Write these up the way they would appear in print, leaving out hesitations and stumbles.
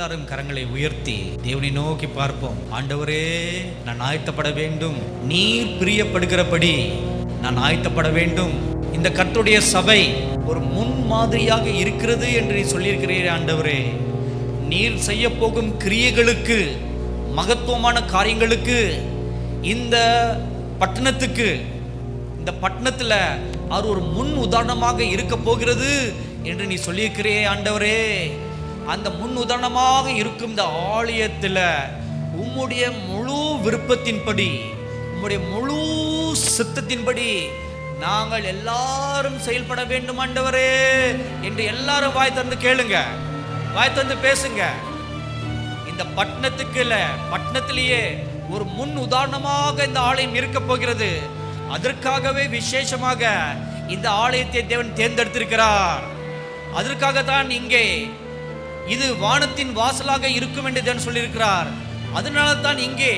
எல்லாரும் கரங்களை உயர்த்தி தேவனை நோக்கி பார்ப்போம். ஆண்டவரே, நான் ஆயத்தப்பட வேண்டும். நீர் பிரியப்படுகிறபடி நான் ஆயத்தப்பட வேண்டும். இந்த கர்த்தருடைய சபை ஒரு முன் மாதிரியாக இருக்கிறது என்று நீ சொல்லியிருக்கிறீரே ஆண்டவரே. நீர் செய்ய போகும் கிரியைகளுக்கு, மகத்துவமான காரியங்களுக்கு, இந்த பட்டணத்துக்கு, இந்த பட்டணத்தில் அவர் ஒரு முன் உதாரணமாக இருக்க போகிறது என்று நீ சொல்லியிருக்கிறே ஆண்டவரே. அந்த முன் உதாரணமாக இருக்கும் இந்த ஆலயத்தில் உம்முடைய முழு விருப்பத்தின்படி, உம்முடைய முழு சித்தத்தின்படி நாங்கள் எல்லாரும் செயல்பட வேண்டும் ஆண்டவரே என்று எல்லாரும் வாய் தந்து கேளுங்க, வாய் தந்து பேசுங்க. இந்த பட்டணத்துக்கு இல்ல, பட்டணத்திலேயே ஒரு முன் உதாரணமாக இந்த ஆலயம் இருக்க போகிறது. அதற்காகவே விசேஷமாக இந்த ஆலயத்தை தேவன் தேர்ந்தெடுத்திருக்கிறார். அதற்காகத்தான் இங்கே இது வானத்தின் வாசலாக இருக்கும் என்று தேவன் சொல்லியிருக்கிறார். அதனால தான் இங்கே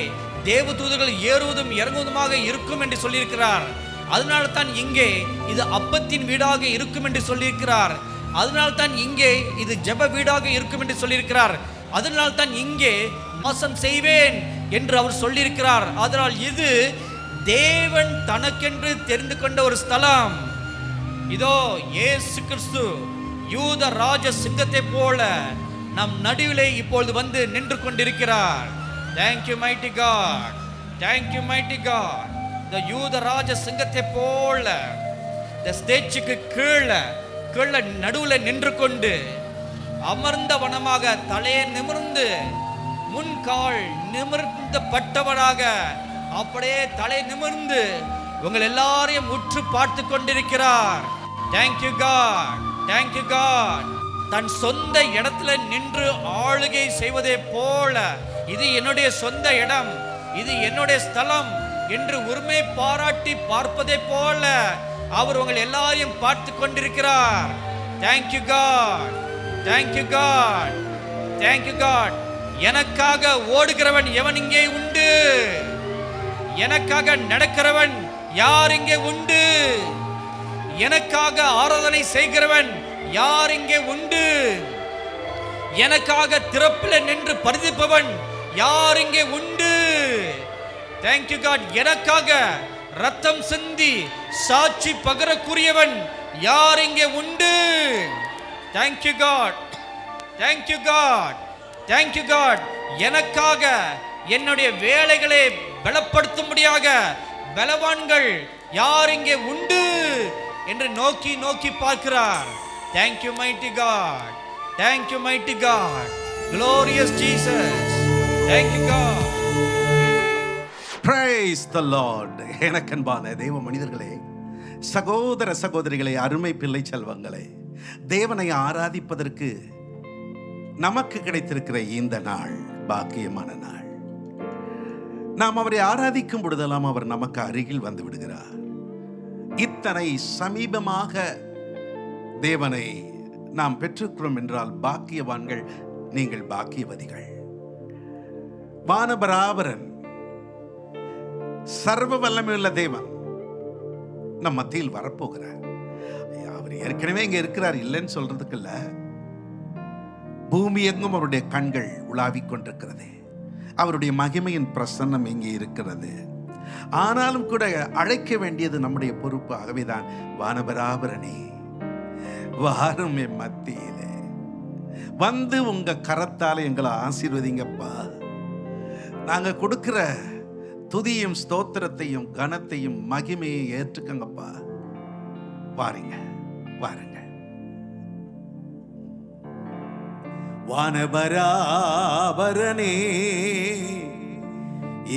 தேவ தூதர்கள் ஏறுவதும் இறங்குவதுமாக இருக்கும் என்று சொல்லியிருக்கிறார். அதனால தான் இங்கே இது அப்பத்தின் வீடாக இருக்கும் என்று சொல்லியிருக்கிறார். அதனால தான் இங்கே இது ஜெப வீடாக இருக்கும் என்று சொல்லியிருக்கிறார். அதனால தான் இங்கே வாசம் செய்வேன் என்று அவர் சொல்லியிருக்கிறார். அதனால் இது தேவன் தனக்கென்று தெரிந்து கொண்ட ஒரு ஸ்தலம். இதோ இயேசு கிறிஸ்து யூத ராஜ சிங்கத்தை போல நம் நடுவிலே இப்பொழுது வந்து நின்று கொண்டிருக்கிறார். Thank you mighty God, thank you mighty God. இந்த யூத ராஜ சிங்கத்தை போல இந்த ஸ்டேஜுக்கு கீழே நடுவில் நின்று கொண்டு அமர்ந்த வனமாக தலையை நிமிர்ந்து முன்கால் நிமிர்ந்த பட்டவனாக அப்படியே தலை நிமிர்ந்து உங்கள் எல்லாரையும் உற்று பார்த்து கொண்டிருக்கிறார். Thank you God, thank you God. தன் சொந்த இடத்துல நின்று ஆளுகை செய்வதே போல, இது என்னுடைய சொந்த இடம், இது என்னுடைய ஸ்தலம் என்று உரிமை பாராட்டி பார்ப்பதே போல அவர் உங்கள் எல்லாரையும் பார்த்து கொண்டிருக்கிறார். Thank you God, thank you God, thank you God. எனக்காக ஓடுகிறவன் எவன் இங்கே உண்டு? எனக்காக நடக்கிறவன் யார் இங்கே உண்டு? எனக்காக ஆராதனை செய்கிறவன் யார் இங்கே உண்டு? எனக்காக திறப்பில் நின்று பரிதிப்பவன் யார் இங்கே உண்டு? Thank you God. எனக்காக ரத்தம் சிந்தி சாட்சி பகரக்கூடியவன் யார் இங்கே உண்டு? Thank you God, thank you God, thank you God. எனக்காக என்னுடைய வேலைகளை பலப்படுத்தும்படியாக பலவான்கள் யார் இங்கே உண்டு என்று நோக்கி நோக்கி பார்க்கிறார். Thank you mighty God, thank you mighty God, glorious Jesus, thank you God. Praise the Lord. எனக்கன்பான தேவ மனிதர்களே, சகோதர சகோதரிகளே, அருமை பிள்ளை செல்வங்களே, தேவனை ஆராதிப்பதற்கு நமக்கு கிடைத்திருக்கிற இந்த நாள் பாக்கியமான நாள். நாம் அவரை ஆராதிக்கும் பொழுதெல்லாம் அவர் நமக்கு அருகில் வந்து விடுகிறார். இத்தனை சமீபமாக தேவனை நாம் பெற்றுக்கிறோம் என்றால் பாக்கியவான்கள், நீங்கள் பாக்கியவதிகள். வானபராபரன், சர்வ வல்லமையுள்ள தேவன் நம் மத்தியில் வரப்போகிறார். அவர் ஏற்கனவே இங்க இருக்கிறார், இல்லைன்னு சொல்றதுக்கு இல்ல. பூமி எங்கும் அவருடைய கண்கள் உலாவிக் கொண்டிருக்கிறது. அவருடைய மகிமையின் பிரசன்னம் இங்கே இருக்கிறது. ஆனாலும் கூட அழைக்க வேண்டியது நம்முடைய பொறுப்பு. ஆகவேதான் வானபராபரனே வாரும் என் மத்தியிலே வந்து உங்க கரத்தால எங்களை ஆசீர்வதிங்கப்பா. நாங்க கொடுக்கிற துதியும் ஸ்தோத்திரத்தையும் கனத்தையும் மகிமையை ஏற்றுக்கங்கப்பா. வாருங்க வாருங்க. வானபராபரனே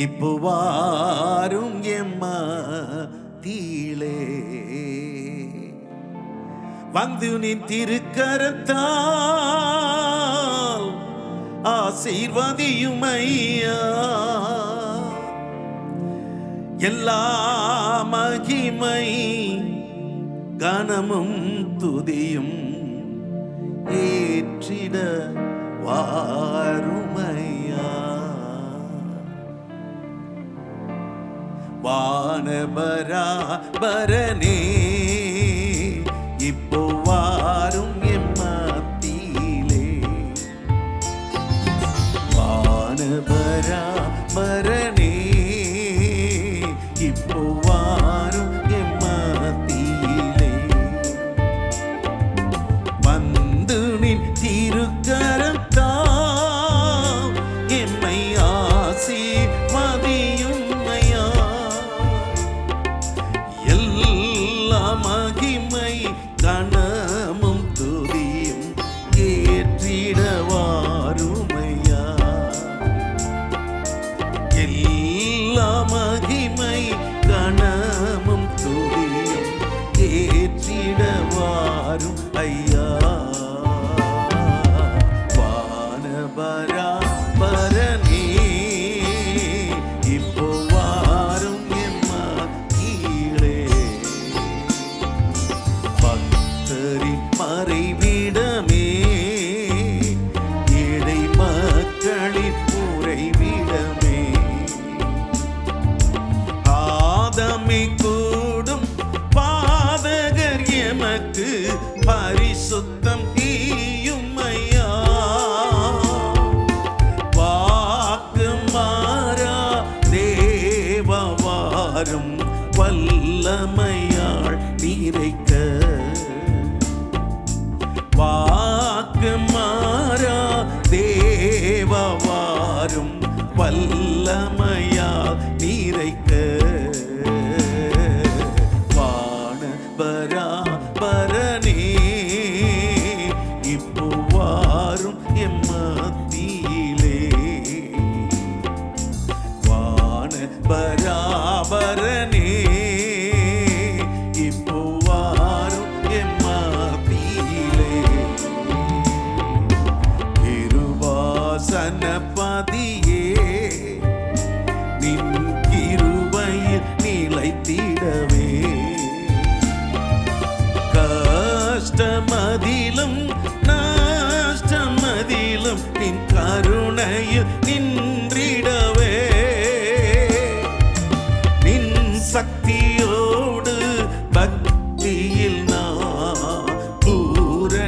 இப்போ வாரும் எம்மத்தியிலே வந்து நீ திருக்கரத்தால் ஆசீர்வதியும் ஐயா. எல்லா மகிமை கனமும் துதியும் ஏற்றிட வாருமையா. வானபராபரனே இப்போ வாரும் எம்மத்தியிலே பாடுமை கூடும் பாதகர் எமக்கு பரிசுத்தம் ஈயுமையா. வாக்கு மாறா தேவவாரும் வல்லமையாள் நிறைக்க. வாக்கு மாறா தேவவாரும் வல்லமையால் நிறைக்க. வான பராபரனே இப்போ வாரும் எம்மத்தியிலே. வான பராபரனே இப்போ வாரும் எம்மத்தியிலே. கிருபாசனபதியே நின் கிருபையில் நிலைத்திடவே. கஷ்டமதிலும் நஷ்டமதிலும் நின் கருணையில் நின்றிடவே. நின் சக்தியோடு பக்தியில் நான் பூரணராகிடவே.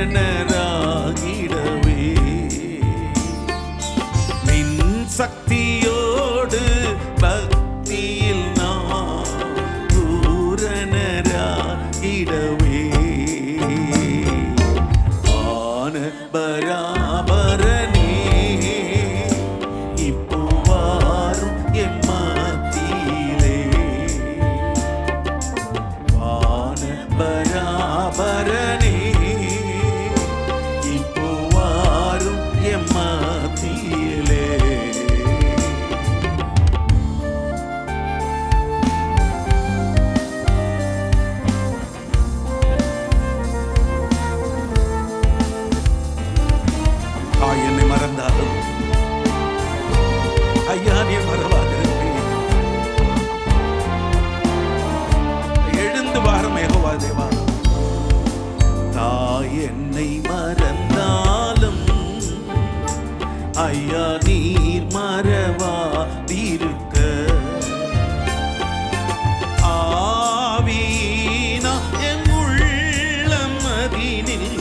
நின் சக்தியோடு பக்தியில் நான் பூரணராகிடவே. ஆன பராபரனே இப்போ வாரும் எம்மத்தியிலே. ஆன பராபரனே இப்போ வாரும் எம்மத்தியிலே. என்னை மறந்தாலும் ஐயா நீ மறவாதிருப்பேன். எழுந்து வாரும் யெகோவா தேவா. தாய் என்னை மறந்தாலும் ஐயா நீர் மறவாதிருக்க. ஆவினா என் உள்ளம் அதினில்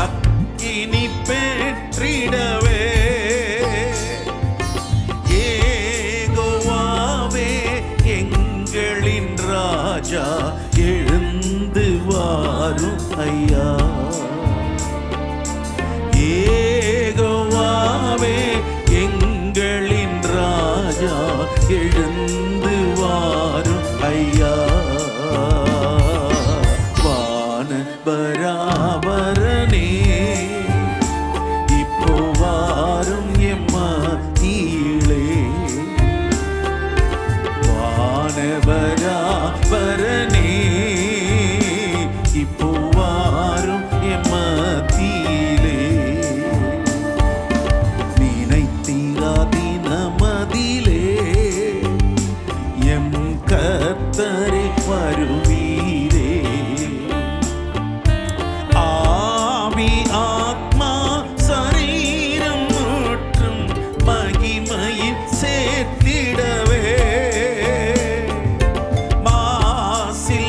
அக்கினி பெற்றிடவே. யெகோவாவே எங்களின் ராஜா எழுந்து வாரும் ஐயா. யெகோவாவே எங்களின் ராஜா எழுந்து வாரும் ஐயா. வான பராபரனே இப்போ வாரும் எம்மத்தியிலே. வான பராபரனே இப்போ வாரும் எம்மத்தியிலே. நினைத்தீரா தினமதிலே எம் கர்த்தரே வருவீரே. ஆவி ஆத்மா சரீரம் முற்றும் மகிமையில் சேர்த்திடவே. மாசி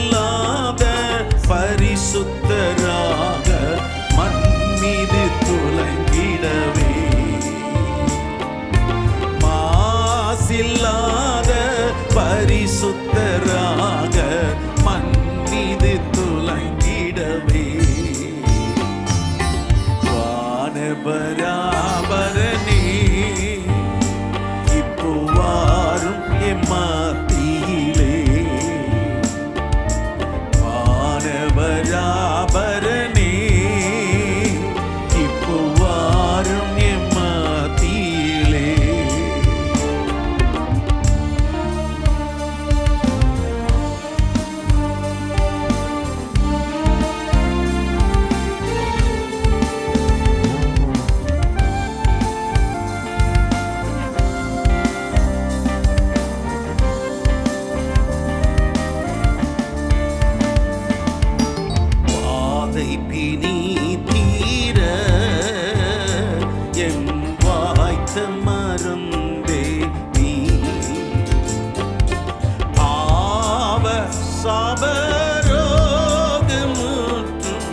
சாபரோகமுற்றும்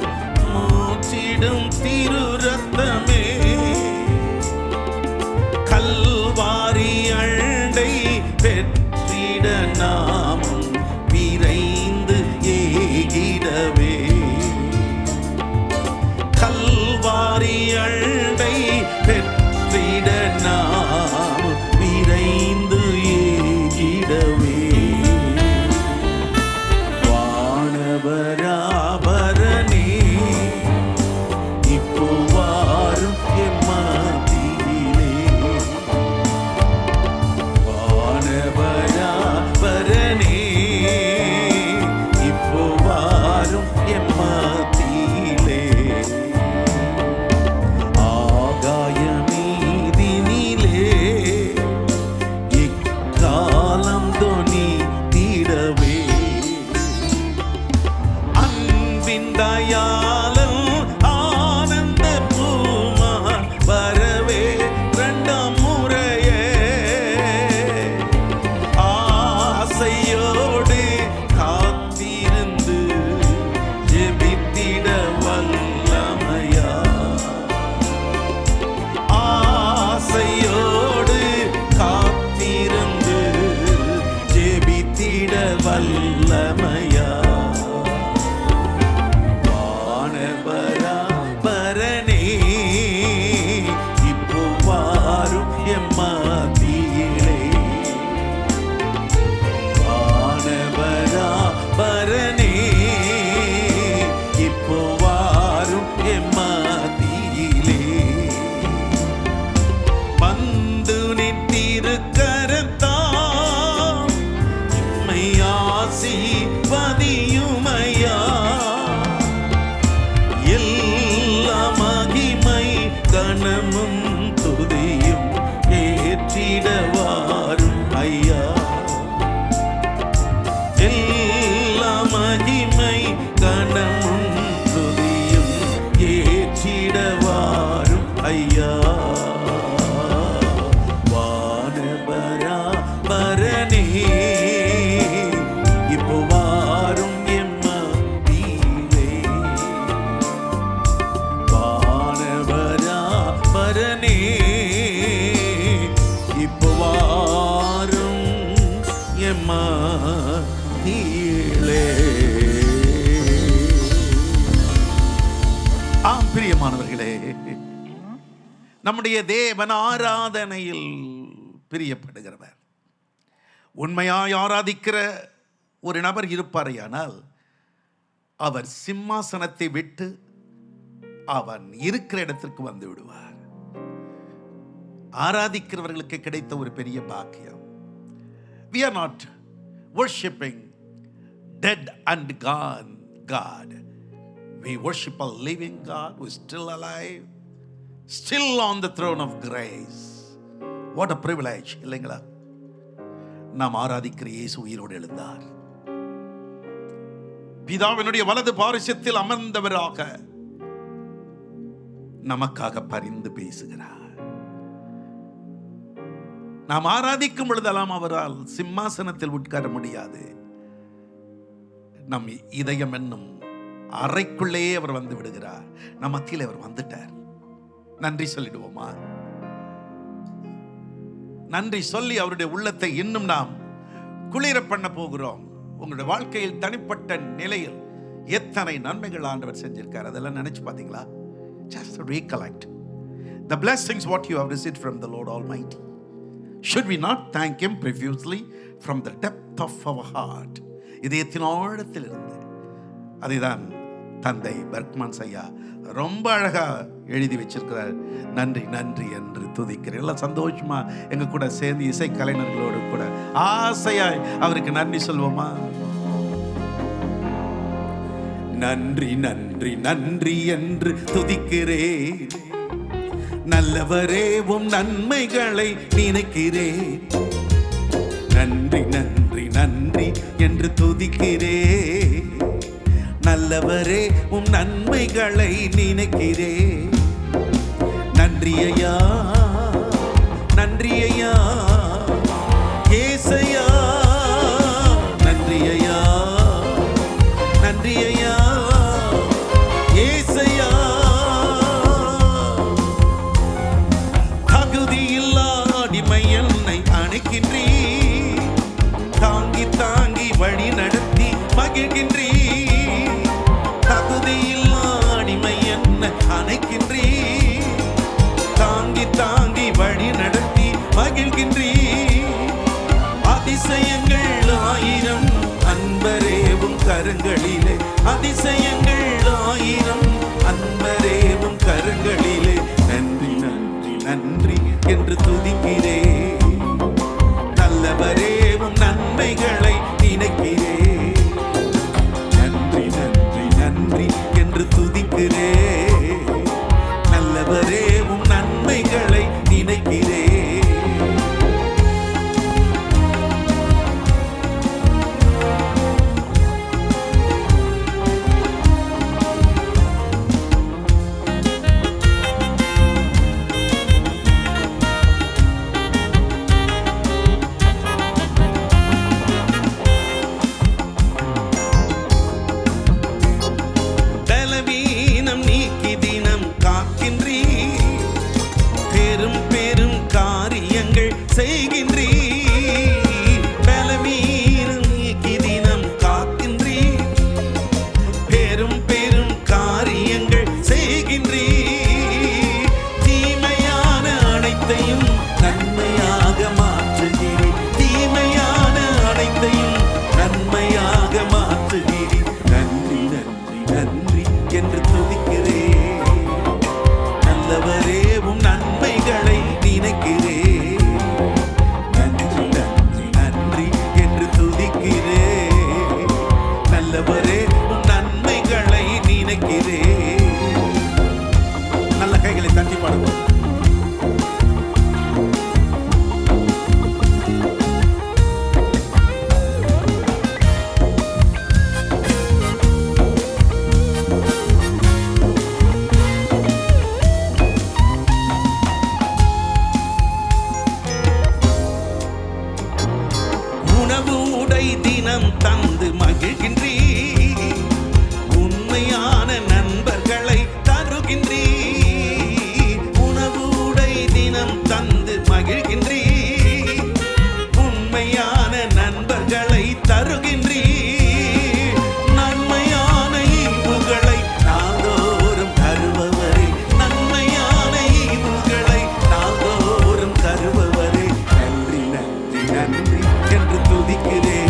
மூச்சிடும் திரு ரத்தமே, கல்வாரி அண்டை பெற்றிட நாமும் விரைந்து ஏகிடவே, கல்வாரி அண்டை பெற்றிட நாம் விரைந்து ஏகிடவே. வானவராபரணே இப்போ வாரும் எம்மத்தியிலே, வானவராபரணே இப்போ வாரும் எம்மத்தியிலே, ஆகாய மீதினிலே இக்காலம் தொனி தீடவே, அன்பின் தயாளன் ஆனந்த பூமான் வரவே இரண்டாம் முறையே, ஆசையோடு காத்திருந்து ஜெபித்திட வல்லமையா, ஆசையோடு காத்திருந்து ஜெபித்திட வல்லமையா, வானவராபரணே இப்போ வாரும் எம்மத்தியிலே, வானவராபரணே இப்போ வாரும் எம்மத்தியிலே, வந்து நித்திருக்கரத்தால் இம்மை ஆசீர்வதியுமையா, எல்லா மகிமை கனமும் துதியும் ஏற்றிட வாரும் ஐயா, எல்லா மகிமை கனமும் துதியும் ஏற்றிட வாரும் ஐயா, வானவராபரணே இப்போ வாரும் எம்மத்தியிலே, வானவராபரணே இப்போ வாரும் எம்மத்தியிலே. ஆம் பிரியமானவர்களே, நம்முடைய தேவன் ஆராதனையில் பிரியப்படுகிறவர். உண்மையாய் ஆராதிக்கிற ஒரு நபர் இருப்பாரையானால் அவர் சிம்மாசனத்தை விட்டு அவன் இருக்கிற இடத்திற்கு வந்து விடுவார். ஆராதிக்கிறவர்களுக்கு கிடைத்த ஒரு பெரிய பாக்கியம். We are not worshiping dead and gone God. We worship a living God who is still alive, still on the throne of grace. What a privilege, இல்லைங்களா? நாம் ஆராதிக்கிற இயேசு உயிரோடு எழுந்தார். பிதாவினுடைய வலது பாரிசத்தில் அமர்ந்தவராக நமக்காக பரிந்து பேசுகிறார். நாம் ஆராதிக்கும் பொழுதெல்லாம் அவரால் சிம்மாசனத்தில் உட்கார முடியாது. நம் இதயம் என்னும் அறைக்குள்ளேயே அவர் வந்து விடுகிறார். நம் மத்தியில் அவர் வந்துட்டார். நன்றி சொல்லிடுவோமா? நன்றி சொல்லி அவருடைய உள்ளத்தை இன்னும் நாம் குளிர பண்ண போகிறோம். உங்களுடைய வாழ்க்கையில் தனிப்பட்ட நிலையில் எத்தனை நன்மைகள் ஆண்டவர் செஞ்சிருக்கார், அதெல்லாம் நினைச்சு பார்த்தீங்களா? Just recollect the blessings what you have received from the Lord Almighty. Should we not thank Him profusely from the depth of our heart? இதயத்தின் ஆழத்திலிருந்து. அதுதான் தந்தை பெர்க்மன்ஸ் ஐயா ரொம்ப அழகா எழுதி வச்சிருக்கிறார். நன்றி நன்றி என்று துதிக்கிறேன். எல்லாம் சந்தோஷமா எங்க கூட சேர்ந்து இசை கலைஞர்களோடு கூட ஆசையாய் அவருக்கு நன்றி சொல்வோமா? நன்றி நன்றி நன்றி என்று துதிக்கிறேன், நல்லவரே உம் நன்மைகளை நினைக்கிறேன். நன்றி நன்றி நன்றி என்று துதிக்கிறேன், நல்லவரே உம் நன்மைகளை நினைக்கிறேன். நன்றி ஐயா நன்றி ஐயா ஏசையா, நன்றி ஐயா தாங்கி தாங்கி வழி நடத்தி மகிழ்கின்றீ. தகுதியில்லா அடிமை என்ன அணைக்கின்றீ. தாங்கி தாங்கி வழி நடத்தி மகிழ்கின்றீ. அதிசயங்கள் ஆயிரம் அன்பரேவும் கரங்களிலே, அதிசயங்கள் ஆயிரம் அன்பரேவும் கரங்களிலே. நன்றி நன்றி நன்றி என்று துதிக்கிறே. நல்லவரேவும் நன்மைகளை நினைக்கிறே. நன்றி நன்றி நன்றி என்று துதிக்கிறே. நல்லவரேவும் நன்மைகளை நினைக்கிறே. பலவீனம் நீக்கி தினம் காக்கின்றீ. பெரும் பெரும் காரியங்கள் செய்கின்றீ. பலவீனம் நீக்கி தினம் காக்கின்றீ. பெரும் பெரும் காரியங்கள் செய்கின்றீ. தீமையான அனைத்தையும் நன்மையாக மாற்றுகிறீ. தீமையான அனைத்தையும் நன்மையாக மாற்றுகிறீ. நன்றி நன்றி நன்றி என்று துதிக்கிறே. நல்லவரேவும் நன்மைகளை நினைக்கிறே. நன்றி நன்றி நன்றி என்று துதிக்கிறே. நல்லவரேவும் நன்மைகளை நினைக்கிறே. நல்ல கைகளை தட்டி பாடுவோம். உணவு உடை தினம் தந்து மகிழ்கின்றீ. உண்மையான நண்பர்களை தருகின்றீ. உணவு உடை தினம் தந்து மகிழ்கின்றீ. உண்மையான நண்பர்களை தருகின்றீ. நன்மையான ஈவுகளை நாள்தோறும் தருபவரே. நன்மையான ஈவுகளை நாள்தோறும் தருபவரே. நன்றி நன்றி நன்றி என்று துதிக்கிறே.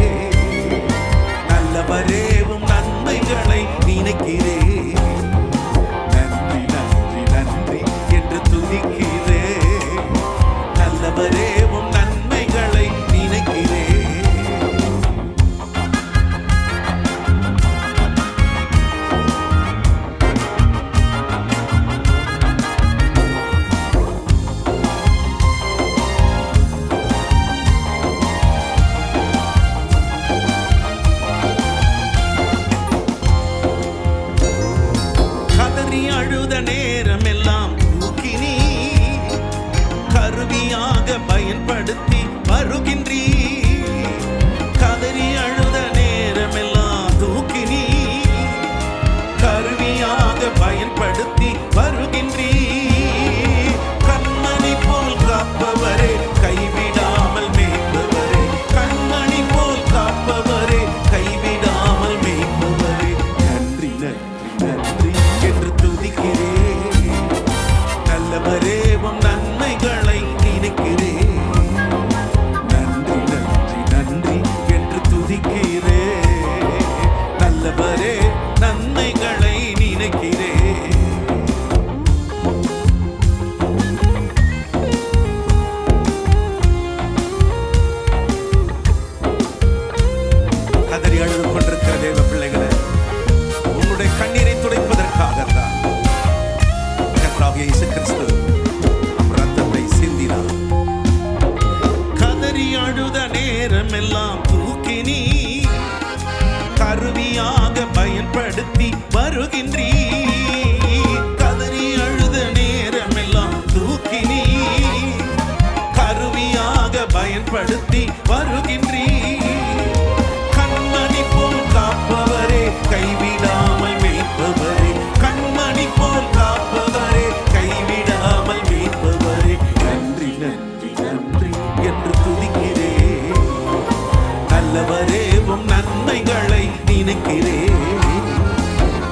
நல்லவரே உம் நன்மைகளை நினைக்கிறேன்,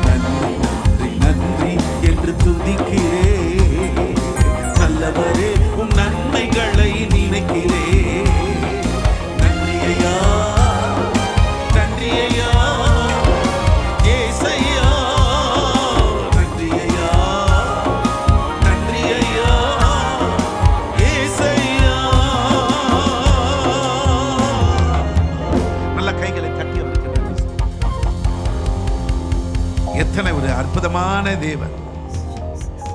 நன்றி நன்றி நன்றி என்று துதிக்கிறேன். நல்லவரே உம் நன்மைகளை நினைக்கிறேன், நன்றி ஐயா நன்றி ஐயா ஏசையா, நன்றி ஐயா நன்றி ஐயா ஏசையா. நல்ல கைகளை தட்டி அவருக்கு நன்றி சொல்லுங்க. எத்தனை ஒரு அற்புதமான தேவன்.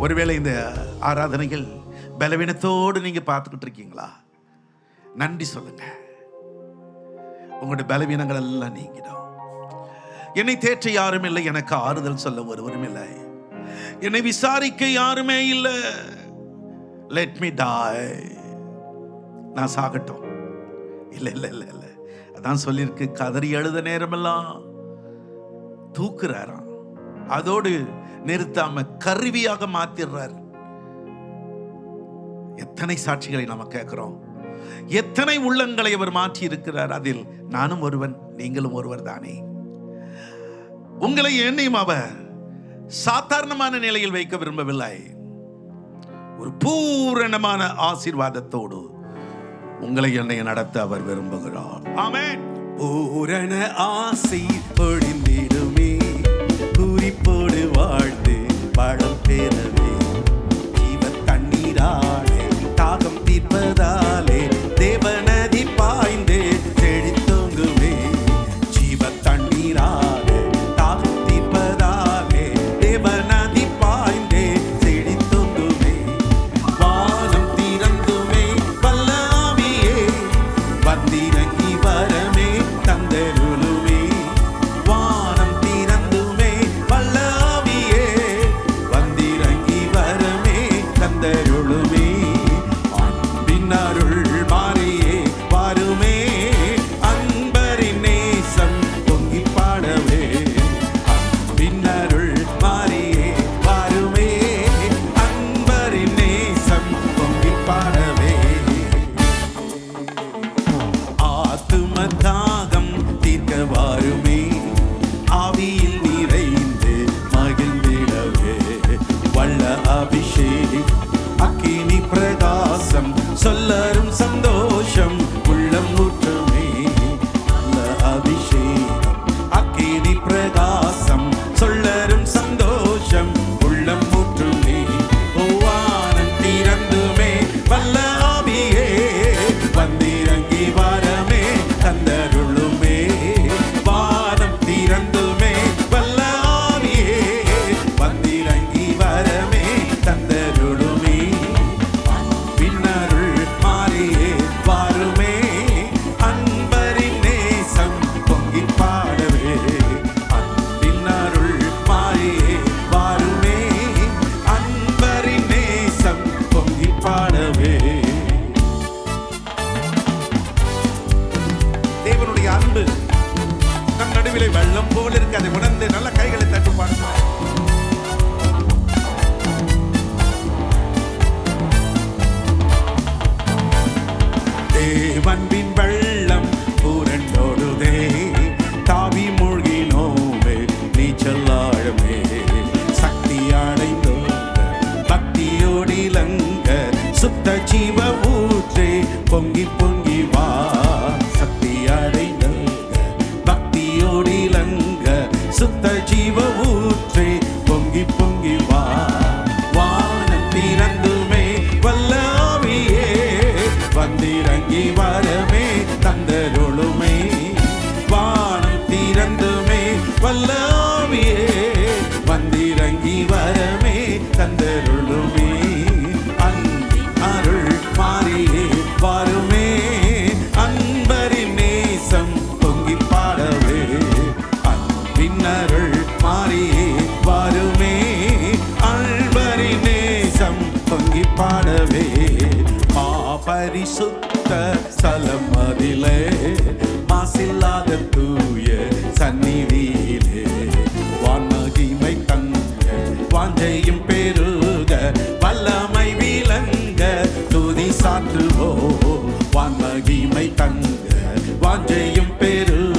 ஒருவேளை இந்த ஆராதனைகள் பலவீனத்தோடு நீங்க பார்த்துக்கிட்டு இருக்கீங்களா? நன்றி சொல்லுங்க. உங்களுடைய பலவீனங்கள் எல்லாம் நீங்கிடும். என்னை தேற்ற யாரும் இல்லை, எனக்கு ஆறுதல் சொல்ல ஒருவரும் இல்லை, என்னை விசாரிக்க யாருமே இல்லை. லெட் மீ டை, நான் சாகட்டும். இல்லை இல்லை இல்லை இல்லை, அதான் சொல்லியிருக்கு. கதறி எழுத நேரமெல்லாம் தூக்குறாராம், அதோடு நிறுத்தாம கருவியாக மாத்திடுறார். எத்தனை சாட்சிகளை நாம கேட்கிறோம், எத்தனை உள்ளங்களை அவர் மாற்றி இருக்கிறார். அதில் நானும் ஒருவன், நீங்களும் ஒருவர் தானே. உங்களை என்னையும் அவர் சாதாரணமான நிலையில் வைக்க விரும்பவில்லை. ஒரு பூரணமான ஆசீர்வாதத்தோடு உங்களை என்னை நடத்த அவர் விரும்புகிறார். ஆமென். பூரண ஆசை பொழிந்திடுமே, குறிப்போடு வாழ்ந்து பழம் பெறவே, ஜீவ தண்ணீராலே தாகம் தீர்ப்பதாலே தேவநதி பாய்ந்து செழித்தோங்குமே, ஜீவ தண்ணீராலே தாகம் தீர்ப்பதாலே தேவநதி பாய்ந்து செழித்தோங்குமே. வானம் திறந்துமே வல்லாவியே வந்திறங்கி வரமே தந்தருளுமே, வானம் திறந்துமே வல்லாவியே வந்திறங்கி வரமே தந்தருளுமே. அன்பின் அருள் மாறியே வாருமே, அன்பரின் நேசம் பொங்கி பாடவே, அன்பின் அருள் மாறியே வாருமே, அன்பரின் நேசம் பொங்கி பாடவே. ஆத்தும தாகம் தீர்க்க வாருமே, ஆவியில் நிறைந்து மகிழ்ந்திடவே, வல்ல அபிஷேகம் அக்கினி பிரகாசம் சொல்லரும் சந்தோஷம் உள்ளம் ஊற்றுமே, நல்ல அபிஷேகம் அக்கினி பிரகாசம் சொல்லரும் சந்தோஷம் உள்ளம் ஊற்றுமே. வானம் திறந்துமே வல்ல ஆவியே வந்திறங்கி வரமே தந்தருளுமே, வானம் திறந்துமே வல்ல ஆவியே வந்திறங்கி வரமே தந்தருளுமே. பின்னருள் மாறியே வாருமே, அன்பரின் நேசம் பொங்கி பாடவே, பின்னருள் மாறியே வாருமே, அன்பரின் நேசம் பொங்கி பாடவே. தேவனுடைய அன்பு நம் நடுவிலே வெள்ளம் போல இருக்கு. அதை உணர்ந்து நல்ல கைகளை தட்டு பாடுங்க. தேவன்பின் வெள்ளம் புரண்டோடுதே, தாவி மூழ்கினோமே நீச்சல் ஆழமே, சக்தி அடைந்தோங்க பக்தியோடிலங்க, சுத்த ஜீவ ஊற்றே பொங்கி பொங்கி வா, சக்தி அடைந்தோங்க பக்தியோடிலங்க, சுத்த ஜீவ ஊற்றே பொங்கி பொங்கி வா. வானம் திறந்துமே வல்ல ஆவியே வந்திறங்கி வரமே தந்தருளுமே, வானம் திறந்துமே வல்ல ஆவியே வந்திறங்கி வரமே தந்தருளுமே. அன்பின் அருள் மாறியே வாருமே, அன்பரின் நேசம் பொங்கி பாடவே, அன்பின் அருள் மாறியே வாருமே, அன்பரின் நேசம் பொங்கி பாடவே. பரிசுத்த ஸ்தலம் அதிலே மாசில்லாத தூய சந்நிதியிலே, வான்மகிமை தங்க வாஞ்சையும் பெருக வல்லமை விளங்க துதி சாற்றுவோ, வான்மகிமை தங்க வாஞ்சையும் பெருக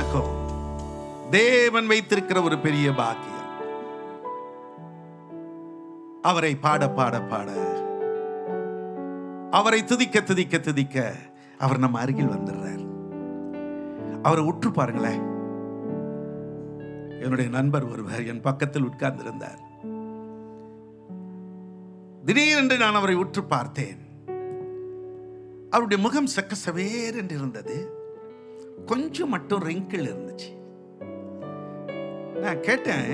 எனக்கும் தேவன் வைத்திருக்கிற ஒரு பெரிய பாக்கியம். அவரை பாட பாட பாட, அவரை துதிக்க துதிக்க துதிக்க அவர் நம்ம அருகில் வந்துடுறார். அவரை உற்று பாருங்களேன். என்னுடைய நண்பர் ஒருவர் என் பக்கத்தில் உட்கார்ந்திருந்தார். திடீரென்று நான் அவரை உற்று பார்த்தேன். அவருடைய முகம் சக்க சவேர் என்று இருந்தது. கொஞ்சம் மட்டும் ரிங்கிள் இருந்துச்சு. நான் கேட்டேன்,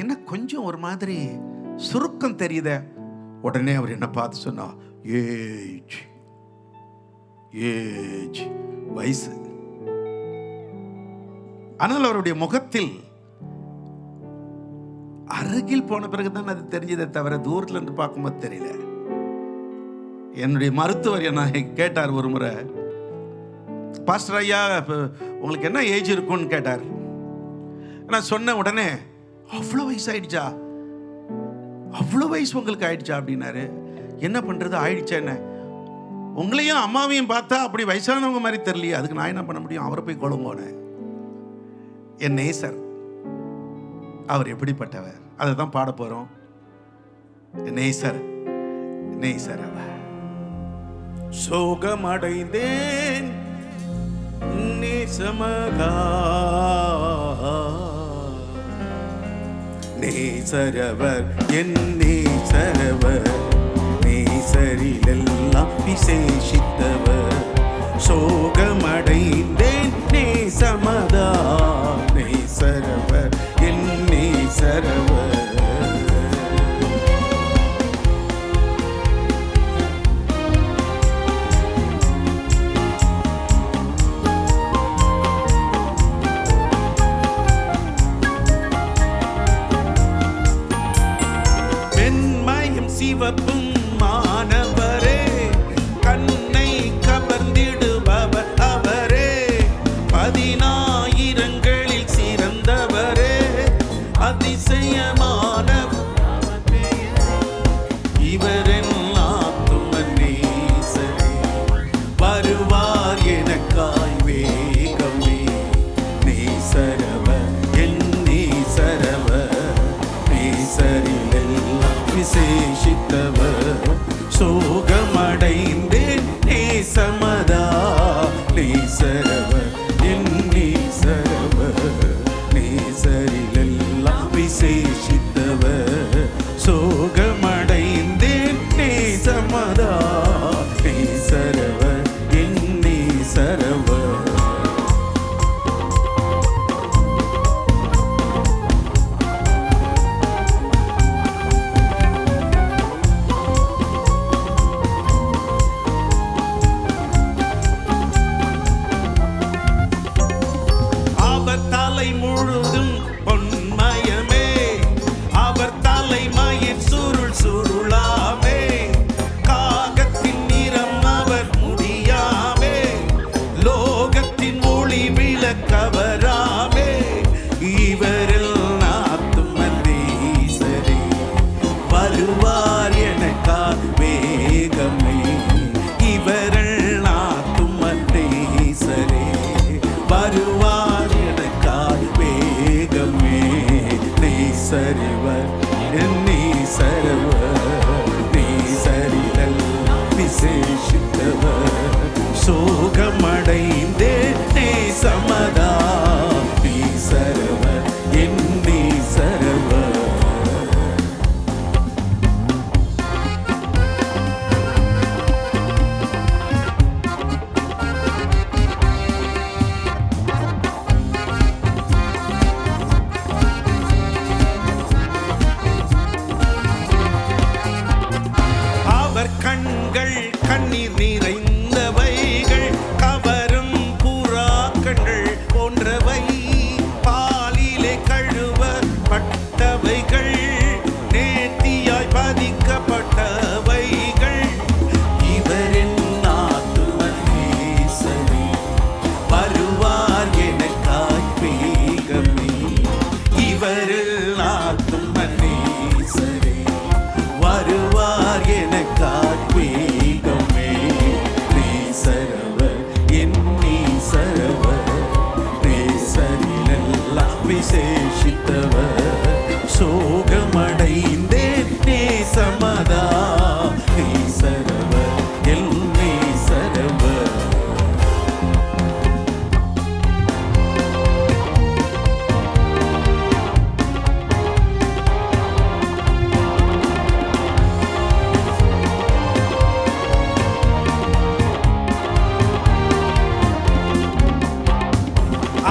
என்ன கொஞ்சம் ஒரு மாதிரி சுருக்கம் தெரியுத? உடனே அவர் என்ன பார்த்து சொன்னா, ஏஜ் ஏஜ், வயசு. ஆனால் அவருடைய முகத்தில் அருகில் போன பிறகுதான் அது தெரிஞ்சதை தவிர தூரத்தில் இருந்து பார்க்கும்போது தெரியல. என்னுடைய மருத்துவர் என்ன கேட்டார் ஒரு முறை, பாஸ்டர் ஐயா உங்களுக்கு என்ன ஏஜ் இருக்கும்னு கேட்டார். நான் சொன்ன உடனே, அவ்வளோ வயசு ஆயிடுச்சா, அவ்வளோ வயசு உங்களுக்கு ஆயிடுச்சா அப்படின்னாரு. என்ன பண்றது, ஆயிடுச்சா என்ன? உங்களையும் அம்மாவையும் பார்த்தா அப்படி வயசானவங்க மாதிரி தெரியலையே, அதுக்கு நான் என்ன பண்ண முடியும்? அவரை போய் கொள்ளுங்கோன்னு. என் நேசர் அவர் எப்படிப்பட்டவர், அதை தான் பாட போறோம். நேசர் நேசர் அவர். சோகமடைந்தேன் நேசமகா, நேசரவர் என் நேசரவர், நேசரிலெல்லாம் விசேஷித்தவர். சோகமடைந்தேன் நேசமதா, நேசரவர் என் நேசரவர். சிவப்பும் மாணவரே, கண்ணை கவர்ந்திடுபவர் அவரே, 10,000ங்களில் சிறந்தவரே, அதிசயமானவர் இவரென் ஆத்தும நேசரே, வருவார் எனக்காய் வேகமே. நேசரவர் என் நேசரவர், நேசரிலெல்லாம் விசேஷித்தவர். சோகமடைந்தேன் நேசமதா, நேசரவர் என் நேசரவர், நேசரிலெல்லாம் விசேஷித்தவர். சோகமடைந்தேன் நேசமதா, நேசரவர் என் நேசரவர். முழுதும் பொன்மயமே, அவர் தலைமயிர் சுருள் சுருளாமே, காகத்தின் நிறம் அவர் முடியாமே, லோகத்தின் ஒளி விளக்கவராமே, இவரில் ஆத்தும நேசரே, வருவார் எனக்காய் வேகமே. இவரில் ஆத்தும நேசரே, வருவார் வேகமே. நேசரவர் என் நேசரவர், நேசரிலெல்லாம் விசேஷித்தவர். சோகமடைந்தே நேசமதா, நேசரவர் என் நேசரவர். கண்கள் கண்ணீர் நிறைந்தவைகள், கவரும் புற விசேஷித்தவர். சோகமடைந்தேன் நேசமதா நீசரவர் எல் நீசரவர்.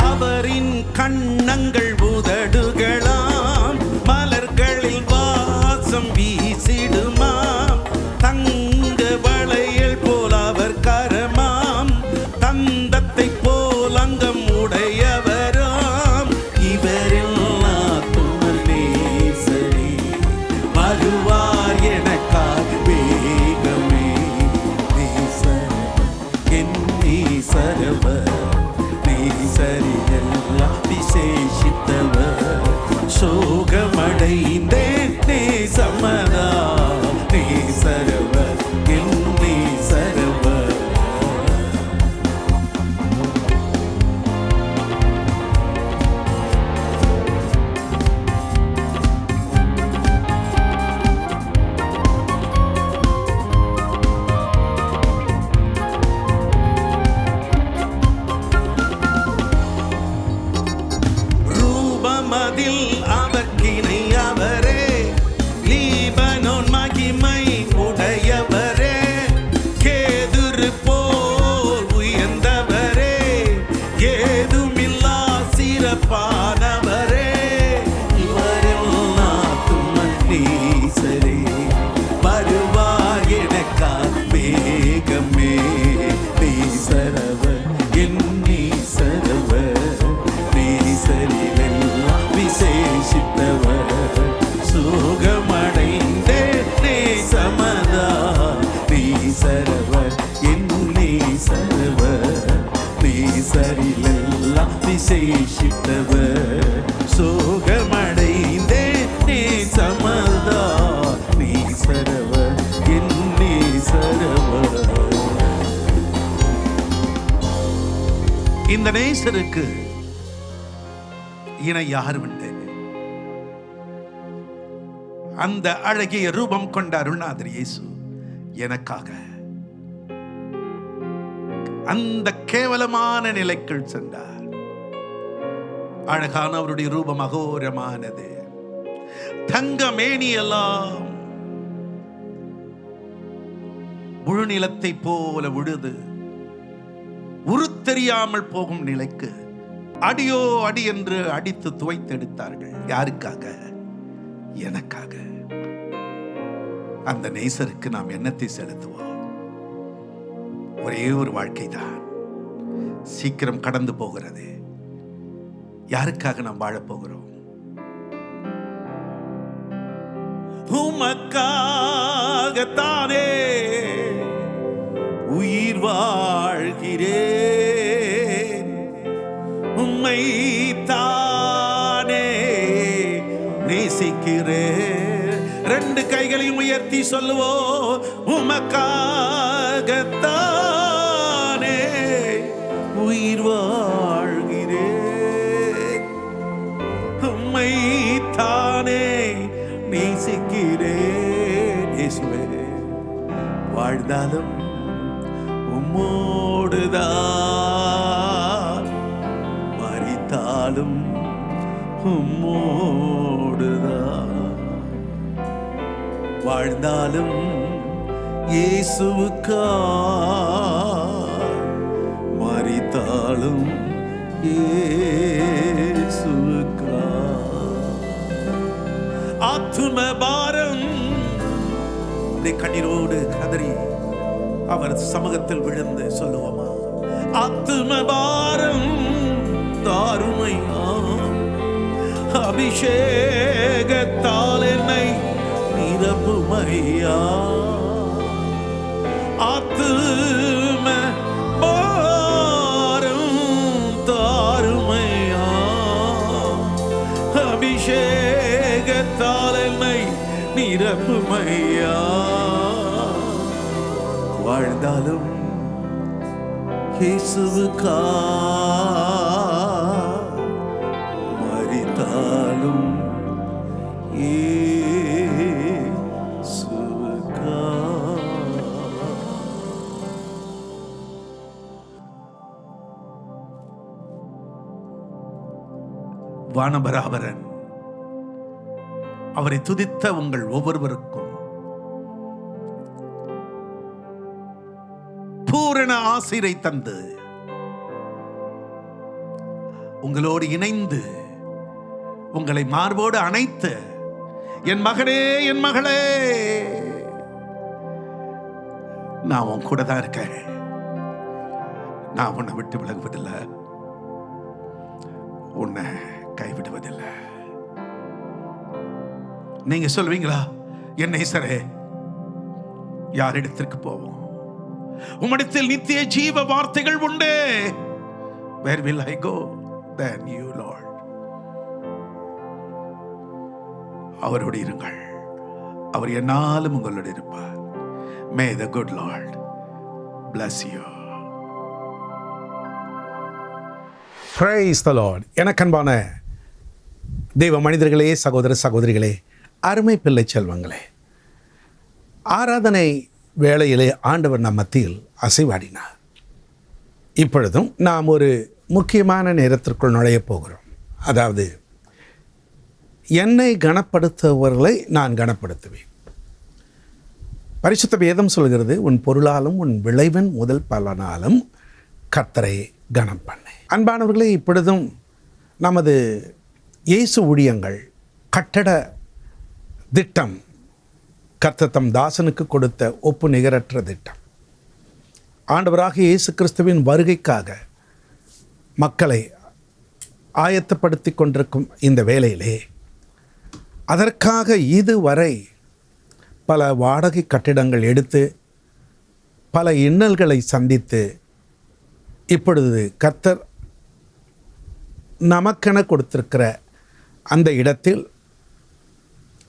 அவரின் கண்ணங்கள் உதடுகளாம் மலர்களில் வாசம் வீசிடுமாம். தங்க வளையல் போல் அவர் கரமாம், தந்தத்தை போல் அங்கம் உடையவராம். இவரெல்லா துமல் நேசரே வருவார் எனக்காக வேகமே. நேசரவர் என் நேசரவர் நீசரியெல்லாம் விசேஷித்தவர். சோகமடைந்தேன் நேசமதா நீசரவர் என் நீசரவர். ரூபமதில் அவர்க்கினை அவரே, லீபனோன் மகிமை உடையவரே. கேதுரு போல் உயர்ந்தவரே, ஏதுமில்லா சிறப்பானவரே. இவரெல்லாம் துமல் நேசரே வருவார் எனக்காக வேகமே. நீசரவர் என் நீசரவர் நீசரிலெல்லாம் விசேஷித்தவர். சுகமடைந்தேன் நேசமதா நீசரவர் என் நீசரவர் நீசரிலெல்லாம் விசேஷித்தவர். சுகமடைந்தேன் நேசமதா நீசரவர் என் நீசரவர். இந்த நேசருக்கு இணை யாரும் இல்லை. அந்த அழகிய ரூபம் கொண்ட அருள்நாதர் இயேசு எனக்காக அந்த கேவலமான நிலைக்குள் சென்றார். அழகான அவருடைய ரூபம் அகோரமானது. தங்க மேனியெல்லாம் முழு நிலத்தை போல உழுது உருத்தெரியாமல் போகும் நிலைக்கு அடியோ அடி என்று அடித்து துவைத்தெடுத்தார்கள். யாருக்காக? எனக்காக. அந்த நேசருக்கு நாம் எண்ணத்தை செலுத்துவோம். ஒரே ஒரு வாழ்க்கை தான், சீக்கிரம் கடந்து போகிறது. யாருக்காக நாம் வாழப் போகிறோம்? உமக்காகத்தானே உயிர் வாழ்கிறேன், உம்மை தானே நேசிக்கிறேன். ரெண்டு கைகளையும் உயர்த்தி சொல்லுவோம். உமக்காகத்தானே உயிர் வாழ்கிறேன், உம்மை தானே நேசிக்கிறேன். இயேசுவே, வாழ்ந்தாலும் உம்மோடுதான், மரித்தாலும் உம்மோடுதான். வாழ்ந்தாலும் இயேசுவுக்காய், மரித்தாலும் இயேசுவுக்காய். ஆத்தும பாரம் கண்ணீரோடு கதறி அவர் சமூகத்தில் விழுந்து சொல்லுவோமா? ஆத்தும பாரம் தாருமையாம், அபிஷேகத்தால் என்னை நிரப்புமையா. ஆத்தும பாரம் தாருமையா, அபிஷேகத்தால் என்னை நிரப்புமையா. வாழ்ந்தாலும் இயேசுவுக்காய், வானபராபரன் அவரை துதித்த உங்கள் ஒவ்வொருவருக்கும் பூரண ஆசீரை தந்து உங்களோடு இணைந்து உங்களை மார்போடு அணைத்து, என் மகனே, என் மகளே, நான் உன் கூட தான் இருக்கேன், நான் உன்னை விட்டு விலகுவதில்லை, உன்னை கைவிடுவதில்லை. நீங்க சொல்வீங்களா, என் நேசரே, யாரிடத்திற்கு போவோம்? உம்மிடத்தில் நித்திய ஜீவ வார்த்தைகள் உண்டு. Where will I go than you, Lord? அவரோடு இருங்கள், அவர் என்னாலும் உங்களோடு இருப்பார். May the good Lord bless you. Praise the Lord. எனக்கன்பான தெய்வ மனிதர்களே, சகோதர சகோதரிகளே, அருமை பிள்ளை செல்வங்களே, ஆராதனை வேளையிலே ஆண்டவர் நம் மத்தியில் அசைவாடினார். இப்பொழுதும் நாம் ஒரு முக்கியமான நேரத்திற்குள் நுழைய போகிறோம். அதாவது, என்னை கனப்படுத்துபவர்களை நான் கனப்படுத்துவேன். பரிசுத்த வேதம் சொல்கிறது, உன் பொருளாலும் உன் விளைவின் முதல் பலனாலும் கர்த்தரை கனம் பண்ணு. அன்பானவர்களே, இப்பொழுதும் நமது இயேசு ஊழியங்கள் கட்டட திட்டம் கர்த்தர் தம் தாசனுக்கு கொடுத்த ஒப்பு நிகரற்ற திட்டம். ஆண்டவராக இயேசு கிறிஸ்துவின் வருகைக்காக மக்களை ஆயத்தப்படுத்தி கொண்டிருக்கும் இந்த வேளையிலே, அதற்காக இதுவரை பல வாடகை கட்டிடங்கள் எடுத்து பல இன்னல்களை சந்தித்து, இப்பொழுது கர்த்தர் நமக்கென கொடுத்திருக்கிற அந்த இடத்தில்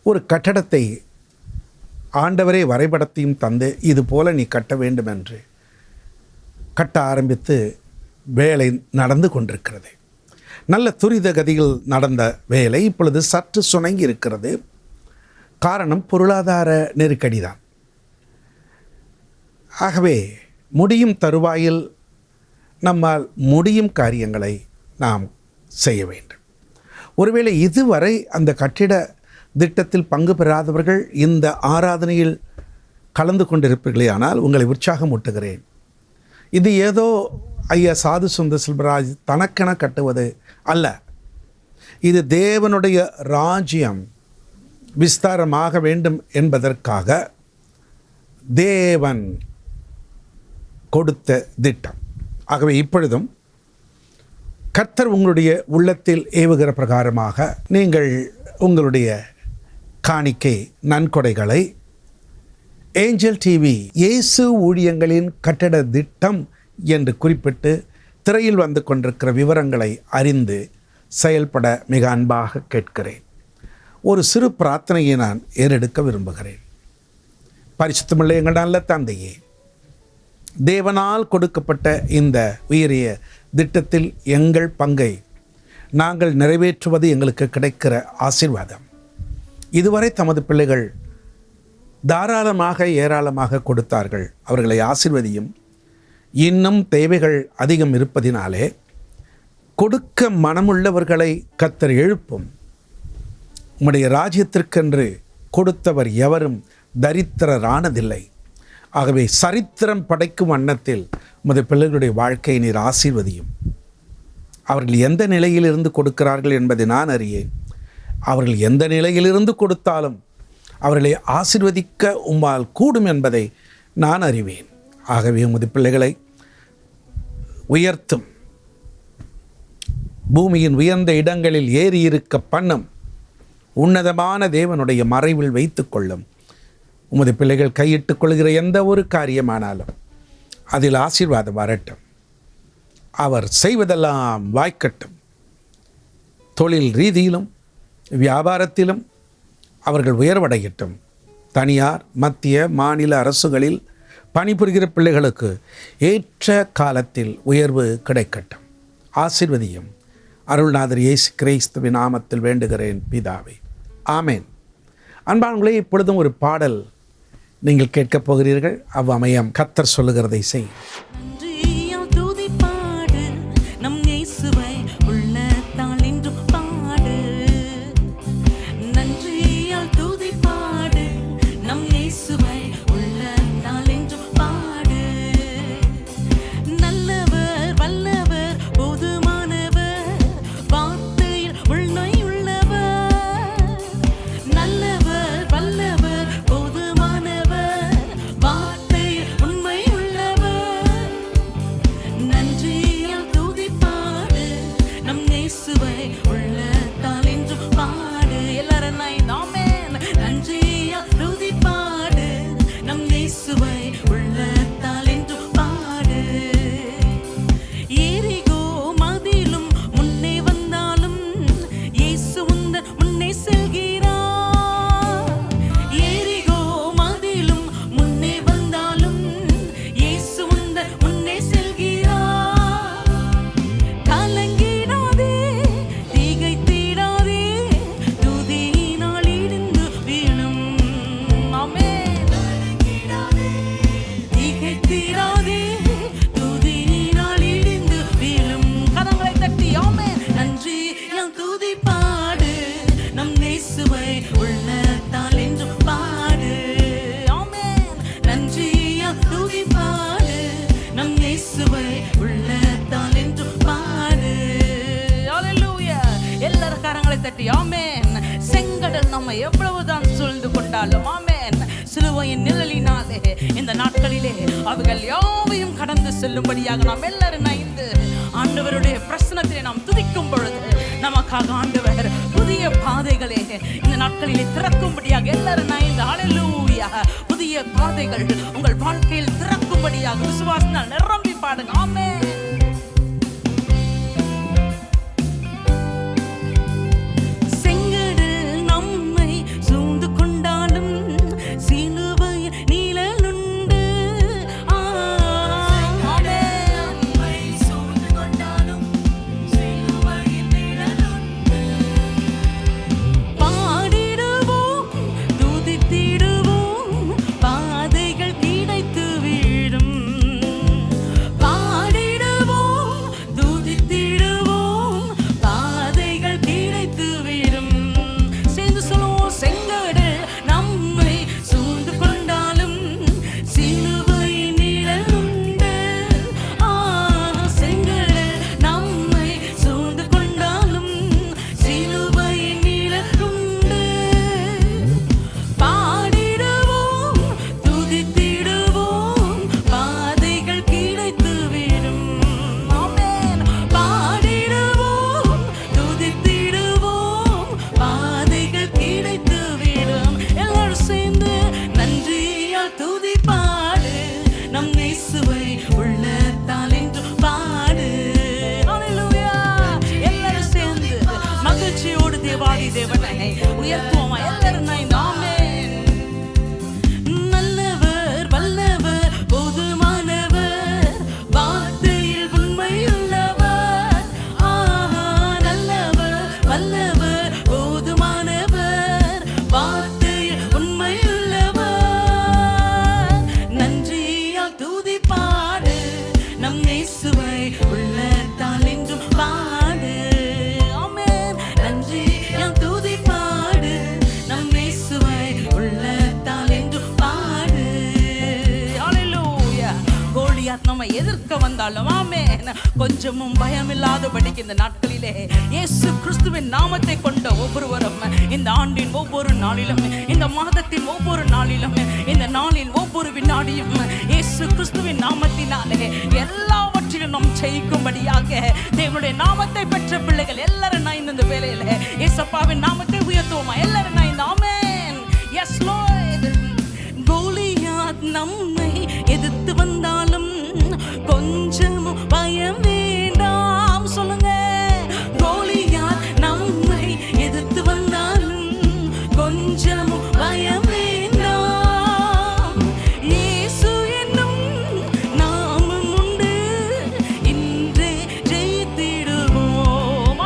ஒரு கட்டடத்தை ஆண்டவரே வரைபடத்தையும் தந்து, இது போல நீ கட்ட வேண்டும் என்று கட்ட ஆரம்பித்து வேலை நடந்து கொண்டிருக்கிறது. நல்ல துரித கதியில் நடந்த வேலை இப்பொழுது சற்று சுணங்கி இருக்கிறது. காரணம் பொருளாதார நெருக்கடி தான். ஆகவே முடியும் தருவாயில் நம்மால் முடியும் காரியங்களை நாம் செய்ய வேண்டும். ஒருவேளை இதுவரை அந்த கட்டிட திட்டத்தில் பங்கு பெறாதவர்கள் இந்த ஆராதனையில் கலந்து கொண்டிருப்பீர்களே, ஆனால் உங்களை உற்சாகமூட்டுகிறேன். இது ஏதோ ஐயா சாது சுந்தர் செல்வராஜ் தனக்கென கட்டுவது அல்ல. இது தேவனுடைய ராஜ்யம் விஸ்தாரமாக வேண்டும் என்பதற்காக தேவன் கொடுத்த திட்டம். ஆகவே இப்பொழுதும் கர்த்தர் உங்களுடைய உள்ளத்தில் ஏவுகிற பிரகாரமாக நீங்கள் உங்களுடைய காணிக்கை நன்கொடைகளை ஏஞ்சல் டிவி இயேசு ஊழியங்களின் கட்டட திட்டம் என்று குறிப்பிட்டு திரையில் வந்து கொண்டிருக்கிற விவரங்களை அறிந்து செயல்பட மிக அன்பாக கேட்கிறேன். ஒரு சிறு பிரார்த்தனையை நான் ஏறெடுக்க விரும்புகிறேன். பரிசுத்தமுள்ள எங்கள் நல்ல தந்தையே, தேவனால் கொடுக்கப்பட்ட இந்த உயரிய திட்டத்தில் எங்கள் பங்கை நாங்கள் நிறைவேற்றுவது எங்களுக்கு கிடைக்கிற ஆசீர்வாதம். இதுவரை தமது பிள்ளைகள் தாராளமாக ஏராளமாக கொடுத்தார்கள். அவர்களை ஆசீர்வதியும். இன்னும் தேவைகள் அதிகம் இருப்பதினாலே கொடுக்க மனமுள்ளவர்களை கர்த்தர் எழுப்பும். உம்முடைய ராஜ்யத்திற்கென்று கொடுத்தவர் எவரும் தரித்திரரானதில்லை. ஆகவே சரித்திரம் படைக்கும் வண்ணத்தில் உமது பிள்ளைகளுடைய வாழ்க்கையை நீர் ஆசீர்வதியும். அவர்கள் எந்த நிலையிலிருந்து கொடுக்கிறார்கள் என்பதை நான் அறியேன். அவர்கள் எந்த நிலையிலிருந்து கொடுத்தாலும் அவர்களை ஆசீர்வதிக்க உம்மால் கூடும் என்பதை நான் அறிவேன். ஆகவே உமது பிள்ளைகளை உயர்த்தும், பூமியின் உயர்ந்த இடங்களில் ஏறி இருக்க பண்ணும், உன்னதமான தேவனுடைய மறைவில் வைத்து கொள்ளும். உமது பிள்ளைகள் கையிட்டுக் கொள்கிற எந்த ஒரு காரியமானாலும் அதில் ஆசீர்வாதம் வரட்டும். அவர் செய்வதெல்லாம் வாய்க்கட்டும். தொழில் ரீதியிலும் வியாபாரத்திலும் அவர்கள் உயர்வடையட்டும். தனியார் மத்திய மாநில அரசுகளில் பணிபுரிகிற பிள்ளைகளுக்கு ஏற்ற காலத்தில் உயர்வு கிடைக்கட்டும். ஆசீர்வதியும். அருள்நாதர் இயேசு கிறிஸ்துவின் நாமத்தில் வேண்டுகிறேன் பிதாவே, ஆமேன். அன்பானவர்களே, இப்பொழுதும் ஒரு பாடல் நீங்கள் கேட்கப் போகிறீர்கள். அவ்வமயம் கர்த்தர் சொல்லுகிறதை செய். நம் இயேசுவை உள்ளத்தால் இன்று பாட இயேசுவை உள்ளத்தால் என்று பாடு. எல்லாரும் ஆமென். நன்றியா துதி பாடு. நம் இயேசுவை உள்ளத்தால் என்று பாடு. எரிகோ மதிலும் முன்னே வந்தாலும் இயேசு உந்தன் முன்னே செல்கிறார். எரிகோ மதிலும் முன்னே வந்தாலும் இயேசு உந்தன் முன்னே செல்கிறார். கலங்கிடாதே, திகைத்திடாதே, துதியினால் இடிந்து வீழும். ஆமென். திகைத்திடாதே, துதியினால் இடிந்து வீழும். கரங்களை தட்டி ஆமென். நன்றியால் துதி பாடு. நம் இயேசுவை உள்ளத்தால் என்று பாடு. ஆமென். நன்றியால் துதி பாடு. நம் இயேசுவை உள்ளத்தால் என்று பாடு. ஹல்லேலூயா. எல்லாரும் கரங்களை தட்டி ஆமென். செங்கடல் நம்மை எவ்வளவுதான் சூழ்ந்து கொண்டாலும் ஆமென், சிலுவையின் நிழலினாலே இந்த நாட்களிலே அவைகள் யாவையும் கடந்து செல்லும்படியாக நாம் எல்லாரும் இணைந்து ஆண்டவருடைய பிரசன்னத்திலே நாம் துதிக்கும் பொழுது நமக்காக ஆண்டவர் புதிய பாதைகளை இந்த நாட்களிலே திறக்கும்படியாக எல்லாரும் இணைந்து ஹல்லேலூயா. புதிய பாதைகள் உங்கள் வாழ்க்கையில் திறக்கும்படியாக விசுவாசத்தால் நிரம்பி பாடுங்க. ஆமென். செங்கடல் நம்மை சூழ்ந்து கொண்டாலும் சிலுவையில் நிழலுண்டு. பாடிடுவோம், துதித்திடுவோம், பாதைகள் கிடைத்து விடும். பாடிடுவோம், துதித்திடுவோம், பாதைகள் கிடைத்து விடும். சேர்ந்து சொல்லுவோம். செங்கடல் நம்மை சூழ்ந்து கொண்டாலும் சிலுவையின் நிழலுண்டு. செங்கடல் நம்மை சூழ்ந்து கொண்டாலும் சிலுவையின் நிழலுண்டு. பாடிடுவோம், துதித்திடுவோம், பாதைகள் கிடைத்து விடும். ஆமென். பாடிடுவோம், துதித்திடுவோம், பாதைகள் கிடைத்து விடும். எல்லாரும் சேர்ந்து நன்றியால் துதி பாடு. நம் இயேசுவை உள்ளத்தால் என்று பாடு. ஹல்லேலூயா. எல்லாரும் சேர்ந்து மகிழ்ச்சியோடு தேவாதி தேவனை உயர்த்துவோமா? எல்லாரும் ஆமென். நல்லவர், வல்லவர், போதுமானவர், வார்த்தையில் உண்மையுள்ளவர். நல்லவர், வல்லவர், போதுமானவர், வார்த்தையில் உண்மையுள்ளவர். நன்றியால் துதி பாடு. நம் இயேசுவை உள்ளத்தால் என்றும் பாடு. ஆமென். நன்றியால் துதி பாடு. நம் இயேசுவை உள்ளத்தால் என்றும் பாடு. ஹல்லேலூயா. கோலியாத் நம்மை எதிர்க்க வந்தாலும் ஆமென், கொஞ்சமும் பயமில்லாதபடிக்கு இந்த நாட்களிலே இயேசு கிறிஸ்துவின் நாமத்தை கொண்ட ஒவ்வொருவரும் இந்த ஆண்டின் ஒவ்வொரு நாளிலும், இந்த மாதத்தின் ஒவ்வொரு நாளிலும், இந்த நாளின் ஒவ்வொரு வினாடியும் இயேசு கிறிஸ்துவின் நாமத்தினாலே எல்லாவற்றிலும் நாம் ஜெயிக்கும்படியாக தேவனுடைய நாமத்தை பெற்ற பிள்ளைகள் எல்லாரும் இந்த வேளையில இயேசப்பாவின் நாமத்தை உயர்த்துவோமா? எல்லாரும் ஆமென். Yes Lord. கோலியாத் நம்மை எதிர்த்து வந்தாலும் கொஞ்சமும் பயம் வேண்டாம். சொல்லுங்க. கோலியாத் நம்மை எதிர்த்து வந்தாலும் கொஞ்சமும் பயம் வேண்டாம். இயேசு என்னும் நாமம் உண்டு, இன்றே ஜெயித்திடுவோம்.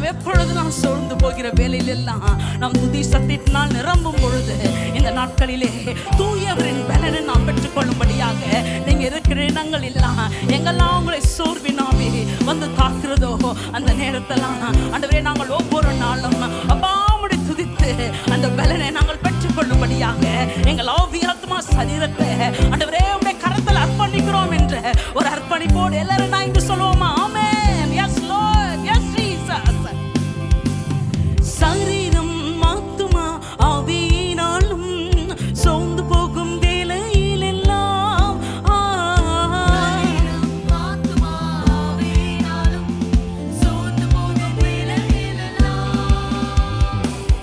நாம் எப்பொழுது நாம் சோர்ந்து போகிற வேலையில் எல்லாம் நாம் துதி சத்தினால் நிரம்பும் பொழுது இந்த நாட்களிலே தூயவரின் பலனை நாம் பெற்றுக்கொள்ளும்படியாக நீங்க இருக்கிற இடங்கள் எல்லாம் எங்கெல்லாம் உங்களை சோர்வினாவே வந்து தாக்குறதோ அந்த நேரத்தெல்லாம் ஆண்டவரே நாங்கள் ஒவ்வொரு நாளும் அப்பாவுடைய துதித்து அந்த பலனை நாங்கள் பெற்றுக்கொள்ளும்படியாக எங்கள் ஆவி ஆத்மா சரீரத்தை ஆண்டவரே உடைய கரத்தில் அர்ப்பணிக்கிறோம் என்ற ஒரு அர்ப்பணிப்போடு எல்லாரும் நான் இங்கு சொல்லுவோமா? Amen. Yes Lord, yes Jesus. சரீரம் ஆத்துமா ஆவியினாலும் சோர்ந்து போகும் வேளையில் எல்லாம்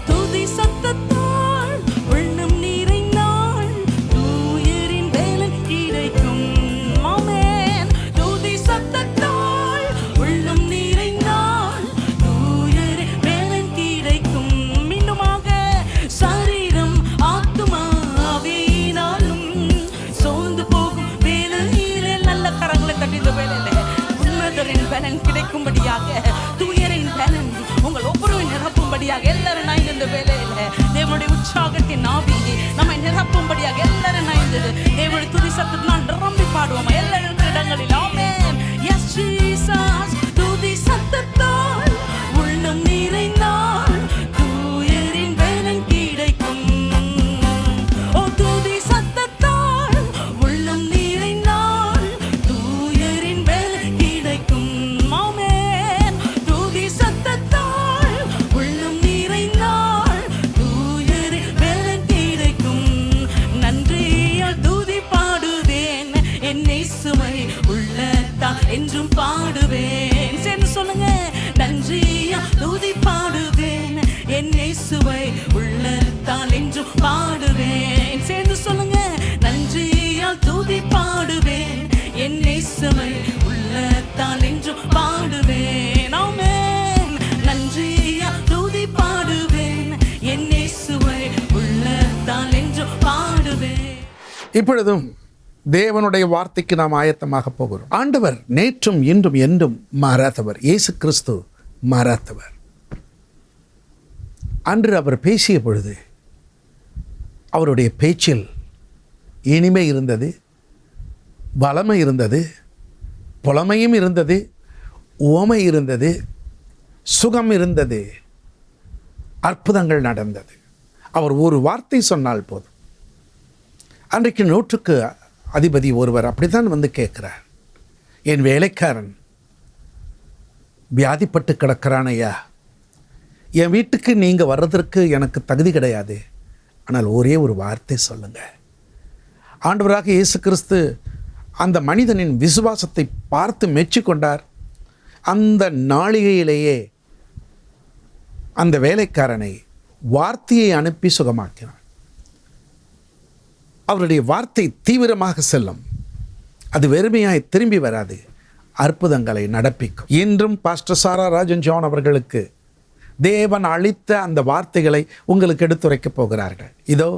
துதி சத்தத்தால் உள்ளம் நிறைந்தால் தூயரின் வேலை கிடைக்கும். ஆமென். துதி சத்தத்தால் உள்ளம் நிறைந்தால் தூயரின் வேலை கிடைக்கும். மீண்டுமாக சரீரம் ஆத்துமா ஆவியினாலும் சோர்ந்து போகும் வேளையிலே நல்ல கரங்களை தட்டி இந்த வேளையிலே உன்னதரின் பலன் கிடைக்கும்படியாக தூயரின் பலன் உங்கள் ஒவ்வொருவரும் நிரப்பும்படியாக எல்லாரும் நான் இந்த வேளையில தேவனுடைய உற்சாகத்தின் ஆவி நம்மை நிரப்பும்படியாக எல்லாரும் நான் இந்த தேவனுடைய துதி சத்தத்தினால் நிரம்பி பாடுவோம் எல்லாரும் இருக்கிற இடங்களில். ஆமென். Yes Jesus. துதி சத்தத்தால் உள்ளம் நிறைந்தால் தூயரின் பலன் கிடைக்கும். ஓ துதி சத்தத்தால் உள்ளம் நிறைந்தால் தூயரின் பலன் கிடைக்கும். ஆமென். துதி சத்தத்தால் உள்ளம் நிறைந்தால் தூயரின் பலன் கிடைக்கும். நன்றியால் துதி பாடுவேன் என் இயேசுவை உள்ளத்தால் என்றும் பாடுவேன். சேர்ந்து சொல்லுங்க. நன்றியால் துதி பாடுவேன் என் இயேசுவை உள்ளத்தால் என்றும் பாடுவேன். சேர்ந்து சொல்லுங்க. நன்றியால் துதி பாடுவேன் என் இயேசுவை உள்ளத்தால் என்றும் பாடுவேன். ஆமென். நன்றியால் துதி பாடுவேன் என் இயேசுவை உள்ளத்தால் என்றும் பாடுவேன். இப்பொழுதும் தேவனுடைய வார்த்தைக்கு நாம் ஆயத்தமாக போகிறோம். ஆண்டவர் நேற்றும் இன்றும் என்றும் மாறாதவர். இயேசு கிறிஸ்து மாறாதவர். அன்று அவர் பேசிய பொழுது அவருடைய பேச்சில் இனிமை இருந்தது, வளமை இருந்தது, புலமையும் இருந்தது, உவமை இருந்தது, சுகம் இருந்தது, அற்புதங்கள் நடந்தது. அவர் ஒரு வார்த்தை சொன்னால் போதும். அன்றைக்கு 100க்கு அதிபதி ஒருவர் அப்படித்தான் வந்து கேட்கிறார், என் வேலைக்காரன் வியாதிப்பட்டு கிடக்கிறான் ஐயா, என் வீட்டுக்கு நீங்கள் வர்றதற்கு எனக்கு தகுதி கிடையாது, ஆனால் ஒரே ஒரு வார்த்தை சொல்லுங்க. ஆண்டவராக இயேசு கிறிஸ்து அந்த மனிதனின் விசுவாசத்தை பார்த்து மெச்சிக்கொண்டார். அந்த நாளிகையிலேயே அந்த வேலைக்காரனை வார்த்தையை அனுப்பி சுகமாக்கினார். அவருடைய வார்த்தை தீவிரமாக செல்லும், அது வெறுமையாய் திரும்பி வராது, அற்புதங்களை நடப்பிக்கும். இன்றும் பாஸ்டர் சாரா ராஜன் ஜான் அவர்களுக்கு தேவன் அளித்த அந்த வார்த்தைகளை உங்களுக்கு எடுத்துரைக்கப் போகிறார்கள். இதோ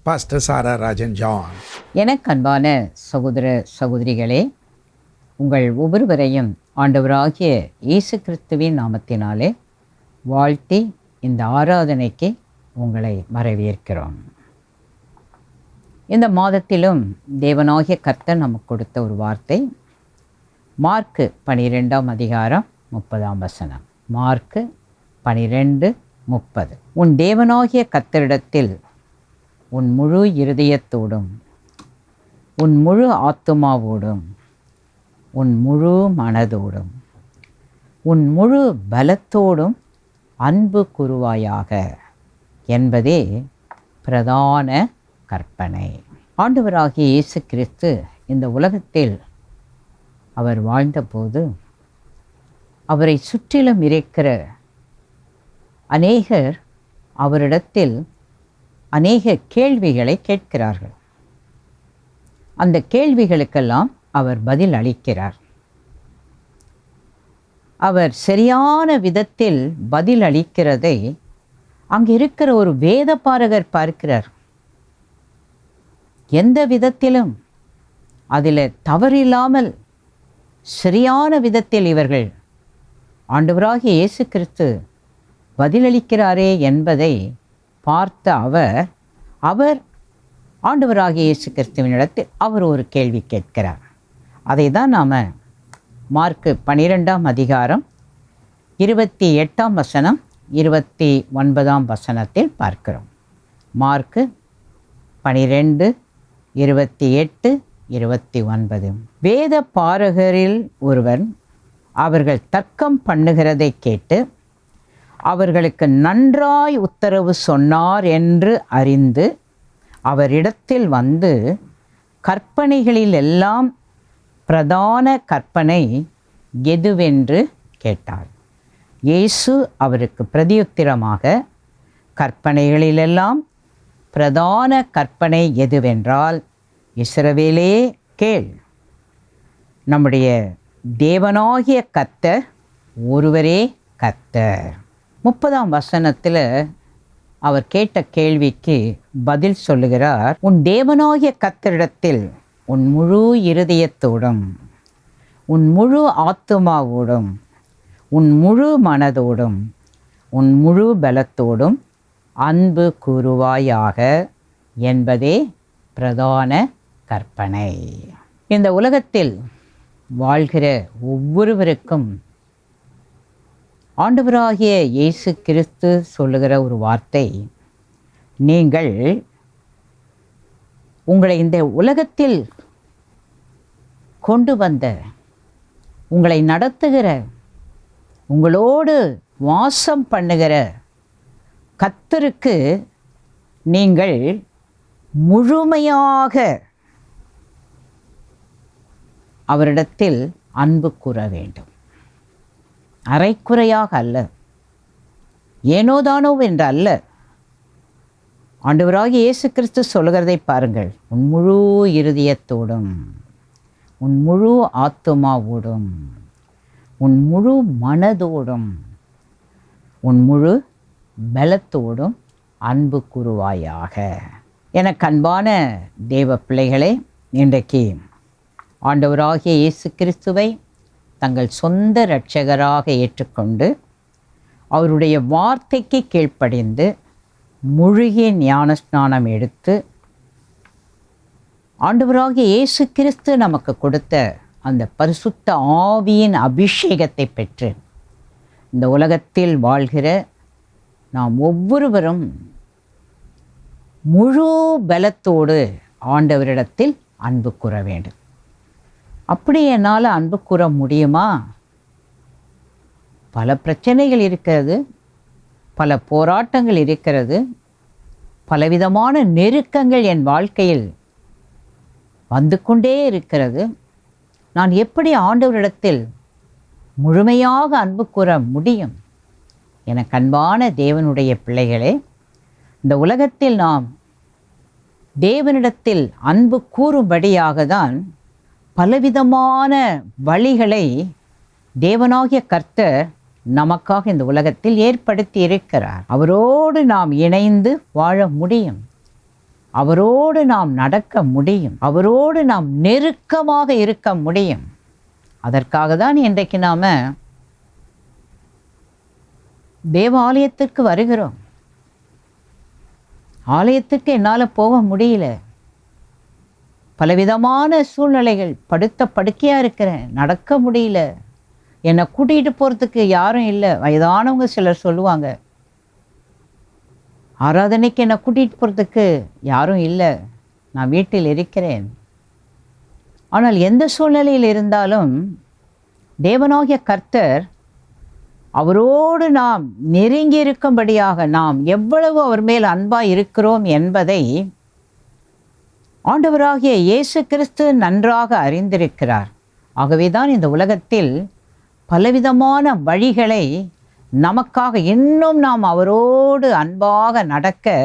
பாஸ்டர் சாரா ராஜன் ஜான். எனக்கு அன்பான சகோதர சகோதரிகளே, உங்கள் ஒவ்வொருவரையும் ஆண்டவராகிய இயேசு கிறிஸ்துவின் நாமத்தினாலே வாழ்த்தி இந்த ஆராதனைக்கு உங்களை வரவேற்கிறோம். இந்த மாதத்திலும் தேவனாகிய கர்த்தர் நமக்கு கொடுத்த ஒரு வார்த்தை மார்க்கு 12ஆம் அதிகாரம் 30ஆம் வசனம். மார்க்கு 12:30. உன் தேவனாகிய கர்த்தரிடத்தில் உன் முழு இருதயத்தோடும் உன் முழு ஆத்துமாவோடும் உன் முழு மனதோடும் உன் முழு பலத்தோடும் அன்பு கூறுவாயாக என்பதே பிரதான கற்பனை. ஆண்டவராகிய இயேசு கிறிஸ்து இந்த உலகத்தில் அவர் வாழ்ந்தபோது அவரை சுற்றிலும் இருக்கிற அநேகர் அவரிடத்தில் அநேக கேள்விகளை கேட்கிறார்கள். அந்த கேள்விகளுக்கெல்லாம் அவர் பதில் அளிக்கிறார். அவர் சரியான விதத்தில் பதில் அளிக்கிறதை அங்கே இருக்கிற ஒரு வேதபாரகர் பார்க்கிறார். எந்த விதத்திலும் அதில் தவறில்லாமல் சரியான விதத்தில் இவர்கள் ஆண்டவராகிய இயேசு கிறிஸ்து பதிலளிக்கிறாரே என்பதை பார்த்த அவர் ஆண்டவராகிய இயேசு கிறிஸ்துவினிடத்தில் அவர் ஒரு கேள்வி கேட்கிறார். அதை தான் நாம் மார்க்கு 12ஆம் அதிகாரம் 28ஆம் வசனம் 29ஆம் வசனத்தில் பார்க்கிறோம். மார்க்கு 12, 28, 29. வேத பாரகரில் ஒருவன் அவர்கள் தர்க்கம் பண்ணுகிறதை கேட்டு அவர்களுக்கு நன்றாய் உத்தரவு சொன்னார் என்று அறிந்து அவரிடத்தில் வந்து, கற்பனைகளில் எல்லாம் பிரதான கற்பனை எதுவென்று கேட்டார். இயேசு அவருக்கு பிரதியுத்திரமாக, கற்பனைகளிலெல்லாம் பிரதான கற்பனை எதுவென்றால், இஸ்ரவேலே கேள், நம்முடைய தேவனாகிய கர்த்தர் ஒருவரே கர்த்தர். 30ஆம் வசனத்தில் அவர் கேட்ட கேள்விக்கு பதில் சொல்லுகிறார். உன் தேவனாகிய கர்த்தரிடத்தில் உன் முழு இருதயத்தோடும், உன் முழு ஆத்துமாவோடும், உன் முழு மனதோடும், உன் முழு பலத்தோடும் அன்பு கூறுவாயாக என்பதே பிரதான கற்பனை. இந்த உலகத்தில் வாழ்கிற ஒவ்வொருவருக்கும் ஆண்டவராகிய இயேசு கிறிஸ்து சொல்லுகிற ஒரு வார்த்தை, நீங்கள் உங்களை இந்த உலகத்தில் கொண்டு வந்த, உங்களை நடத்துகிற, உங்களோடு வாசம் பண்ணுகிற கர்த்தருக்கு நீங்கள் முழுமையாக அவரிடத்தில் அன்பு கூற வேண்டும். அரைக்குறையாக அல்ல, ஏனோதானோ என்று அல்ல. ஆண்டவராகிய இயேசு கிறிஸ்து சொல்லுகிறதை பாருங்கள். உன் முழு இருதயத்தோடும், உன் முழு ஆத்துமாவோடும், உன் முழு மனதோடும், உன் முழு பலத்தோடும் அன்பு கூறுவாயாக. எனக்கு அன்பான தேவ பிள்ளைகளே, இன்றைக்கு ஆண்டவராகிய இயேசு கிறிஸ்துவை தங்கள் சொந்த இரட்சகராக ஏற்றுக்கொண்டு அவருடைய வார்த்தைக்கு கீழ்ப்படிந்து முழுகிய ஞானஸ்நானம் எடுத்து ஆண்டவராகிய இயேசு கிறிஸ்து நமக்கு கொடுத்த அந்த பரிசுத்த ஆவியின் அபிஷேகத்தை பெற்று இந்த உலகத்தில் வாழ்கிற நாம் ஒவ்வொருவரும் முழு பலத்தோடு ஆண்டவரிடத்தில் அன்பு கூற வேண்டும். அப்படி என்னால் அன்பு கூற முடியுமா? பல பிரச்சனைகள் இருக்கிறது, பல போராட்டங்கள் இருக்கிறது, பலவிதமான நெருக்கங்கள் என் வாழ்க்கையில் வந்து கொண்டே இருக்கிறது. நான் எப்படி ஆண்டவரிடத்தில் முழுமையாக அன்பு கூற முடியும்? எனக்கு அன்பான தேவனுடைய பிள்ளைகளே, இந்த உலகத்தில் நாம் தேவனிடத்தில் அன்பு கூறும்படியாக தான் பலவிதமான வழிகளை தேவனாகிய கர்த்தர் நமக்காக இந்த உலகத்தில் ஏற்படுத்தி இருக்கிறார். அவரோடு நாம் இணைந்து வாழ முடியும், அவரோடு நாம் நடக்க முடியும், அவரோடு நாம் நெருக்கமாக இருக்க முடியும். அதற்காக தான் இன்றைக்கு நாம் தேவாலயத்திற்கு வருகிறோம். ஆலயத்துக்கு என்னால் போக முடியல, பலவிதமான சூழ்நிலைகள், படுத்த படுக்கையாக இருக்கிறேன், நடக்க முடியல, என்னை கூட்டிகிட்டு போகிறதுக்கு யாரும் இல்லை. வயதானவங்க சிலர் சொல்லுவாங்க, ஆராதனைக்கு என்னை கூட்டிகிட்டு போகிறதுக்கு யாரும் இல்லை, நான் வீட்டில் இருக்கிறேன். ஆனால் எந்த சூழ்நிலையில் இருந்தாலும் தேவனாகிய கர்த்தர் அவரோடு நாம் நெருங்கி இருக்கும்படியாக நாம் எவ்வளவு அவர் மேல் அன்பாய் இருக்கிறோம் என்பதை ஆண்டவராகிய இயேசு கிறிஸ்து நன்றாக அறிந்திருக்கிறார். ஆகவே தான் இந்த உலகத்தில் பலவிதமான வழிகளை நமக்காக இன்னும் நாம் அவரோடு அன்பாக நடக்க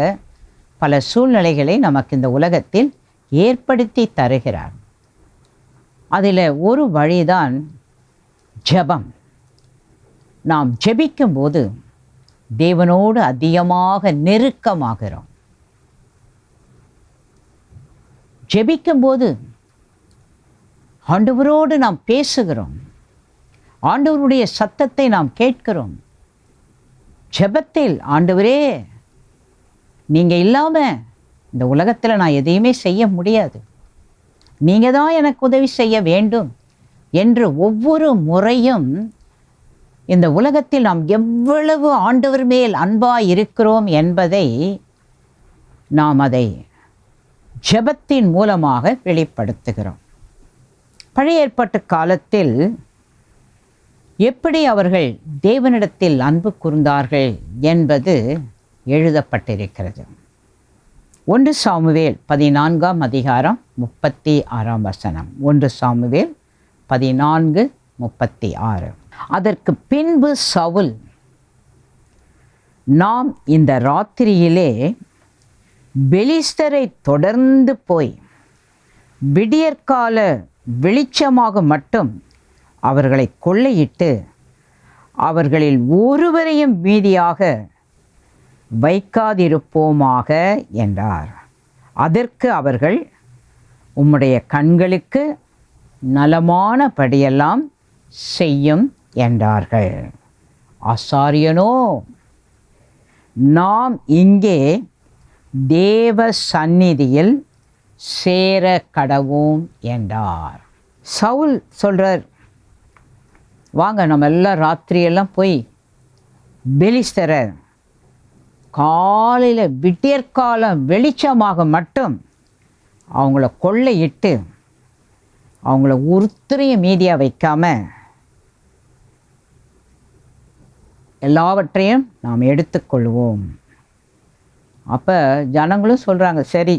பல சூழ்நிலைகளை நமக்கு இந்த உலகத்தில் ஏற்படுத்தி தருகிறார். அதில் ஒரு வழிதான் ஜெபம். நாம் ஜெபிக்கும்போது தேவனோடு அதிகமாக நெருக்கமாகிறோம். ஜெபிக்கும்போது ஆண்டவரோடு நாம் பேசுகிறோம், ஆண்டவருடைய சத்தத்தை நாம் கேட்கிறோம். ஜெபத்தில், ஆண்டவரே நீங்கள் இல்லாமல் இந்த உலகத்தில் நான் எதையுமே செய்ய முடியாது, நீங்கள் தான் எனக்கு உதவி செய்ய வேண்டும் என்று ஒவ்வொரு முறையும் இந்த உலகத்தில் நாம் எவ்வளவு ஆண்டவர் மேல் அன்பாய் இருக்கிறோம் என்பதை நாம் அதை ஜெபத்தின் மூலமாக வெளிப்படுத்துகிறோம். பழைய ஏற்பாட்டு காலத்தில் எப்படி அவர்கள் தேவனிடத்தில் அன்பு கூர்ந்தார்கள் என்பது எழுதப்பட்டிருக்கிறது. 1 சாமுவேல் 14ஆம் அதிகாரம் 36ஆம் வசனம். 1 சாமுவேல் 14:36. அதற்கு பின்பு சவுல், நாம் இந்த ராத்திரியிலே பெலிஸ்தரை தொடர்ந்து போய் விடியற்கால வெளிச்சமாக மட்டும் அவர்களை கொள்ளையிட்டு அவர்களில் ஒருவரையும் மீதியாக வைக்காதிருப்போமாக என்றார். அதற்கு அவர்கள், உம்முடைய கண்களுக்கு நலமானபடியெல்லாம் செய்யும் என்றார்கள். ஆசாரியனோ, நாம் இங்கே தேவ சந்நிதியில் சேர கடவோம் என்றார். சவுல் சொல்றார், வாங்க நம்ம எல்லாம் ராத்திரியெல்லாம் போய் பெலிஸ்தரை காலையில் விடியற்காலம் வெளிச்சமாக மட்டும் அவங்கள கொள்ளையிட்டு அவங்கள ஒருத்தரையும் மீதியாக வைக்காம எல்லாவற்றையும் நாம் எடுத்துக்கொள்வோம். அப்போ ஜனங்களும் சொல்கிறாங்க, சரி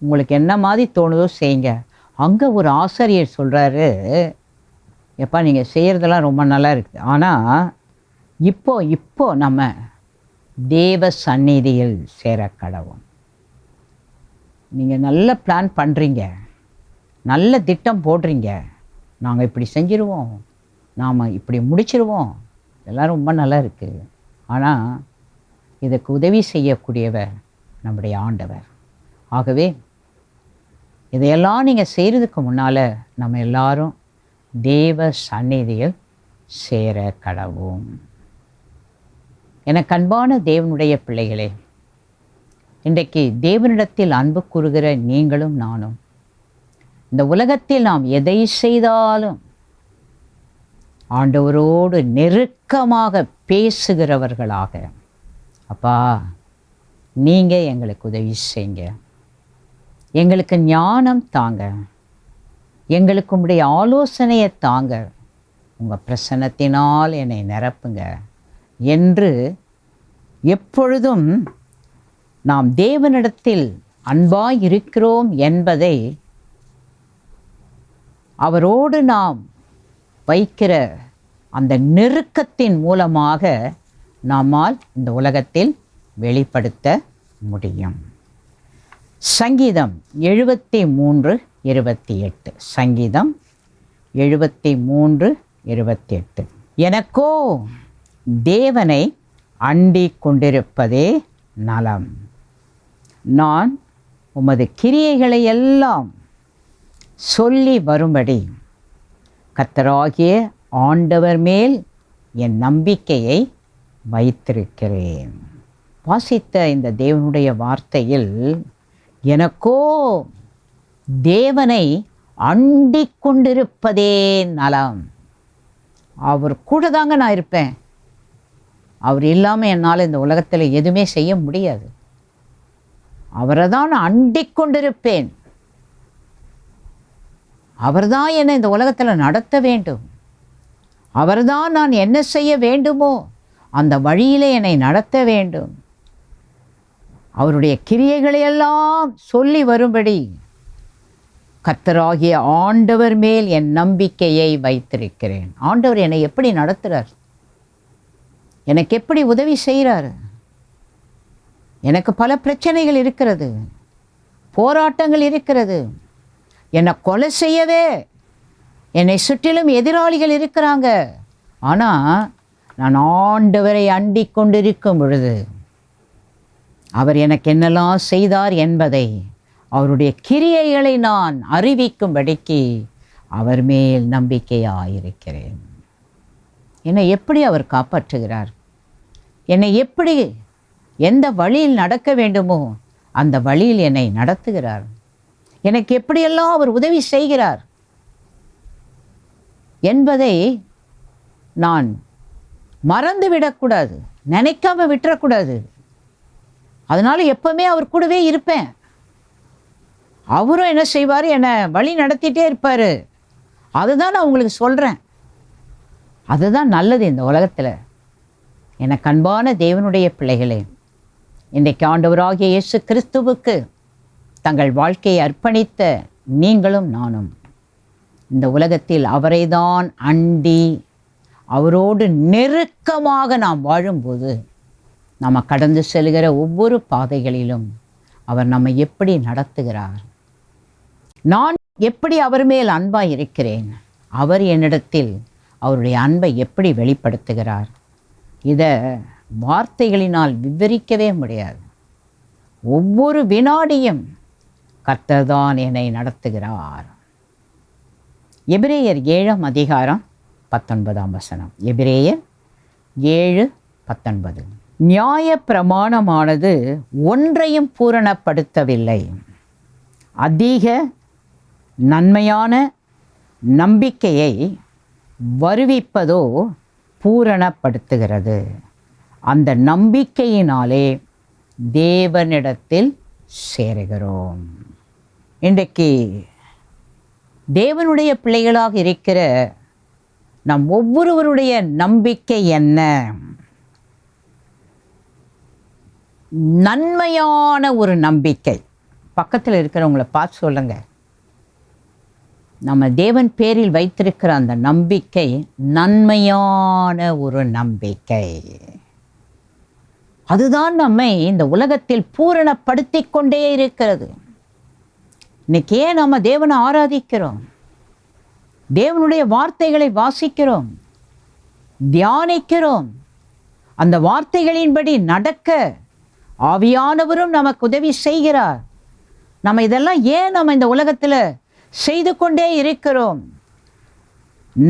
உங்களுக்கு என்ன மாதிரி தோணுதோ செய்யுங்க. அங்கே ஒரு ஆசிரியர் சொல்கிறாரு, எப்பா நீங்கள் செய்கிறதெல்லாம் ரொம்ப நல்லா இருக்குது, ஆனால் இப்போ நம்ம தேவ சந்நிதியில் சேர கடவோம். நீங்கள் நல்ல பிளான் பண்ணுறீங்க, நல்ல திட்டம் போடுறீங்க, நாங்கள் இப்படி செஞ்சிருவோம், நாம் இப்படி முடிச்சிருவோம், இதெல்லாம் ரொம்ப நல்லா இருக்குது. ஆனால் இதுக்கு உதவி செய்யக்கூடியவர் நம்முடைய ஆண்டவர். ஆகவே இதையெல்லாம் நீங்கள் செய்கிறதுக்கு முன்னால் நம்ம எல்லாரும் தேவ சந்நிதியில் சேர கடவோம். எனக்கு அன்பான தேவனுடைய பிள்ளைகளே, இன்றைக்கு தேவனிடத்தில் அன்பு கூறுகிற நீங்களும் நானும் இந்த உலகத்தில் நாம் எதை செய்தாலும் ஆண்டவரோடு நெருக்கமாக பேசுகிறவர்களாக, அப்பா நீங்கள் எங்களுக்கு உதவி செய்யுங்க, எங்களுக்கு ஞானம் தாங்க, எங்களுக்கு உங்களுடைய ஆலோசனையை தாங்க, உங்கள் பிரசன்னத்தினால் என்னை நிரப்புங்க என்று எப்பொழுதும் நாம் தேவனிடத்தில் அன்பாய் இருக்கிறோம் என்பதை அவரோடு நாம் வைக்கிற அந்த நெருக்கத்தின் மூலமாக நம்மால் இந்த உலகத்தில் வெளிப்படுத்த முடியும். சங்கீதம் 73:28. சங்கீதம் 73:28. எனக்கோ தேவனை அண்டிக் கொண்டிருப்பதே நலம், நான் உமது கிரியைகளை எல்லாம் சொல்லி வரும்படி கர்த்தராகிய ஆண்டவர் மேல் என் நம்பிக்கையை வைத்திருக்கிறேன். வாசித்த இந்த தேவனுடைய வார்த்தையில் எனக்கோ தேவனை அண்டிக் கொண்டிருப்பதே நலம். அவர் கூட தாங்க நான் இருப்பேன், அவர் இல்லாமல் என்னால் இந்த உலகத்தில் எதுவுமே செய்ய முடியாது. அவரை தான் நான் அண்டிக் கொண்டிருப்பேன், அவர்தான் என்னை இந்த உலகத்தில் நடத்த வேண்டும், அவர்தான் நான் என்ன செய்ய வேண்டுமோ அந்த வழியிலே என்னை நடத்த வேண்டும். அவருடைய கிரியைகளையெல்லாம் சொல்லி வரும்படி கர்த்தராகிய ஆண்டவர் மேல் என் நம்பிக்கையை வைத்திருக்கிறேன். ஆண்டவர் என்னை எப்படி நடத்துகிறார், எனக்கு எப்படி உதவி செய்கிறார். எனக்கு பல பிரச்சனைகள் இருக்கிறது, போராட்டங்கள் இருக்கிறது, என்னை கொலை செய்யவே என்னை சுற்றிலும் எதிராளிகள் இருக்கிறாங்க. ஆனால் நான் ஆண்டவரை அண்டிக் கொண்டிருக்கும் பொழுது அவர் எனக்கு என்னெல்லாம் செய்தார் என்பதை, அவருடைய கிரியைகளை நான் அறிவிக்கும்படிக்கு அவர் மேல் நம்பிக்கையாயிருக்கிறேன். என்னை எப்படி அவர் காப்பாற்றுகிறார், என்னை எப்படி எந்த வழியில் நடக்க வேண்டுமோ அந்த வழியில் என்னை நடத்துகிறார். எனக்கு எப்படியெல்லாம் அவர் உதவி செய்கிறார் என்பதை நான் மறந்து விடக்கூடாது, நினைக்காம விட்டுறக்கூடாது. அதனால எப்பவுமே அவர் கூடவே இருப்பேன். அவரும் என்ன செய்வார், என்னை வழி நடத்திட்டே இருப்பார். அதுதான் நான் உங்களுக்கு சொல்கிறேன். அதுதான் நல்லது இந்த உலகத்தில். எனக்கு அன்பான தேவனுடைய பிள்ளைகளே, இன்றைக்கு ஆண்டவராகிய இயேசு கிறிஸ்துவுக்கு தங்கள் வாழ்க்கையை அர்ப்பணித்த நீங்களும் நானும் இந்த உலகத்தில் அவரை தான் அண்டி அவரோடு நெருக்கமாக நாம் வாழும்போது நம்ம கடந்து செல்கிற ஒவ்வொரு பாதைகளிலும் அவர் நம்மை எப்படி நடத்துகிறார், நான் எப்படி அவர் மேல் அன்பாய் இருக்கிறேன், அவர் என்னிடத்தில் அவருடைய அன்பை எப்படி வெளிப்படுத்துகிறார், இதை வார்த்தைகளினால் விவரிக்கவே முடியாது. ஒவ்வொரு வினாடியும் கர்த்தர் தான் என்னை நடத்துகிறார். எபிரேயர் 7ஆம் அதிகாரம் 19ஆம் வசனம். எபிரேயர் 7:19. நியாய பிரமாணமானது ஒன்றையும் பூரணப்படுத்தவில்லை, அதிக நன்மையான நம்பிக்கையை வருவிப்பதோ பூரணப்படுத்துகிறது. அந்த நம்பிக்கையினாலே தேவனிடத்தில் சேருகிறோம். இன்றைக்கு தேவனுடைய பிள்ளைகளாக இருக்கிற நம் ஒவ்வொருவருடைய நம்பிக்கை என்ன? நன்மையான ஒரு நம்பிக்கை. பக்கத்தில் இருக்கிறவங்கள பார்த்து சொல்லுங்க, நம்ம தேவன் பேரில் வைத்திருக்கிற அந்த நம்பிக்கை நன்மையான ஒரு நம்பிக்கை. அதுதான் நம்மை இந்த உலகத்தில் பூரணப்படுத்தி கொண்டே இருக்கிறது. இன்னைக்கு ஏன் நம்ம தேவனை ஆராதிக்கிறோம், தேவனுடைய வார்த்தைகளை வாசிக்கிறோம், தியானிக்கிறோம், அந்த வார்த்தைகளின்படி நடக்க ஆவியானவரும் நமக்கு உதவி செய்கிறார். நம்ம இதெல்லாம் ஏன் நம்ம இந்த உலகத்தில் செய்து கொண்டே இருக்கிறோம்?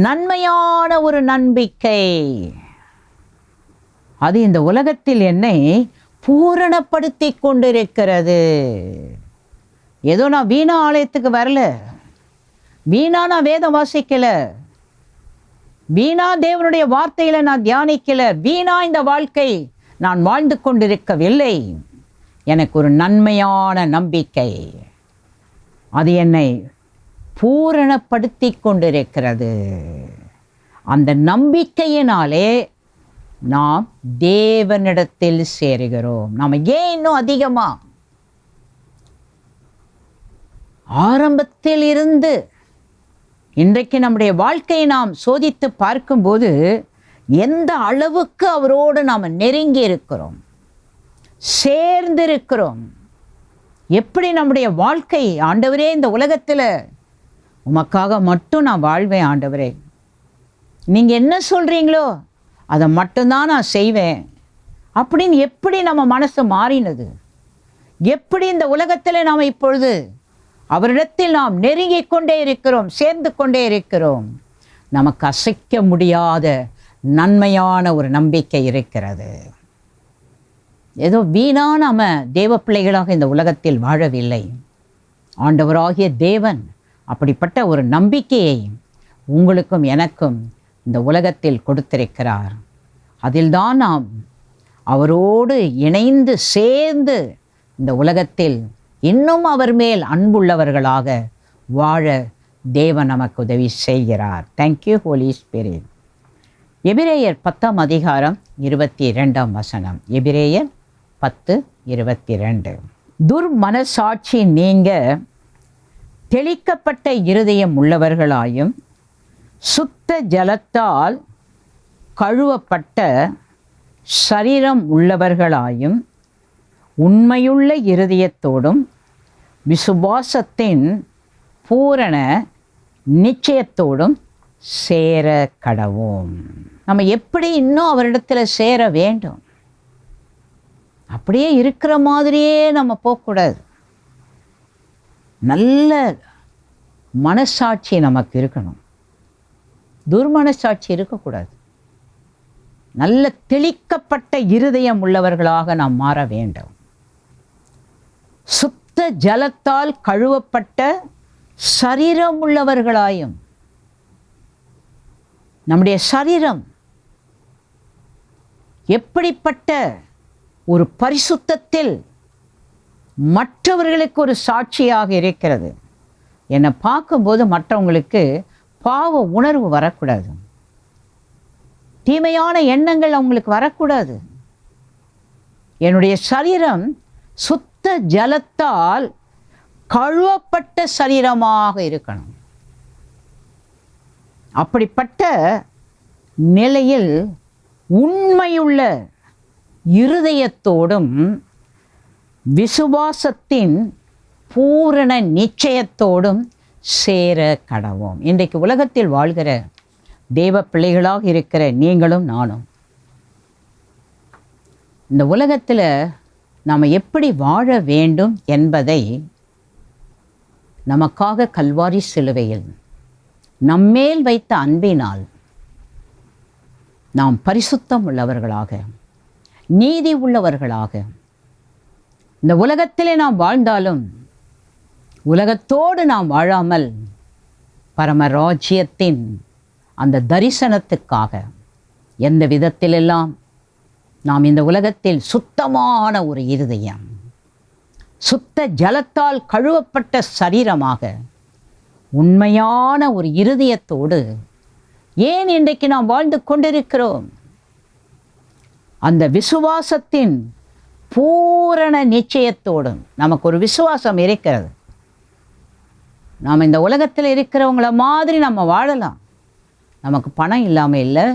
நன்மையான ஒரு நம்பிக்கை. அது இந்த உலகத்தில் என்னை பூரணப்படுத்தி கொண்டிருக்கிறது. ஏதோ நான் வீணா ஆலயத்துக்கு வரல, வீணா நான் வேதம் வாசிக்கல, வீணா தேவனுடைய வார்த்தையில நான் தியானிக்கல, வீணா இந்த வாழ்க்கை நான் வாழ்ந்து கொண்டிருக்கவில்லை. எனக்கு ஒரு நன்மையான நம்பிக்கை, அது என்னை பூரணப்படுத்தி கொண்டிருக்கிறது. அந்த நம்பிக்கையினாலே நாம் தேவனிடத்தில் சேருகிறோம். நாம் ஏன் இன்னும் அதிகமாக ஆரம்பத்தில் இருந்து இன்றைக்கு நம்முடைய வாழ்க்கையை நாம் சோதித்து பார்க்கும்போது எந்த அளவுக்கு அவரோடு நாம் நெருங்கி இருக்கிறோம், சேர்ந்து இருக்கிறோம். எப்படி நம்முடைய வாழ்க்கை, ஆண்டவரே இந்த உலகத்தில் உமக்காக மட்டும் நான் வாழ்வேன் ஆண்டவரே, நீங்கள் என்ன சொல்கிறீங்களோ அதை மட்டும்தான் நான் செய்வேன் அப்படின்னு எப்படி நம்ம மனசு மாறினது? எப்படி இந்த உலகத்தில் நாம் இப்பொழுது அவரிடத்தில் நாம் நெருங்கிக் கொண்டே இருக்கிறோம், சேர்ந்து கொண்டே இருக்கிறோம். நமக்கு அசைக்க முடியாத நன்மையான ஒரு நம்பிக்கை இருக்கிறது. ஏதோ வீணா நாம தேவ பிள்ளைகளாக இந்த உலகத்தில் வாழவில்லை. ஆண்டவராகிய தேவன் அப்படிப்பட்ட ஒரு நம்பிக்கையை உங்களுக்கும் எனக்கும் இந்த உலகத்தில் கொடுத்திருக்கிறார். அதில்தான் நாம் அவரோடு இணைந்து சேர்ந்து இந்த உலகத்தில் இன்னும் அவர் மேல் அன்புள்ளவர்களாக வாழ தேவன் நமக்கு உதவி செய்கிறார். Thank you holy spirit. எபிரேயர் 10ஆம் அதிகாரம் 22ஆம் வசனம். எபிரேயர் 10:22. துர்மனசாட்சி நீங்க தெளிக்கப்பட்ட இருதயம் உள்ளவர்களாயும் சுத்த ஜலத்தால் கழுவப்பட்ட சரீரம் உள்ளவர்களாயும் உண்மையுள்ள இருதயத்தோடும் விசுவாசத்தின் பூரண நிச்சயத்தோடும் சேர கடவோம். நம்ம எப்படி இன்னும் அவரிடத்தில் சேர வேண்டும்? அப்படியே இருக்கிற மாதிரியே நம்ம போகக்கூடாது. நல்ல மனசாட்சி நமக்கு இருக்கணும், துர்மனசாட்சி இருக்கக்கூடாது. நல்ல தெளிக்கப்பட்ட இருதயம் உள்ளவர்களாக நாம் மாற வேண்டும். சுத்த ஜலத்தால் கழுவப்பட்ட சரீரம் உள்ளவர்களாயும். நம்முடைய சரீரம் எப்படிப்பட்ட ஒரு பரிசுத்தத்தில் மற்றவர்களுக்கு ஒரு சாட்சியாக இருக்கிறது. என்னை பார்க்கும்போது மற்றவங்களுக்கு பாவ உணர்வு வரக்கூடாது, தீமையான எண்ணங்கள் அவங்களுக்கு வரக்கூடாது. என்னுடைய சரீரம் சுத்த ஜலத்தால் கழுவப்பட்ட சரீரமாக இருக்கணும். அப்படிப்பட்ட நிலையில் உண்மையுள்ள இருதயத்தோடும் விசுவாசத்தின் பூரண நிச்சயத்தோடும் சேர கடவோம். இன்றைக்கு உலகத்தில் வாழ்கிற தேவ பிள்ளைகளாக இருக்கிற நீங்களும் நானும் இந்த உலகத்தில் நாம் எப்படி வாழ வேண்டும் என்பதை நமக்காக கல்வாரி சிலுவையில் நம்மேல் வைத்த அன்பினால் நாம் பரிசுத்தம் உள்ளவர்களாக, நீதி உள்ளவர்களாக இந்த உலகத்திலே நாம் வாழ்ந்தாலும் உலகத்தோடு நாம் வாழாமல் பரமராஜ்யத்தின் அந்த தரிசனத்துக்காக எந்த விதத்திலெல்லாம் நாம் இந்த உலகத்தில் சுத்தமான ஒரு இருதயம், சுத்த ஜலத்தால் கழுவப்பட்ட சரீரமாக, உண்மையான ஒரு இருதயத்தோடு ஏன் இன்றைக்கு நாம் வாழ்ந்து கொண்டிருக்கிறோம்? அந்த விசுவாசத்தின் பூரண நிச்சயத்தோடும் நமக்கு ஒரு விசுவாசம் இருக்கிறது. நாம் இந்த உலகத்தில் இருக்கிறவங்கள மாதிரி நம்ம வாழலாம். நமக்கு பணம் இல்லாமல் இல்லை,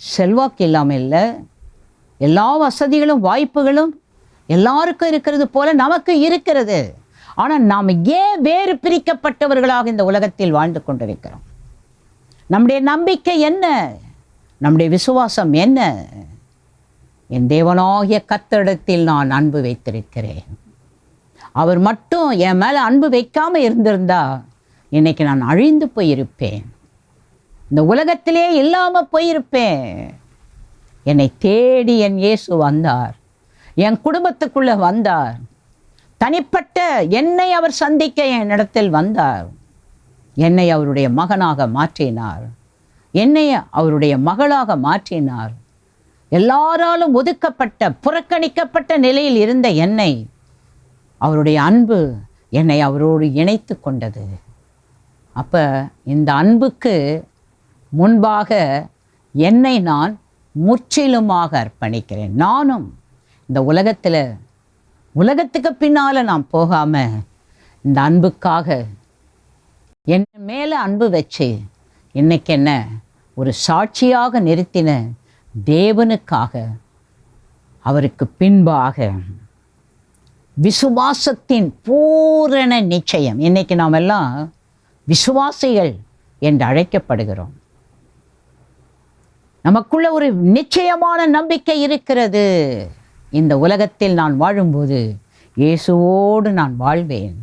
செல்வாக்கு இல்லாமல் இல்லை, எல்லா வசதிகளும் வாய்ப்புகளும் எல்லாருக்கும் இருக்கிறது போல நமக்கு இருக்கிறது. ஆனால் நாம் ஏன் வேறு பிரிக்கப்பட்டவர்களாக இந்த உலகத்தில் வாழ்ந்து கொண்டிருக்கிறோம்? நம்முடைய நம்பிக்கை என்ன? நம்முடைய விசுவாசம் என்ன? என் தேவனாகிய கர்த்தரிடத்தில் நான் அன்பு வைத்திருக்கிறேன். அவர் மட்டும் என் மேலே அன்பு வைக்காமல் இருந்திருந்தா இன்னைக்கு நான் அழிந்து போயிருப்பேன், இந்த உலகத்திலே இல்லாமல் போயிருப்பேன். என்னை தேடி என் இயேசு வந்தார், என் குடும்பத்துக்குள்ளே வந்தார், தனிப்பட்ட என்னை அவர் சந்திக்க என் இடத்தில் வந்தார். என்னை அவருடைய மகனாக மாற்றினார், என்னை அவருடைய மகளாக மாற்றினார். எல்லாராலும் ஒதுக்கப்பட்ட புறக்கணிக்கப்பட்ட நிலையில் இருந்த என்னை அவருடைய அன்பு என்னை அவரோடு இணைத்து கொண்டது. அப்போ இந்த அன்புக்கு முன்பாக என்னை நான் முற்றிலுமாக அர்ப்பணிக்கிறேன். நானும் இந்த உலகத்துக்கு பின்னால் நான் போகாமல் இந்த அன்புக்காக என் மேலே அன்பு வச்சு இன்னைக்கு என்ன ஒரு சாட்சியாக நிறுத்தின தேவனுக்காக, அவருக்கு பின்பாக விசுவாசத்தின் பூரண நிச்சயம். இன்னைக்கு நாம் எல்லாம் விசுவாசிகள் என்று அழைக்கப்படுகிறோம். நமக்குள்ள ஒரு நிச்சயமான நம்பிக்கை இருக்கிறது. இந்த உலகத்தில் நான் வாழும்போது இயேசுவோடு நான் வாழ்வேன்.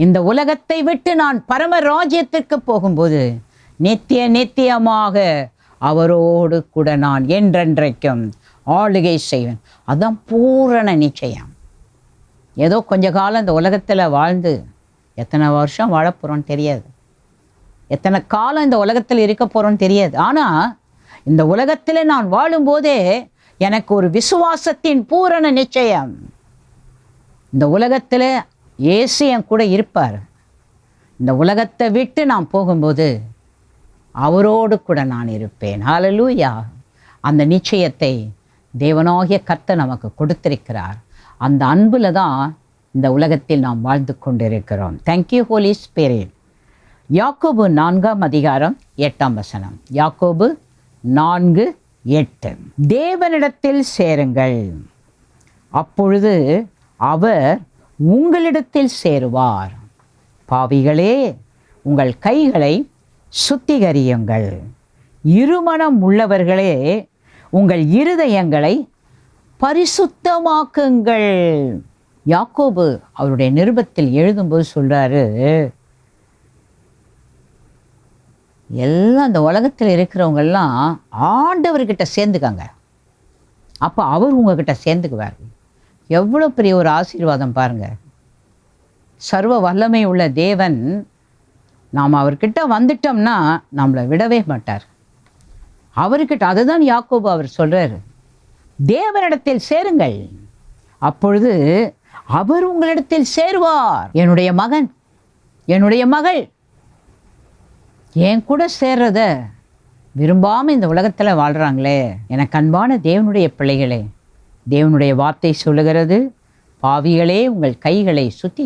இந்த உலகத்தை விட்டு நான் பரம ராஜ்யத்திற்கு போகும்போது நித்தியமாக அவரோடு கூட நான் என்றென்றைக்கும் ஆளுகை செய்வேன். அதுதான் பூரண நிச்சயம். ஏதோ கொஞ்ச காலம் இந்த உலகத்தில் வாழ்ந்து எத்தனை வருஷம் வாழப்போகிறோன்னு தெரியாது, எத்தனை காலம் இந்த உலகத்தில் இருக்க போகிறோன்னு தெரியாது. ஆனால் இந்த உலகத்தில் நான் வாழும்போதே எனக்கு ஒரு விசுவாசத்தின் பூரண நிச்சயம். இந்த உலகத்தில் இயேசு என் கூட இருப்பார். இந்த உலகத்தை விட்டு நான் போகும்போது அவரோடு கூட நான் இருப்பேன். ஹல்லேலூயா. அந்த நிச்சயத்தை தேவனாகிய கர்த்தர் நமக்கு கொடுத்திருக்கிறார். அந்த அன்பில் தான் இந்த உலகத்தில் நாம் வாழ்ந்து கொண்டிருக்கிறோம். Thank you holy spirit. யாக்கோபு 4:8. யாக்கோபு 4:8. தேவனிடத்தில் சேருங்கள், அப்பொழுது அவர் உங்களிடத்தில் சேருவார். பாவிகளே, உங்கள் கைகளை சுத்திகரியுங்கள், இருமனம் உள்ளவர்களே, உங்கள் இருதயங்களை பரிசுத்தமாக்குங்கள். யாக்கோபு அவருடைய நிருபத்தில் எழுதும்போது சொல்றாரு, எல்லாம் இந்த உலகத்தில் இருக்கிறவங்கெல்லாம் ஆண்டவர்கிட்ட சேர்ந்துக்காங்க. அப்போ அவர் உங்ககிட்ட சேர்ந்துக்குவார். எவ்வளோ பெரிய ஒரு ஆசீர்வாதம் பாருங்கள். சர்வ வல்லமை உள்ள தேவன் நாம் அவர்கிட்ட வந்துட்டோம்னா நம்மளை விடவே மாட்டார். அவர்கிட்ட அதுதான் யாக்கோபு அவர் சொல்கிறார், தேவனிடத்தில் சேருங்கள், அப்பொழுது அவர் உங்களிடத்தில் சேருவார். என்னுடைய மகன், என்னுடைய மகள் என் கூட சேர்றத விரும்பாமல் இந்த உலகத்தில் வாழ்கிறாங்களே. எனக்கு அன்பான தேவனுடைய பிள்ளைகளே, தேவனுடைய வார்த்தை சொல்லுகிறது, பாவிகளே உங்கள் கைகளை சுத்தி.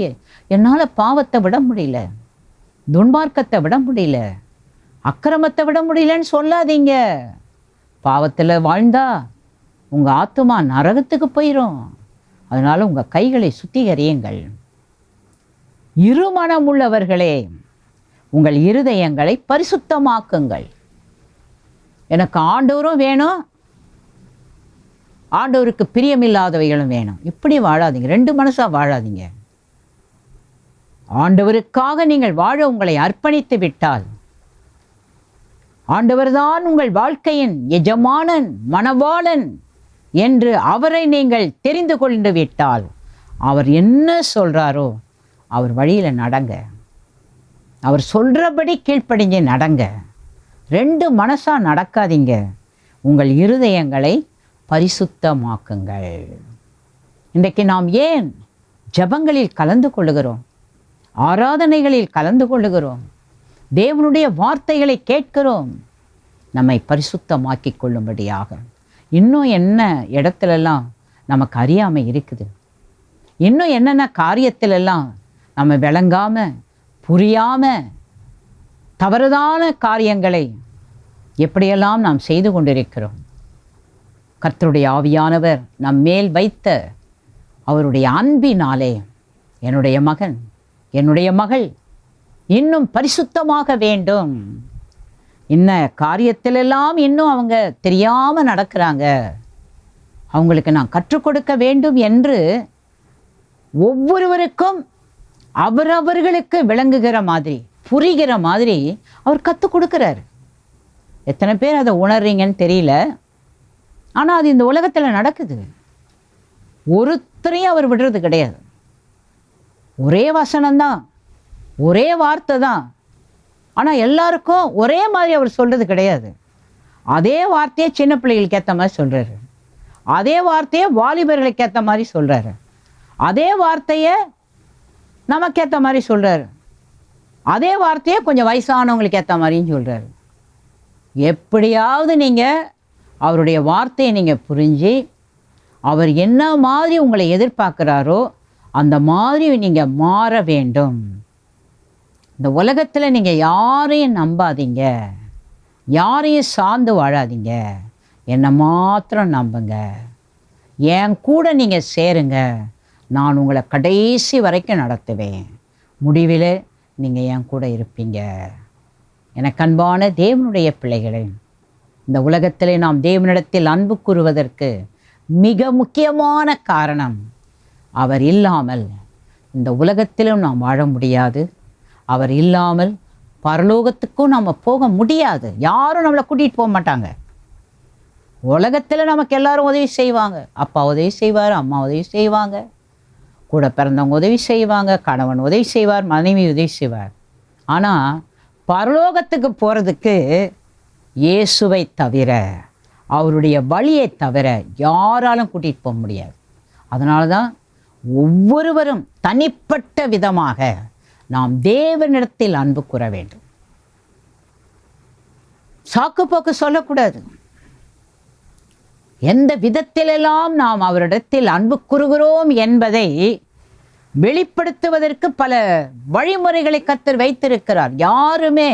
என்னால் பாவத்தை விட முடியல, துன்மார்க்கத்தை விட முடியல, அக்கிரமத்தை விட முடியலன்னு சொல்லாதீங்க. பாவத்தில் வாழ்ந்தா உங்கள் ஆத்துமா நரகத்துக்கு போயிடும். அதனால் உங்கள் கைகளை சுத்திகரியுங்கள். இருமனம் உள்ளவர்களே உங்கள் இருதயங்களை பரிசுத்தமாக்குங்கள். எனக்கு ஆண்டவரும் வேணும், ஆண்டவருக்கு பிரியமில்லாதவைகளும் வேணும். இப்படி வாழாதீங்க, ரெண்டு மனசாக வாழாதீங்க. ஆண்டவருக்காக நீங்கள் வாழ உங்களை அர்ப்பணித்து விட்டால், ஆண்டவர்தான் உங்கள் வாழ்க்கையின் எஜமானன், மணவாளன் என்று அவரை நீங்கள் தெரிந்து கொண்டு விட்டால், அவர் என்ன சொல்கிறாரோ அவர் வழியில் நடங்க. அவர் சொல்கிறபடி கீழ்ப்படிஞ்சு நடங்க. ரெண்டு மனசாக நடக்காதீங்க. உங்கள் இருதயங்களை பரிசுத்தமாக்குங்கள். இன்றைக்கு நாம் ஏன் ஜெபங்களில் கலந்து கொள்ளுகிறோம், ஆராதனைகளில் கலந்து கொள்ளுகிறோம், தேவனுடைய வார்த்தைகளை கேட்கிறோம்? நம்மை பரிசுத்தமாக்கி கொள்ளும்படியாக. இன்னும் என்ன இடத்துலலாம் நமக்கு அறியாமை இருக்குது, இன்னும் என்னென்ன காரியத்திலெல்லாம் நம்ம விளங்காமல் புரியாமல் தவறுதான காரியங்களை எப்படியெல்லாம் நாம் செய்து கொண்டிருக்கிறோம். கர்த்தருடைய ஆவியானவர் நம் மேல் வைத்த அவருடைய அன்பினாலே என்னுடைய மகன், என்னுடைய மகள் இன்னும் பரிசுத்தமாக வேண்டும். இன்ன காரியத்திலெல்லாம் இன்னும் அவங்க தெரியாமல் நடக்கிறாங்க, அவங்களுக்கு நான் கற்றுக் கொடுக்க வேண்டும் என்று ஒவ்வொருவருக்கும் அவரவர்களுக்கு விளங்குகிற மாதிரி, புரிகிற மாதிரி அவர் கற்றுக் கொடுக்குறார். எத்தனை பேர் அதை உணர்றீங்கன்னு தெரியல, ஆனால் அது இந்த உலகத்தில் நடக்குது. ஒருத்தரையும் அவர் விடுறது கிடையாது. ஒரே வசனம்தான், ஒரே வார்த்தை தான், ஆனால் எல்லாருக்கும் ஒரே மாதிரி அவர் சொல்கிறது கிடையாது. அதே வார்த்தையை சின்ன பிள்ளைகளுக்கு ஏற்ற மாதிரி சொல்கிறாரு, அதே வார்த்தையை வாலிபர்களுக்கு ஏற்ற மாதிரி சொல்கிறாரு, அதே வார்த்தையை நமக்கேற்ற மாதிரி சொல்கிறாரு, அதே வார்த்தையை கொஞ்சம் வயசானவங்களுக்கு ஏற்ற மாதிரியும் சொல்கிறாரு. எப்படியாவது நீங்கள் அவருடைய வார்த்தையை நீங்கள் புரிஞ்சு, அவர் என்ன மாதிரி உங்களை எதிர்பார்க்குறாரோ அந்த மாதிரி நீங்கள் மாற வேண்டும். இந்த உலகத்தில் நீங்கள் யாரையும் நம்பாதீங்க, யாரையும் சார்ந்து வாழாதீங்க, என்னை மாத்திரம் நம்புங்க. என் கூட நீங்கள் சேருங்க, நான் உங்களை கடைசி வரைக்கும் நடத்துவேன், முடிவில் நீங்கள் என் கூட இருப்பீங்க. எனக்கு அன்பான தேவனுடைய பிள்ளைகளே, இந்த உலகத்திலே நாம் தேவனிடத்தில் அன்பு கூறுவதற்கு மிக முக்கியமான காரணம், அவர் இல்லாமல் இந்த உலகத்திலும் நாம் வாழ முடியாது, அவர் இல்லாமல் பரலோகத்துக்கும் நாம் போக முடியாது. யாரும் நம்மளை கூட்டிகிட்டு போக மாட்டாங்க. உலகத்தில் நமக்கு எல்லாரும் உதவி செய்வாங்க, அப்பா உதவி செய்வார், அம்மா உதவி செய்வாங்க, கூட பிறந்தவங்க உதவி செய்வாங்க, கணவன் உதவி செய்வார், மனைவி உதவி செய்வார். ஆனால் பரலோகத்துக்கு போகிறதுக்கு இயேசுவை தவிர, அவருடைய வழியை தவிர யாராலும் கூட்டிகிட்டு போக முடியாது. அதனால தான் ஒவ்வொருவரும் தனிப்பட்ட விதமாக நாம் தேவனிடத்தில் அன்பு கூற வேண்டும். சாக்கு போக்கு சொல்லக்கூடாது. எந்த விதத்திலெல்லாம் நாம் அவரிடத்தில் அன்பு கூறுகிறோம் என்பதை வெளிப்படுத்துவதற்கு பல வழிமுறைகளை கர்த்தர் வைத்திருக்கிறார். யாருமே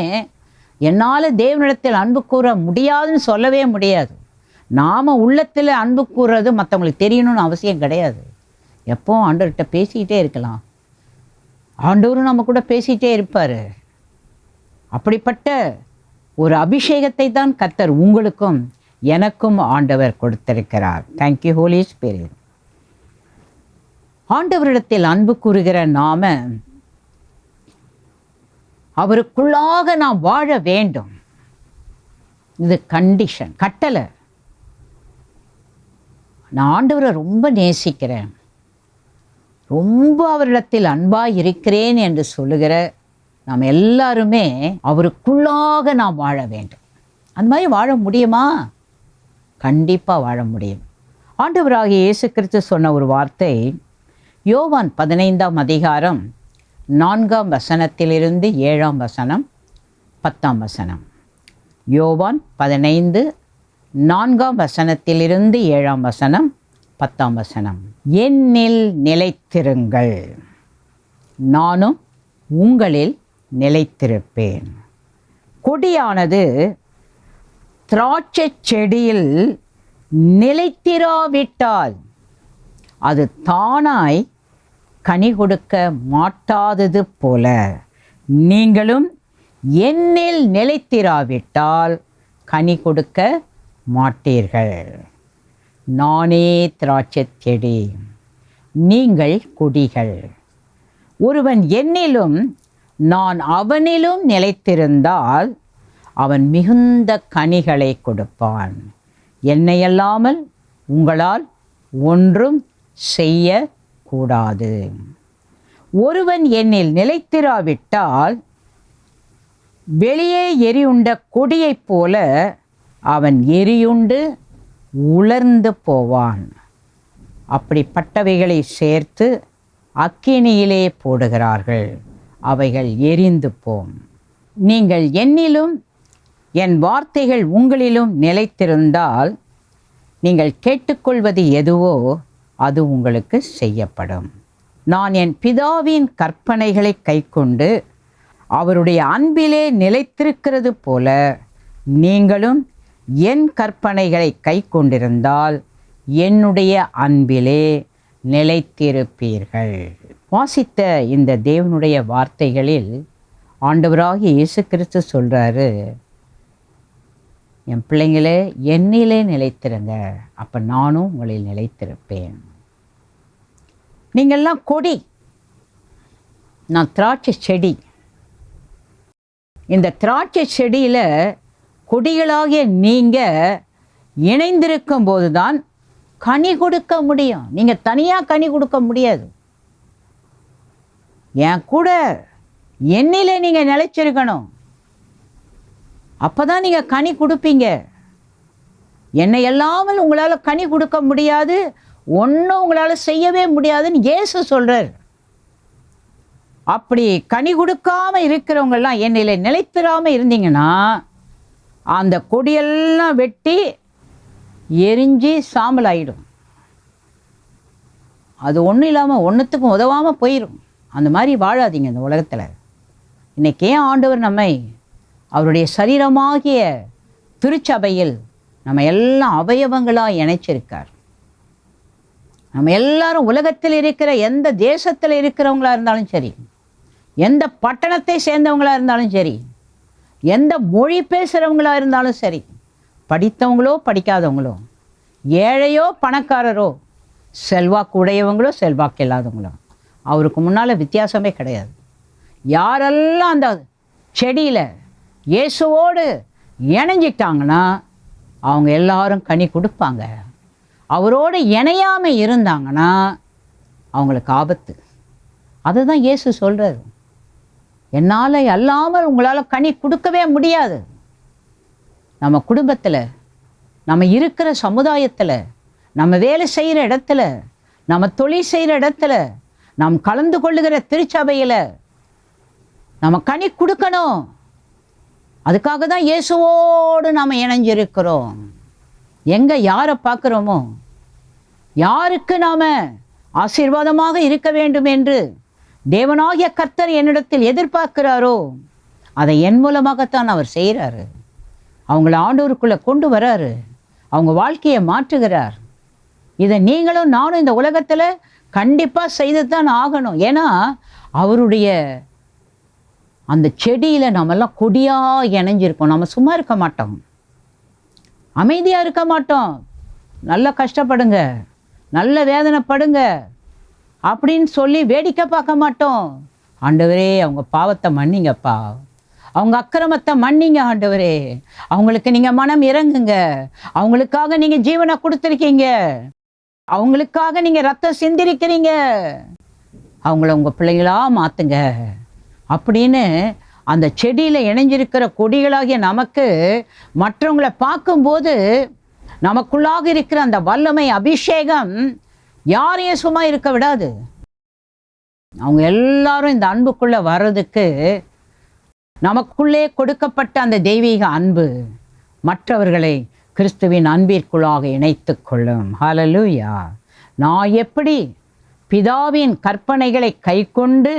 என்னால் தேவனிடத்தில் அன்பு கூற முடியாதுன்னு சொல்லவே முடியாது. நாம் உள்ளத்தில் அன்பு கூறுறது மற்றவங்களுக்கு தெரியணும்னு அவசியம் கிடையாது. எப்போ ஆண்டவர்கிட்ட பேசிக்கிட்டே இருக்கலாம், ஆண்டவரும் நம்ம கூட பேசிகிட்டே இருப்பார். அப்படிப்பட்ட ஒரு அபிஷேகத்தை தான் கர்த்தர் உங்களுக்கும் எனக்கும் ஆண்டவர் கொடுத்திருக்கிறார். Thank you holy spirit. ஆண்டவரிடத்தில் அன்பு கூறுகிற நாம அவருக்குள்ளாக நாம் வாழ வேண்டும். இது கண்டிஷன், கட்டளை. நான் ஆண்டவரை ரொம்ப நேசிக்கிறேன், ரொம்ப அவரிடத்தில் அன்பாக இருக்கிறேன் என்று சொல்லுகிற நாம் எல்லாருமே அவருக்குள்ளாக நாம் வாழ வேண்டும். அந்த மாதிரி வாழ முடியுமா? கண்டிப்பாக வாழ முடியும். ஆண்டவராகிய இயேசு கிறிஸ்து சொன்ன ஒரு வார்த்தை யோவான் 15ஆம் அதிகாரம் 4ஆம் வசனத்திலிருந்து 7ஆம் வசனம் 10ஆம் வசனம். யோவான் 15 4ஆம் வசனத்திலிருந்து 7ஆம் வசனம் 10ஆம் வசனம். என்னில் நிலைத்திருங்கள், நானும் உங்களில் நிலைத்திருப்பேன். கொடியானது திராட்சை செடியில் நிலைத்திராவிட்டால் அது தானாய் கனி கொடுக்க மாட்டாதது போல நீங்களும் என்னில் நிலைத்திராவிட்டால் கனி கொடுக்க மாட்டீர்கள். நானே திராட்சை செடி, நீங்கள் கொடிகள். ஒருவன் என்னிலும் நான் அவனிலும் நிலைத்திருந்தால் அவன் மிகுந்த கனிகளை கொடுப்பான். என்னையல்லாமல் உங்களால் ஒன்றும் செய்யக்கூடாது. ஒருவன் என்னில் நிலைத்திராவிட்டால் வெளியே எரியுண்ட கொடியைப் போல அவன் எரியுண்டு உலர்ந்து போவான். அப்படிப்பட்டவைகளை சேர்த்து அக்கினியிலே போடுகிறார்கள், அவைகள் எரிந்து போம். நீங்கள் என்னிலும் என் வார்த்தைகள் உங்களிலும் நிலைத்திருந்தால் நீங்கள் கேட்டுக்கொள்வது எதுவோ அது உங்களுக்கு செய்யப்படும். நான் என் பிதாவின் கற்பனைகளை கைக்கொண்டு அவருடைய அன்பிலே நிலைத்திருக்கிறது போல நீங்களும் என் கற்பனைகளை கைக்கொண்டிருந்தால் என்னுடைய அன்பிலே நிலைத்திருப்பீர்கள். வாசித்த இந்த தேவனுடைய வார்த்தைகளில் ஆண்டவராகிய இயேசு கிறிஸ்து சொல்கிறாரு, என் பிள்ளைங்களே என்னிலே நிலைத்திருங்க, அப்போ நானும் உங்களில் நிலைத்திருப்பேன். நீங்கள்லாம் கொடி, நான் திராட்சை செடி. இந்த திராட்சை செடியில் கொடிகளாகிய நீங்கள் இணைந்திருக்கும் போது தான் கனி கொடுக்க முடியும். நீங்கள் தனியாக கனி கொடுக்க முடியாது. என் கூட என்னிலே நீங்கள் நிலைச்சிருக்கணும், அப்போ தான் நீங்கள் கனி கொடுப்பீங்க. என்னை இல்லாமல் உங்களால் கனி கொடுக்க முடியாது, ஒன்றும் உங்களால் செய்யவே முடியாதுன்னு இயேசு சொல்கிறார். அப்படி கனி கொடுக்காமல் இருக்கிறவங்கெல்லாம் என்னையில நிலைத்திராமல் இருந்தீங்கன்னா அந்த கொடியெல்லாம் வெட்டி எரிஞ்சு சாம்பல் ஆகிடும். அது ஒன்றும் இல்லாமல் ஒன்றுத்துக்கும் உதவாமல் போயிடும். அந்த மாதிரி வாழாதீங்க இந்த உலகத்தில். இன்றைக்கி ஏன் ஆண்டவர் நம்மை அவருடைய சரீரமாகிய திருச்சபையில் நம்ம எல்லாம் அவயவங்களாக இணைச்சிருக்கார். நம்ம எல்லாரும் உலகத்தில் இருக்கிற எந்த தேசத்தில் இருக்கிறவங்களா இருந்தாலும் சரி, எந்த பட்டணத்தை சேர்ந்தவங்களாக இருந்தாலும் சரி, எந்த மொழி பேசுகிறவங்களாக இருந்தாலும் சரி, படித்தவங்களோ படிக்காதவங்களோ, ஏழையோ பணக்காரரோ, செல்வாக்கு உடையவங்களோ செல்வாக்கு இல்லாதவங்களோ, அவருக்கு முன்னால் வித்தியாசமே கிடையாது. யாரெல்லாம் அந்த செடியில் இயேசுவோடு இணைஞ்சிட்டாங்கன்னா அவங்க எல்லாரும் கனி கொடுப்பாங்க. அவரோடு இணையாமல் இருந்தாங்கன்னா அவங்களுக்கு ஆபத்து. அதுதான் இயேசு சொல்கிறார், என்னால் அல்லாமல் உங்களால் கனி கொடுக்கவே முடியாது. நம்ம குடும்பத்தில், நம்ம இருக்கிற சமுதாயத்தில், நம்ம வேலை செய்கிற இடத்துல, நம்ம தொழில் செய்கிற இடத்துல, நாம் கலந்து கொள்ளுகிற திருச்சபையில் நம்ம கனி கொடுக்கணும். அதுக்காக தான் இயேசுவோடு நாம் இணைஞ்சிருக்கிறோம். எங்கே யாரை பார்க்குறோமோ, யாருக்கு நாம் ஆசீர்வாதமாக இருக்க வேண்டும் என்று தேவனாகிய கர்த்தர் என்னிடத்தில் எதிர்பார்க்கிறாரோ அதை என் மூலமாகத்தான் அவர் செய்கிறாரு. அவங்கள ஆண்டவருக்குள்ளே கொண்டு வராரு, அவங்க வாழ்க்கையை மாற்றுகிறார். இதை நீங்களும் நானும் இந்த உலகத்தில் கண்டிப்பாக செய்து தான் ஆகணும். ஏன்னா அவருடைய அந்த செடியில் நம்மெல்லாம் கொடியாக இணைஞ்சிருக்கோம். நம்ம சும்மா இருக்க மாட்டோம், அமைதியாக இருக்க மாட்டோம். நல்லா கஷ்டப்படுங்க, நல்ல வேதனைப்படுங்க அப்படின்னு சொல்லி வேடிக்கை பார்க்க மாட்டோம். ஆண்டவரே அவங்க பாவத்தை மன்னிங்கப்பா, அவங்க அக்கிரமத்தை மன்னிங்க ஆண்டவரே. அவங்களுக்கு நீங்கள் மனம் இறங்குங்க. அவங்களுக்காக நீங்கள் ஜீவனை கொடுத்துருக்கீங்க. அவங்களுக்காக நீங்கள் ரத்தம் சிந்திருக்கிறீங்க. அவங்கள உங்கள் பிள்ளைங்களா மாற்றுங்க அப்படின்னு அந்த செடியில் இணைஞ்சிருக்கிற கொடிகளாகிய நமக்கு மற்றவங்களை பார்க்கும்போது நமக்குள்ளாக இருக்கிற அந்த வல்லமை, அபிஷேகம் யாரையும் சும்மா இருக்க விடாது. அவங்க எல்லாரும் இந்த அன்புக்குள்ளே வர்றதுக்கு நமக்குள்ளே கொடுக்கப்பட்ட அந்த தெய்வீக அன்பு மற்றவர்களை கிறிஸ்துவின் அன்பிற்குள்ளாக இணைத்து கொள்ளும். ஹல்லேலூயா. நான் எப்படி பிதாவின் கற்பனைகளை கைக்கொண்டு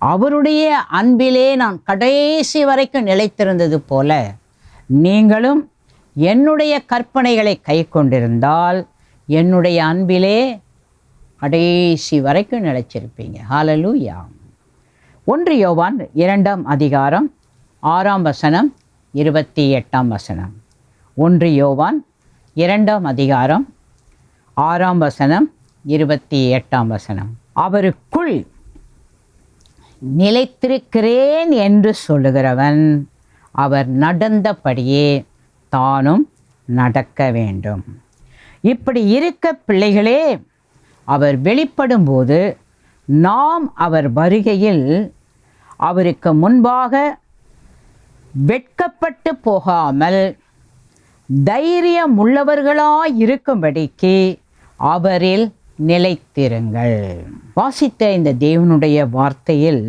அவருடைய அன்பிலே நான் கடைசி வரைக்கும் நிலைத்திருந்தது போல நீங்களும் என்னுடைய கற்பனைகளை கைக்கொண்டிருந்தால் என்னுடைய அன்பிலே கடைசி வரைக்கும் நிலைச்சிருப்பீங்க. ஹல்லேலூயா. 1 யோவான் 2ஆம் அதிகாரம் 6ஆம் வசனம் 28ஆம் வசனம். 1 யோவான் 2ஆம் அதிகாரம் 6ஆம் வசனம் 28ஆம் வசனம். அவருக்குள் நிலைத்திருக்கிறேன் என்று சொல்லுகிறவன் அவர் நடந்தபடியே தானும் நடக்க வேண்டும். இப்படி இருக்க பிள்ளைகளே, அவர் வெளிப்படும் போது நாம் அவர் வருகையில் அவருக்கு முன்பாக வெட்கப்பட்டு போகாமல் தைரியம் உள்ளவர்களாய் இருக்கும்படிக்கு அவரில் நிலைத்திருங்கள். வாசித்த இந்த தேவனுடைய வார்த்தையில்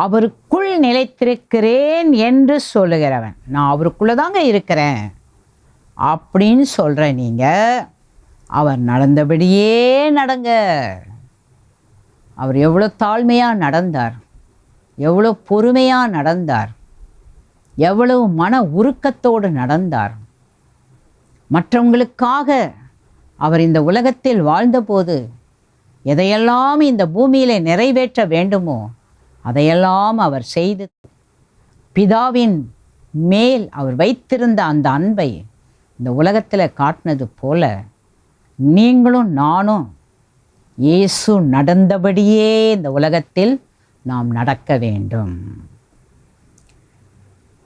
அவருக்குள் நிலைத்திருக்கிறேன் என்று சொல்லுகிறவன், நான் அவருக்குள்ளே தாங்க இருக்கிறேன் அப்படின்னு சொல்கிற நீங்கள் அவர் நடந்தபடியே நடங்க. அவர் எவ்வளோ தாழ்மையாக நடந்தார், எவ்வளோ பொறுமையாக நடந்தார், எவ்வளவு மன உருக்கத்தோடு நடந்தார். மற்றவங்களுக்காக அவர் இந்த உலகத்தில் வாழ்ந்தபோது எதையெல்லாம் இந்த பூமியிலே நிறைவேற்ற வேண்டுமோ அதையெல்லாம் அவர் செய்து பிதாவின் மேல் அவர் வைத்திருந்த அந்த அன்பை இந்த உலகத்தில் காட்டினது போல நீங்களும் நானும் இயேசு நடந்தபடியே இந்த உலகத்தில் நாம் நடக்க வேண்டும்.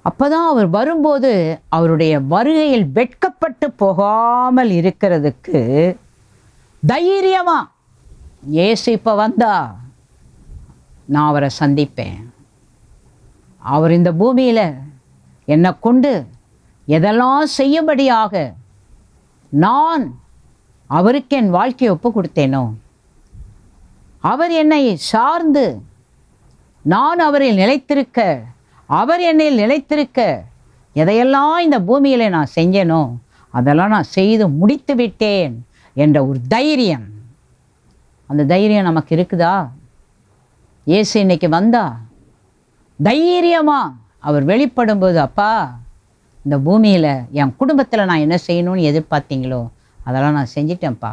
அப்போதான் அவர் வரும்போது அவருடைய வருகையில் வெட்கப்பட்டு போகாமல் இருக்கிறதுக்கு தைரியமா, இயேசு இப்போ வந்தா நான் அவரை சந்திப்பேன், அவர் இந்த பூமியில் என்னை கொண்டு எதெல்லாம் செய்யும்படியாக நான் அவருக்கு என் வாழ்க்கையை ஒப்பு கொடுத்தேனோ, அவர் என்னை சார்ந்து நான் அவரில் நிலைத்திருக்க, அவர் என்னில் நிலைத்திருக்க எதையெல்லாம் இந்த பூமியில் நான் செஞ்சேனோ அதெல்லாம் நான் செய்து முடித்து விட்டேன் என்ற ஒரு தைரியம், அந்த தைரியம் நமக்கு இருக்குதா? இயேசு இன்னைக்கு வந்தா தைரியமாக அவர் வெளிப்படும்போது, அப்பா இந்த பூமியில் என் குடும்பத்தில் நான் என்ன செய்யணும்னு எதிர்பார்த்தீங்களோ அதெல்லாம் நான் செஞ்சிட்டேன்ப்பா,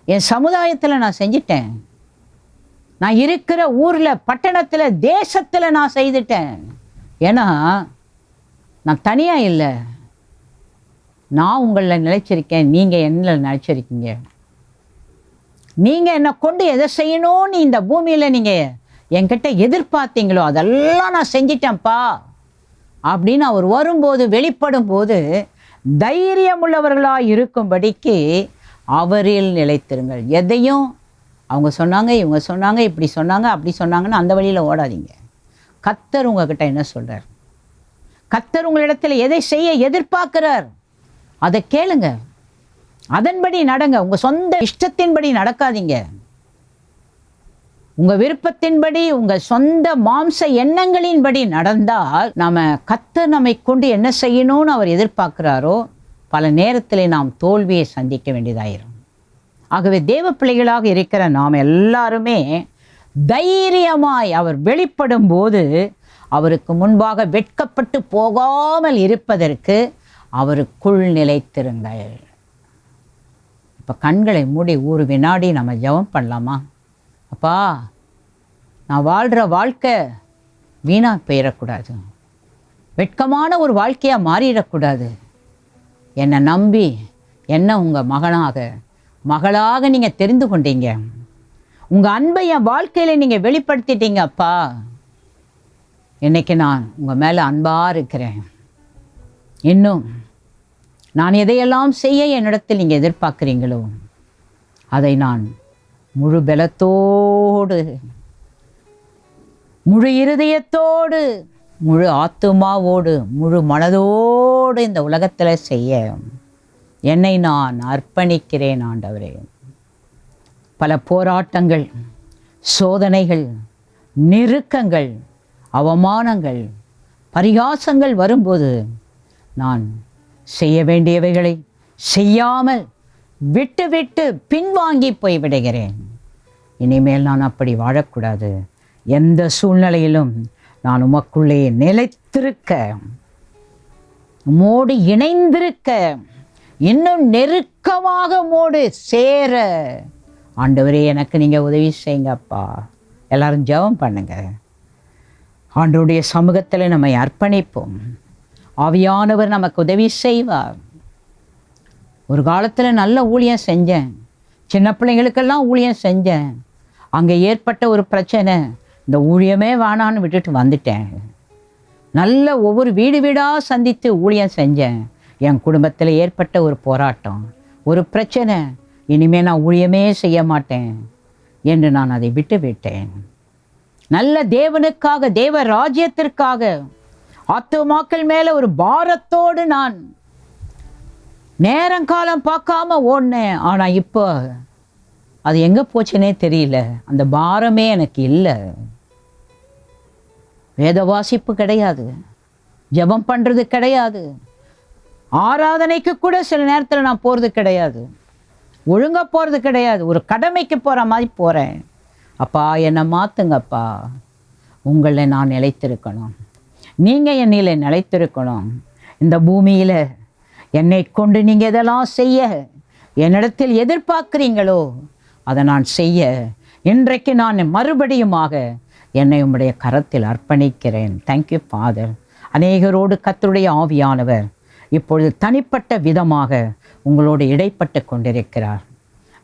என் சமுதாயத்தில் நான் செஞ்சிட்டேன், நான் இருக்கிற ஊரில், பட்டணத்தில், தேசத்தில் நான் செய்துட்டேன். ஏன்னா நான் தனியாக இல்லை, நான் உங்களில் நிலைச்சிருக்கேன், நீங்கள் என்னில் நிலைச்சிருக்கீங்க. நீங்கள் என்னை கொண்டு எதை செய்யணும்னு இந்த பூமியில் நீங்கள் என்கிட்ட எதிர்பார்த்தீங்களோ அதெல்லாம் நான் செஞ்சிட்டேன்ப்பா அப்படின்னு அவர் வரும்போது, வெளிப்படும் போது தைரியமுள்ளவர்களாக இருக்கும்படிக்கு அவரில் நிலைத்திருங்கள். எதையும் அவங்க சொன்னாங்க, இவங்க சொன்னாங்க, இப்படி சொன்னாங்க, அப்படி சொன்னாங்கன்னு அந்த வழியில் ஓடாதீங்க. கர்த்தர் உங்ககிட்ட என்ன சொல்கிறார், கர்த்தர் உங்களிடத்தில் எதை செய்ய எதிர்பார்க்கிறார் அதை கேளுங்க, அதன்படி நடங்க. உங்கள் சொந்த இஷ்டத்தின்படி நடக்காதீங்க. உங்கள் விருப்பத்தின்படி, உங்கள் சொந்த மாம்ச எண்ணங்களின்படி நடந்தால் நாம் கர்த்தர் நம்மை கொண்டு என்ன செய்யணும்னு அவர் எதிர்பார்க்கிறாரோ பல நேரத்தில் நாம் தோல்வியை சந்திக்க வேண்டியதாயிரும். ஆகவே தேவ பிள்ளைகளாக இருக்கிற நாம் எல்லாருமே தைரியமாய் அவர் வெளிப்படும் போது அவருக்கு முன்பாக வெட்கப்பட்டு போகாமல் இருப்பதற்கு அவருக்குள் நிலைத்திருங்கள். இப்போ கண்களை மூடி ஒரு வினாடி நம்ம ஜெபம் பண்ணலாமா? அப்பா, நான் வாழ்கிற வாழ்க்கை வீணாக போயிடக்கூடாது, வெட்கமான ஒரு வாழ்க்கையாக மாறிடக்கூடாது. என்னை நம்பி என்ன உங்கள் மகளாக நீங்கள் தெரிந்து கொண்டீங்க, உங்கள் அன்பை என் வாழ்க்கையில் நீங்கள் வெளிப்படுத்திட்டீங்க. அப்பா, இன்னைக்கு நான் உங்கள் மேலே அன்பாக இருக்கிறேன். இன்னும் நான் எதையெல்லாம் செய்ய என்னிடத்தில் நீங்கள் எதிர்பார்க்குறீங்களோ அதை நான் முழு பலத்தோடு, முழு இருதயத்தோடு, முழு ஆத்துமாவோடு, முழு மனதோடு இந்த உலகத்தில் செய்ய என்னை நான் அர்ப்பணிக்கிறேன் ஆண்டவரே. பல போராட்டங்கள், சோதனைகள், நெருக்கங்கள், அவமானங்கள், பரிகாசங்கள் வரும்போது நான் செய்ய வேண்டியவைகளை செய்யாமல் விட்டு பின்வாங்கி போய்விடுகிறேன். இனிமேல் நான் அப்படி வாழக்கூடாது. எந்த சூழ்நிலையிலும் நான் உமக்குள்ளே நிலைத்திருக்க, உம்மோடு இணைந்திருக்க, இன்னும் நெருக்கமாக உம்மோடு சேர ஆண்டவரே எனக்கு நீங்கள் உதவி செய்யுங்கப்பா. எல்லாரும் ஜெபம் பண்ணுங்க. ஆண்டவருடைய சமூகத்தில் நம்மை அர்ப்பணிப்போம். ஆவியானவர் நமக்கு உதவி செய்வார். ஒரு காலத்தில் நல்ல ஊழியம் செஞ்சேன், சின்ன பிள்ளைங்களுக்கெல்லாம் ஊழியம் செஞ்சேன். அங்கே ஏற்பட்ட ஒரு பிரச்சனை, இந்த ஊழியமே வேணான்னு விட்டுட்டு வந்துட்டேன். நல்ல ஒவ்வொரு வீடு வீடாக சந்தித்து ஊழியம் செஞ்சேன். என் குடும்பத்தில் ஏற்பட்ட ஒரு போராட்டம், ஒரு பிரச்சனை, இனிமேல் நான் ஊழியமே செய்ய மாட்டேன் என்று நான் அதை விட்டு விட்டேன். நல்ல தேவனுக்காக, தேவ ராஜ்யத்திற்காக, ஆத்துமாக்கள் மேலே ஒரு பாரத்தோடு நான் நேரங்காலம் பார்க்காம ஓடினேன். ஆனால் இப்போ அது எங்கே போச்சுன்னே தெரியல. அந்த பாரமே எனக்கு இல்லை. வேத வாசிப்பு கிடையாது, ஜெபம் பண்ணுறது கிடையாது, ஆராதனைக்கு கூட சில நேரத்தில் நான் போகிறது கிடையாது, ஒழுங்காக போகிறது கிடையாது, ஒரு கடமைக்கு போகிற மாதிரி போகிறேன். அப்பா என்னை மாற்றுங்கப்பா. உங்களை நான் நிலைத்திருக்கணும், நீங்கள் என்னில் நிலைத்திருக்கணும். இந்த பூமியில் என்னை கொண்டு நீங்கள் எதெல்லாம் செய்ய என்னிடத்தில் எதிர்பார்க்குறீங்களோ அதை நான் செய்ய இன்றைக்கு நான் மறுபடியுமாக என்னை உம்முடைய கரத்தில் அர்ப்பணிக்கிறேன். Thank you father. அநேகரோடு கர்த்தருடைய ஆவியானவர் இப்பொழுது தனிப்பட்ட விதமாக உங்களோடு இடைப்பட்டு கொண்டிருக்கிறார்.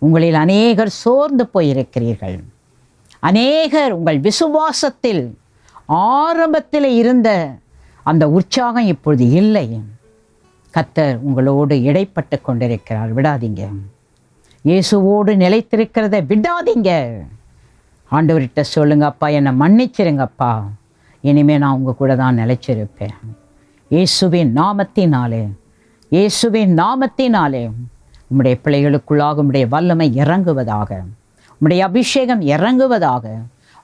உங்களில் அநேகர் சோர்ந்து போயிருக்கிறீர்கள். அநேகர் உங்கள் விசுவாசத்தில் ஆரம்பத்தில் இருந்த அந்த உற்சாகம் இப்பொழுது இல்லை. கர்த்தர் உங்களோடு இடைப்பட்டு கொண்டிருக்கிறார். விடாதீங்க. இயேசுவோடு நிலைத்திருக்கிறத விடாதீங்க. ஆண்டவர்கிட்ட சொல்லுங்க, அப்பா என்னை மன்னிச்சிருங்கப்பா, இனிமேல் நான் உங்கள் கூட தான் நிலைச்சிருப்பேன். இயேசுவின் நாமத்தினாலே, இயேசுவின் நாமத்தினாலே உம்முடைய பிள்ளைகளுக்குள்ளாக உம்முடைய வல்லமை இறங்குவதாக, உம்முடைய அபிஷேகம் இறங்குவதாக,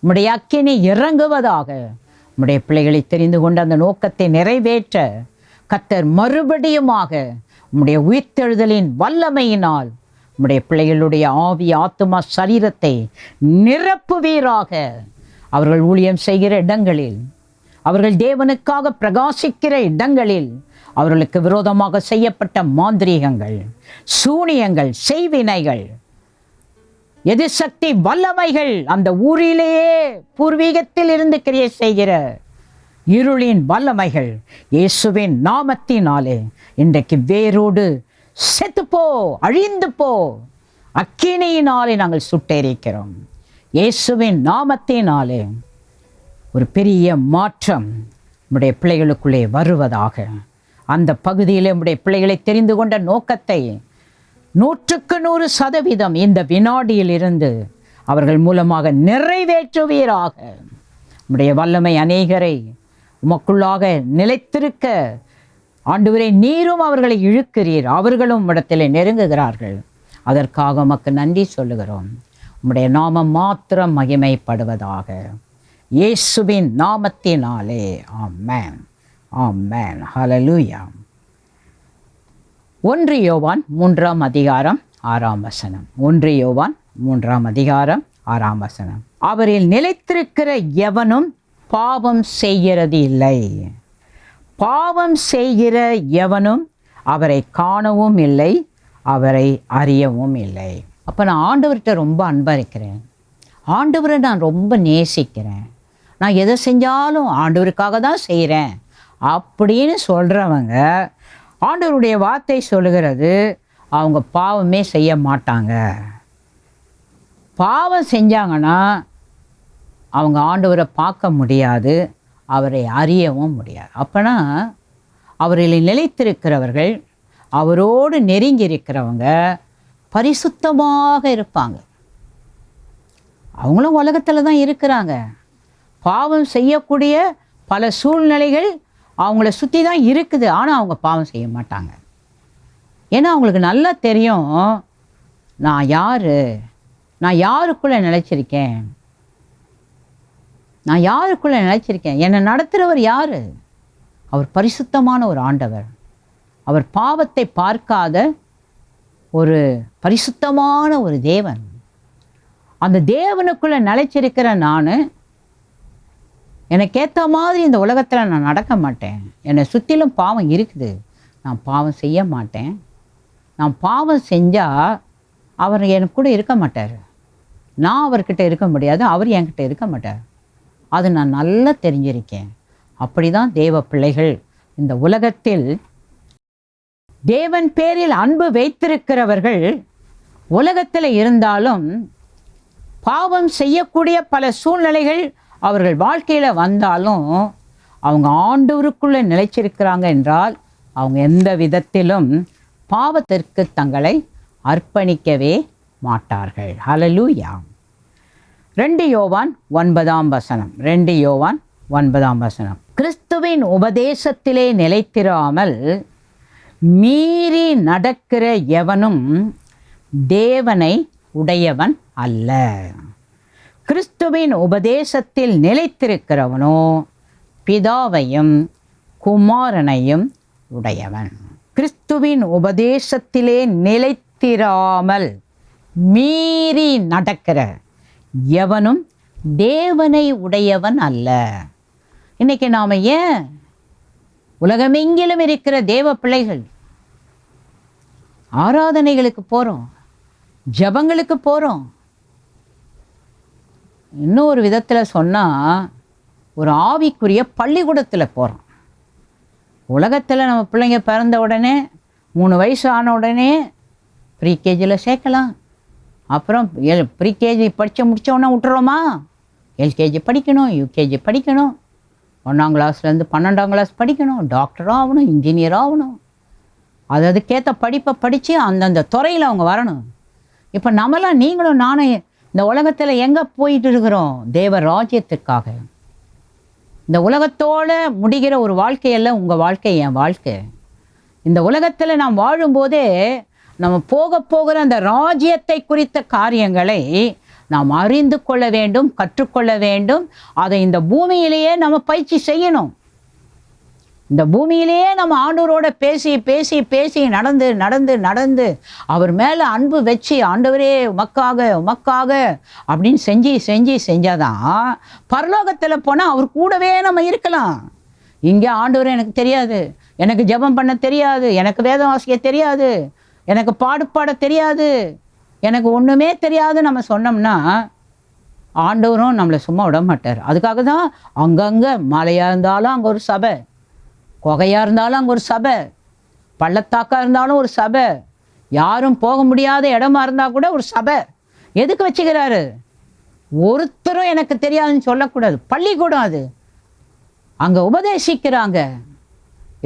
உம்முடைய அக்கினி இறங்குவதாக. உம்முடைய பிள்ளைகளை தெரிந்து கொண்டு அந்த நோக்கத்தை நிறைவேற்ற கர்த்தர் மறுபடியுமாக உம்முடைய உயிர்த்தெழுதலின் வல்லமையினால் உம்முடைய பிள்ளைகளுடைய ஆவி, ஆத்துமா, சரீரத்தை நிரப்புவீராக. அவர்கள் ஊழியம் செய்கிற இடங்களில், அவர்கள் தேவனுக்காக பிரகாசிக்கிற இடங்களில் அவர்களுக்கு விரோதமாக செய்யப்பட்ட மாந்திரீகங்கள், சூனியங்கள், செய்வினைகள், எதிர்சக்தி வல்லமைகள், அந்த ஊரிலேயே பூர்வீகத்தில் இருந்து கிரியை செய்கிற இருளின் வல்லமைகள் இயேசுவின் நாமத்தினாலே இன்றைக்கு வேரோடு செத்துப்போ, அழிந்து போ. அக்கினியினாலே நாங்கள் சுட்டெரிக்கிறோம். இயேசுவின் நாமத்தினாலே ஒரு பெரிய மாற்றம் நம்முடைய பிள்ளைகளுக்குள்ளே வருவதாக. அந்த பகுதியில் நம்முடைய பிள்ளைகளை தெரிந்து கொண்ட நோக்கத்தை 100% இந்த வினாடியில் இருந்து அவர்கள் மூலமாக நிறைவேற்றுவீராக. நம்முடைய வல்லமை அநேகரை உமக்குள்ளாக நிலைத்திருக்க ஆண்டவரே நீரும் அவர்களை இழுக்கிறீர், அவர்களும் இடத்திலே நெருங்குகிறார்கள். அதற்காக உமக்கு நன்றி சொல்லுகிறோம். உம்முடைய நாமம் மாத்திரம் மகிமைப்படுவதாக. இயேசுவின் நாமத்தினாலே ஆமென், ஆமென், ஹல்லேலூயா. 1 யோவான் 3ஆம் அதிகாரம் 6ஆம் வசனம். 1 யோவான் 3ஆம் அதிகாரம் 6ஆம் வசனம். அவரில் நிலைத்திருக்கிற எவனும் பாவம் செய்கிறது இல்லை. பாவம் செய்கிற எவனும் அவரை காணவும் இல்லை, அவரை அறியவும் இல்லை. அப்போ நான் ஆண்டவர்கிட்ட ரொம்ப அன்பாக இருக்கிறேன், ஆண்டவரை நான் ரொம்ப நேசிக்கிறேன், நான் எதை செஞ்சாலும் ஆண்டவருக்காக தான் செய்கிறேன் அப்படின்னு சொல்கிறவங்க, ஆண்டவருடைய வார்த்தை சொல்லுகிறது அவங்க பாவமே செய்ய மாட்டாங்க. பாவம் செஞ்சாங்கன்னா அவங்க ஆண்டவரை பார்க்க முடியாது, அவரை அறியவும் முடியாது. அப்போனா அவரில் நிலைத்திருக்கிறவர்கள், அவரோடு நெருங்கி இருக்கிறவங்க பரிசுத்தமாக இருப்பாங்க. அவங்களும் உலகத்தில் தான் இருக்கிறாங்க. பாவம் செய்யக்கூடிய பல சூழ்நிலைகள் அவங்கள சுற்றி தான் இருக்குது. ஆனால் அவங்க பாவம் செய்ய மாட்டாங்க. ஏன்னா அவங்களுக்கு நல்லா தெரியும், நான் யார், நான் யாருக்குள்ளே நிலைச்சிருக்கேன், நான் யாருக்குள்ளே நிலைச்சிருக்கேன், என்னை நடத்துகிறவர் யார்? அவர் பரிசுத்தமான ஒரு ஆண்டவர். அவர் பாவத்தை பார்க்காத ஒரு பரிசுத்தமான ஒரு தேவன். அந்த தேவனுக்குள்ளே நிலைச்சிருக்கிற நான் எனக்கேற்ற மாதிரி இந்த உலகத்தில் நான் நடக்க மாட்டேன். என்னை சுற்றிலும் பாவம் இருக்குது, நான் பாவம் செய்ய மாட்டேன். நான் பாவம் செஞ்சால் அவர் எனக்கு கூட இருக்க மாட்டார், நான் அவர்கிட்ட இருக்க முடியாது, அவர் என்கிட்ட இருக்க மாட்டார். அது நான் நல்லா தெரிஞ்சிருக்கேன். அப்படி தான் தேவ பிள்ளைகள் இந்த உலகத்தில் தேவன் பேரில் அன்பு வைத்திருக்கிறவர்கள் உலகத்தில் இருந்தாலும் பாவம் செய்யக்கூடிய பல சூழ்நிலைகள் அவர்கள் வாழ்க்கையில் வந்தாலும் அவங்க ஆண்டவருக்குள்ளே நிலைச்சிருக்கிறாங்க என்றால் அவங்க எந்த விதத்திலும் பாவத்திற்கு தங்களை அர்ப்பணிக்கவே மாட்டார்கள். ஹல்லேலூயா. 2 யோவான் 9 2 யோவான் 9 கிறிஸ்துவின் உபதேசத்திலே நிலைத்திராமல் மீறி நடக்கிற எவனும் தேவனை உடையவன் அல்ல. கிறிஸ்துவின் உபதேசத்தில் நிலைத்திருக்கிறவனோ பிதாவையும் குமாரனையும் உடையவன். கிறிஸ்துவின் உபதேசத்திலே நிலைத்திராமல் மீறி நடக்கிற எவனும் தேவனை உடையவன் அல்ல. இன்னைக்கு நாம் ஏன் உலகமெங்கிலும் இருக்கிற தேவ பிள்ளைகள் ஆராதனைகளுக்கு போகிறோம், ஜபங்களுக்கு போகிறோம். இன்னொரு விதத்தில் சொன்னால் ஒரு ஆவிக்குரிய பள்ளிக்கூடத்தில் போகிறோம். உலகத்தில் நம்ம பிள்ளைங்க பிறந்த உடனே 3 வயசு ஆன உடனே ப்ரீகேஜியில் சேர்க்கலாம். அப்புறம் ப்ரீகேஜி படித்து முடித்தோடனே விட்டுறோமா? எல்கேஜி படிக்கணும், யூகேஜி படிக்கணும், 1ஆம் கிளாஸ்லேருந்து 12ஆம் கிளாஸ் படிக்கணும், டாக்டர் ஆகணும், இன்ஜினியர் ஆகணும். அதுக்கேற்ற படிப்பை படித்து அந்தந்த துறையில் அவங்க வரணும். இப்போ நம்மளாம் நீங்களும் நானும் இந்த உலகத்தில் எங்கே போயிட்டு இருக்கிறோம்? தேவ ராஜ்யத்திற்காக. இந்த உலகத்தோடு முடிகிற ஒரு வாழ்க்கையல்ல உங்கள் வாழ்க்கை, என் வாழ்க்கை. இந்த உலகத்தில் நாம் வாழும்போதே நம்ம போகிற அந்த ராஜ்யத்தை குறித்த காரியங்களை நாம் அறிந்து கொள்ள வேண்டும், கற்றுக்கொள்ள வேண்டும். அதை இந்த பூமியிலேயே நம்ம பயிற்சி செய்யணும். இந்த பூமியிலேயே நம்ம ஆண்டவரோட பேசி பேசி பேசி நடந்து நடந்து நடந்து அவர் மேலே அன்பு வச்சு, ஆண்டவரே உமக்காக உமக்காக அப்படின்னு செஞ்சு செஞ்சு செஞ்சாதான் பரலோகத்தில் போனால் அவர் கூடவே நம்ம இருக்கலாம். இங்கே ஆண்டவரே எனக்கு தெரியாது, எனக்கு ஜெபம் பண்ண தெரியாது, எனக்கு வேதம் வாசிக்க தெரியாது, எனக்கு பாட தெரியாது, எனக்கு ஒன்றுமே தெரியாது நம்ம சொன்னோம்னா ஆண்டவரும் நம்மளை சும்மா விட மாட்டார். அதுக்காக தான் அங்கங்கே மலையாக இருந்தாலும் அங்கே ஒரு சபை, குகையாக இருந்தாலும் அங்கே ஒரு சபை, பள்ளத்தாக்காக இருந்தாலும் ஒரு சபை, யாரும் போக முடியாத இடமா இருந்தால் கூட ஒரு சபை. எதுக்கு வச்சுக்கிறாரு? ஒருத்தரும் எனக்கு தெரியாதுன்னு சொல்லக்கூடாது. பள்ளிக்கூடம் அது. அங்கே உபதேசிக்கிறாங்க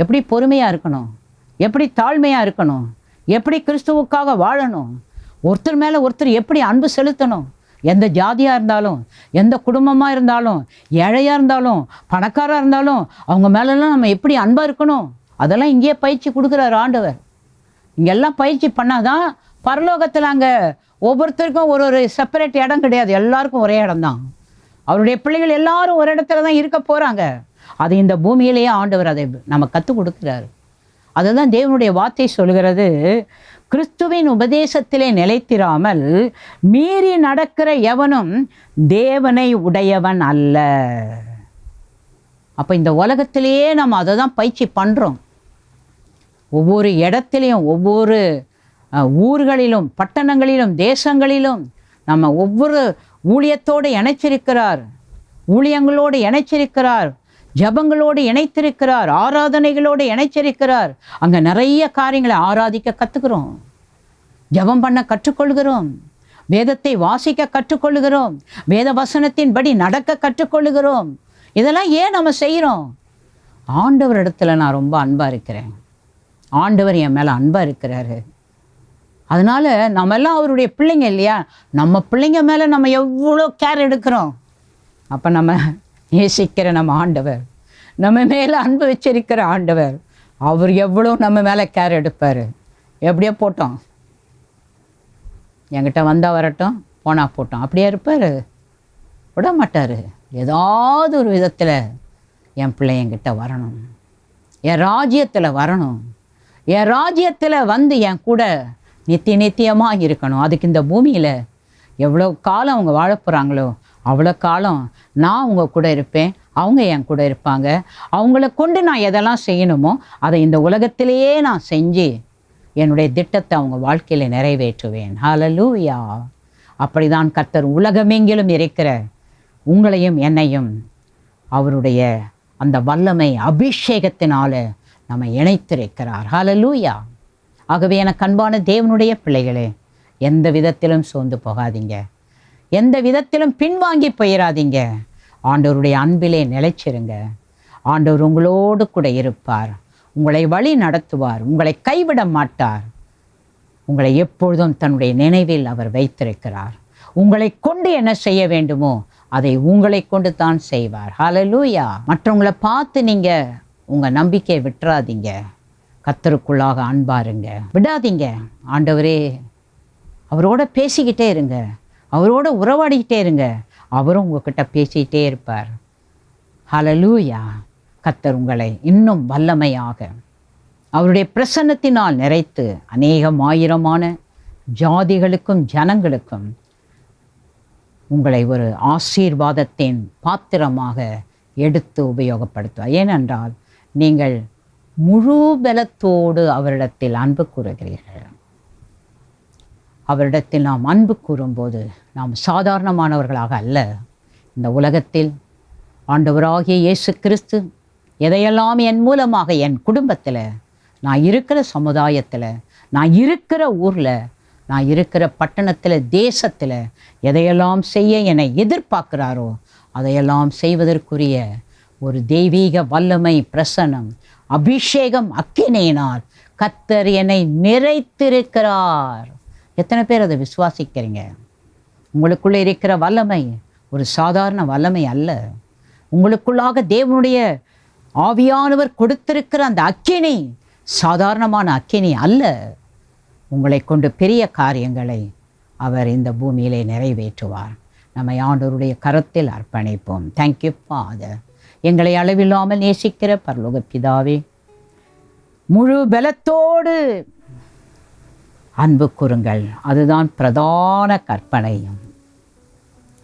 எப்படி பொறுமையாக இருக்கணும், எப்படி தாழ்மையாக இருக்கணும், எப்படி கிறிஸ்துவுக்காக வாழணும், ஒருத்தர் மேலே ஒருத்தர் எப்படி அன்பு செலுத்தணும். எந்த ஜாதியாக இருந்தாலும், எந்த குடும்பமாக இருந்தாலும், ஏழையாக இருந்தாலும், பணக்காராக இருந்தாலும் அவங்க மேலெல்லாம் நம்ம எப்படி அன்பாக இருக்கணும், அதெல்லாம் இங்கேயே பயிற்சி கொடுக்குறாரு ஆண்டவர். இங்கெல்லாம் பயிற்சி பண்ணாதான் பரலோகத்தில் அங்கே ஒவ்வொருத்தருக்கும் ஒரு ஒரு செப்பரேட் இடம் கிடையாது, எல்லாருக்கும் ஒரே இடம் தான். அவருடைய பிள்ளைகள் எல்லாரும் ஒரு இடத்துல தான் இருக்க போகிறாங்க. அது இந்த பூமியிலேயே ஆண்டவர் அதை நம்ம கற்றுக் கொடுக்குறாரு. அதுதான் தேவனுடைய வார்த்தை சொல்கிறது, கிறிஸ்துவின் உபதேசத்திலே நிலைத்திராமல் மீறி நடக்கிற எவனும் தேவனை உடையவன் அல்ல. அப்போ இந்த உலகத்திலேயே நம்ம அதை தான் பயிற்சி பண்ணுறோம். ஒவ்வொரு இடத்துலையும், ஒவ்வொரு ஊர்களிலும், பட்டணங்களிலும், தேசங்களிலும் நம்ம ஒவ்வொரு ஊழியத்தோடு இணைச்சிருக்கிறார், ஊழியங்களோடு இணைச்சிருக்கிறார், ஜபங்களோடு இணைத்திருக்கிறார், ஆராதனைகளோடு இணைச்சிருக்கிறார். அங்கே நிறைய காரியங்களை ஆராதிக்க கற்றுக்கிறோம், ஜபம் பண்ண கற்றுக்கொள்கிறோம், வேதத்தை வாசிக்க கற்றுக்கொள்கிறோம், வேத வசனத்தின்படி நடக்க கற்றுக்கொள்கிறோம். இதெல்லாம் ஏன் நம்ம செய்கிறோம்? ஆண்டவர் இடத்துல நான் ரொம்ப அன்பாக இருக்கிறேன், ஆண்டவர் என் மேலே அன்பாக இருக்கிறாரு, அதனால் நம்ம எல்லாம் அவருடைய பிள்ளைங்க இல்லையா? நம்ம பிள்ளைங்க மேலே நம்ம எவ்வளோ கேர் எடுக்கிறோம். அப்போ நம்ம நேசிக்கிற நம்ம ஆண்டவர், நம்ம மேலே அன்பு வச்சிருக்கிற ஆண்டவர், அவர் எவ்வளோ நம்ம மேலே கேர் எடுப்பார். எப்படியோ போட்டோம், என்கிட்ட வந்தால் வரட்டும், போனால் போட்டோம், அப்படியே இருப்பார், விட மாட்டார். ஏதாவது ஒரு விதத்தில் என் பிள்ளை என்கிட்ட வரணும், என் ராஜ்யத்தில் வரணும், என் ராஜ்யத்தில் வந்து என் கூட நித்தியமாக இருக்கணும். அதுக்கு இந்த பூமியில் எவ்வளோ காலம் அவங்க வாழ போகிறாங்களோ அவ்வளோ காலம் நான் அவங்க கூட இருப்பேன், அவங்க என் கூட இருப்பாங்க. அவங்கள கொண்டு நான் எதெல்லாம் செய்யணுமோ அதை இந்த உலகத்திலேயே நான் செஞ்சு என்னுடைய திட்டத்தை அவங்க வாழ்க்கையில் நிறைவேற்றுவேன். ஹல்லேலூயா. அப்படிதான் கர்த்தர் உலகமெங்கிலும் இருக்கிற உங்களையும் என்னையும் அவருடைய அந்த வல்லமை அபிஷேகத்தினால நம்ம இணைத்திருக்கிறார். ஹல்லேலூயா. ஆகவே எனக்கு அன்பான தேவனுடைய பிள்ளைகளே, எந்த விதத்திலும் சோர்ந்து போகாதீங்க, எந்த விதத்திலும் பின்வாங்கி போயிடாதீங்க. ஆண்டவருடைய அன்பிலே நிலைச்சிருங்க. ஆண்டவர் உங்களோடு கூட இருப்பார், உங்களை வழி நடத்துவார், உங்களை கைவிட மாட்டார். உங்களை எப்பொழுதும் தன்னுடைய நினைவில் அவர் வைத்திருக்கிறார். உங்களை கொண்டு என்ன செய்ய வேண்டுமோ அதை உங்களை கொண்டு தான் செய்வார். ஹல்லேலூயா. மற்றவங்களை பார்த்து நீங்கள் உங்கள் நம்பிக்கையை விட்டுறாதீங்க. கர்த்தருக்குள்ளாக அன்பாருங்க, விடாதீங்க. ஆண்டவரே, அவரோட பேசிக்கிட்டே இருங்க, அவரோட உறவாடிக்கிட்டே இருங்க, அவரும் உங்ககிட்ட பேசிக்கிட்டே இருப்பார். ஹல்லேலூயா. கர்த்தர் உங்களை இன்னும் வல்லமையாக அவருடைய பிரசன்னத்தினால் நிறைத்து அநேகம் ஆயிரமான ஜாதிகளுக்கும் ஜனங்களுக்கும் உங்களை ஒரு ஆசீர்வாதத்தின் பாத்திரமாக எடுத்து உபயோகப்படுத்துவார். ஏனென்றால் நீங்கள் முழு பலத்தோடு அவரிடத்தில் அன்பு கூறுகிறீர்கள். அவரிடத்தில் நாம் அன்பு கூறும்போது நாம் சாதாரணமானவர்களாக அல்ல. இந்த உலகத்தில் ஆண்டவராகிய இயேசு கிறிஸ்து எதையெல்லாம் என் மூலமாக என் குடும்பத்தில், நான் இருக்கிற சமுதாயத்தில், நான் இருக்கிற ஊரில், நான் இருக்கிற பட்டணத்தில், தேசத்தில் எதையெல்லாம் செய்ய என்னை எதிர்பார்க்கிறாரோ அதையெல்லாம் செய்வதற்குரிய ஒரு தெய்வீக வல்லமை, பிரசன்னம், அபிஷேகம், அக்கினியினால் கர்த்தர் என்னை நிறைத்திருக்கிறார். எத்தனை பேர் அதை விசுவாசிக்கிறீங்க? உங்களுக்குள்ளே இருக்கிற வல்லமை ஒரு சாதாரண வல்லமை அல்ல. உங்களுக்குள்ளாக தேவனுடைய ஆவியானவர் கொடுத்திருக்கிற அந்த அக்கினி சாதாரணமான அக்கினி அல்ல. உங்களை கொண்டு பெரிய காரியங்களை அவர் இந்த பூமியிலே நிறைவேற்றுவார். நம்மை ஆண்டவருடைய கரத்தில் அர்ப்பணிப்போம். Thank you father. எங்களை அளவில்லாமல் நேசிக்கிற பரலோக பிதாவே, முழு பலத்தோடு அன்பு கூறுங்கள், அதுதான் பிரதான கற்பனையும்.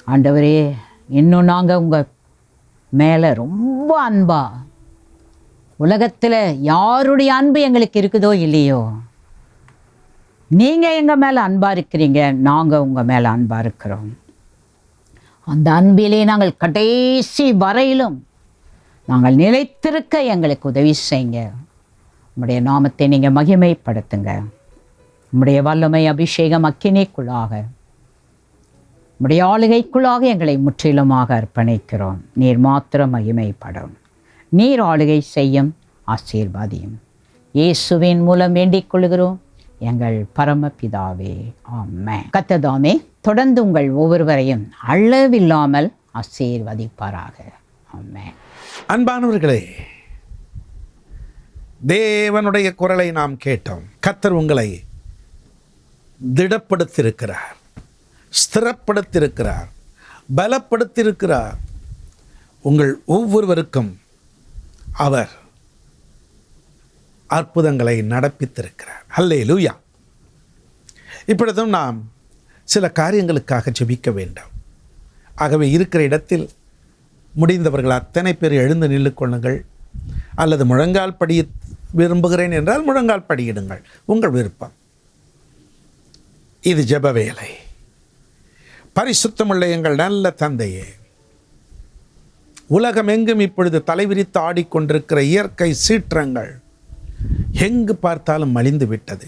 ஆண்டவரே, இன்னும் நாங்கள் உங்கள் மேலே ரொம்ப அன்பா, உலகத்தில் யாருடைய அன்பு எங்களுக்கு இருக்குதோ இல்லையோ, நீங்கள் எங்கள் மேலே அன்பாக இருக்கிறீங்க, நாங்கள் உங்கள் மேலே அன்பாக இருக்கிறோம். அந்த அன்பிலே நாங்கள் கடைசி வரையிலும் நாங்கள் நிலைத்திருக்க எங்களுக்கு உதவி செய்யுங்க. உம்முடைய நாமத்தை நீங்கள் மகிமைப்படுத்துங்க. உம்முடைய வல்லமை, அபிஷேகம், அக்கினிக்குள்ளாக, உம்முடைய ஆளுகைக்குள்ளாக எங்களை முற்றிலுமாக அர்ப்பணிக்கிறோம். நீர் மாத்திரம் மகிமைப்படும். நீர் ஆளுகை செய்யும், ஆசீர்வாதியும். இயேசுவின் மூலம் வேண்டிக் கொள்கிறோம் எங்கள் பரமபிதாவே, ஆமென். கர்த்தர் தாமே தொடர்ந்து உங்கள் ஒவ்வொருவரையும் அளவில்லாமல் ஆசீர்வதிப்பாராக, ஆமென். அன்பானவர்களே, தேவனுடைய குரலை நாம் கேட்டோம். கர்த்தர் உங்களை திடப்படுத்தியிருக்கிறார், ஸ்திரப்படுத்தியிருக்கிறார், பலப்படுத்தியிருக்கிறார். உங்கள் ஒவ்வொருவருக்கும் அவர் அற்புதங்களை நடப்பித்திருக்கிறார். அல்லேலூயா. இப்பொழுதும் நாம் சில காரியங்களுக்காக ஜெபிக்க வேண்டும். ஆகவே இருக்கிற இடத்தில் முடிந்தவர்கள் அத்தனை பேர் எழுந்து நின்று கொள்ளுங்கள். அல்லது முழங்கால் படிய விரும்புகிறேன் என்றால் முழங்கால் படியிடுங்கள், உங்கள் விருப்பம். இது ஜெப வேலை. பரிசுத்தமுள்ள எங்கள் நல்ல தந்தையே, உலகமெங்கும் இப்பொழுது தலைவிரித்து ஆடிக்கொண்டிருக்கிற இயற்கை சீற்றங்கள் எங்கு பார்த்தாலும் மலிந்து விட்டது.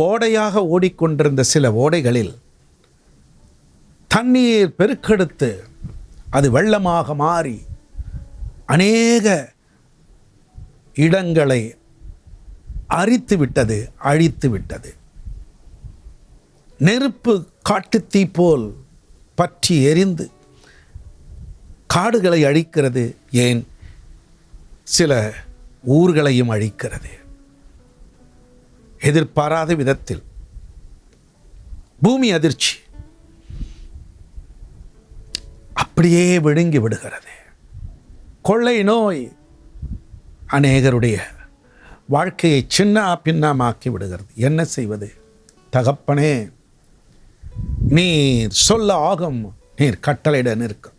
ஓடையாக ஓடிக்கொண்டிருந்த சில ஓடைகளில் தண்ணீர் பெருக்கெடுத்து அது வெள்ளமாக மாறி அநேக இடங்களை அரித்து விட்டது, அழித்து விட்டது. நெருப்பு காட்டுத்தீ போல் பற்றி எரிந்து காடுகளை அழிக்கிறது, ஏன் சில ஊர்களையும் அழிக்கிறது. எதிர்பாராத விதத்தில் பூமி அதிர்ச்சி அப்படியே விழுங்கி விடுகிறது. கொள்ளை நோய் அநேகருடைய வாழ்க்கையை சின்ன பின்னமாக்கி விடுகிறது. என்ன செய்வது? தகப்பனே, நீர் சொல்ல ஆகும், நீர் கட்டளையிட நிற்கும்.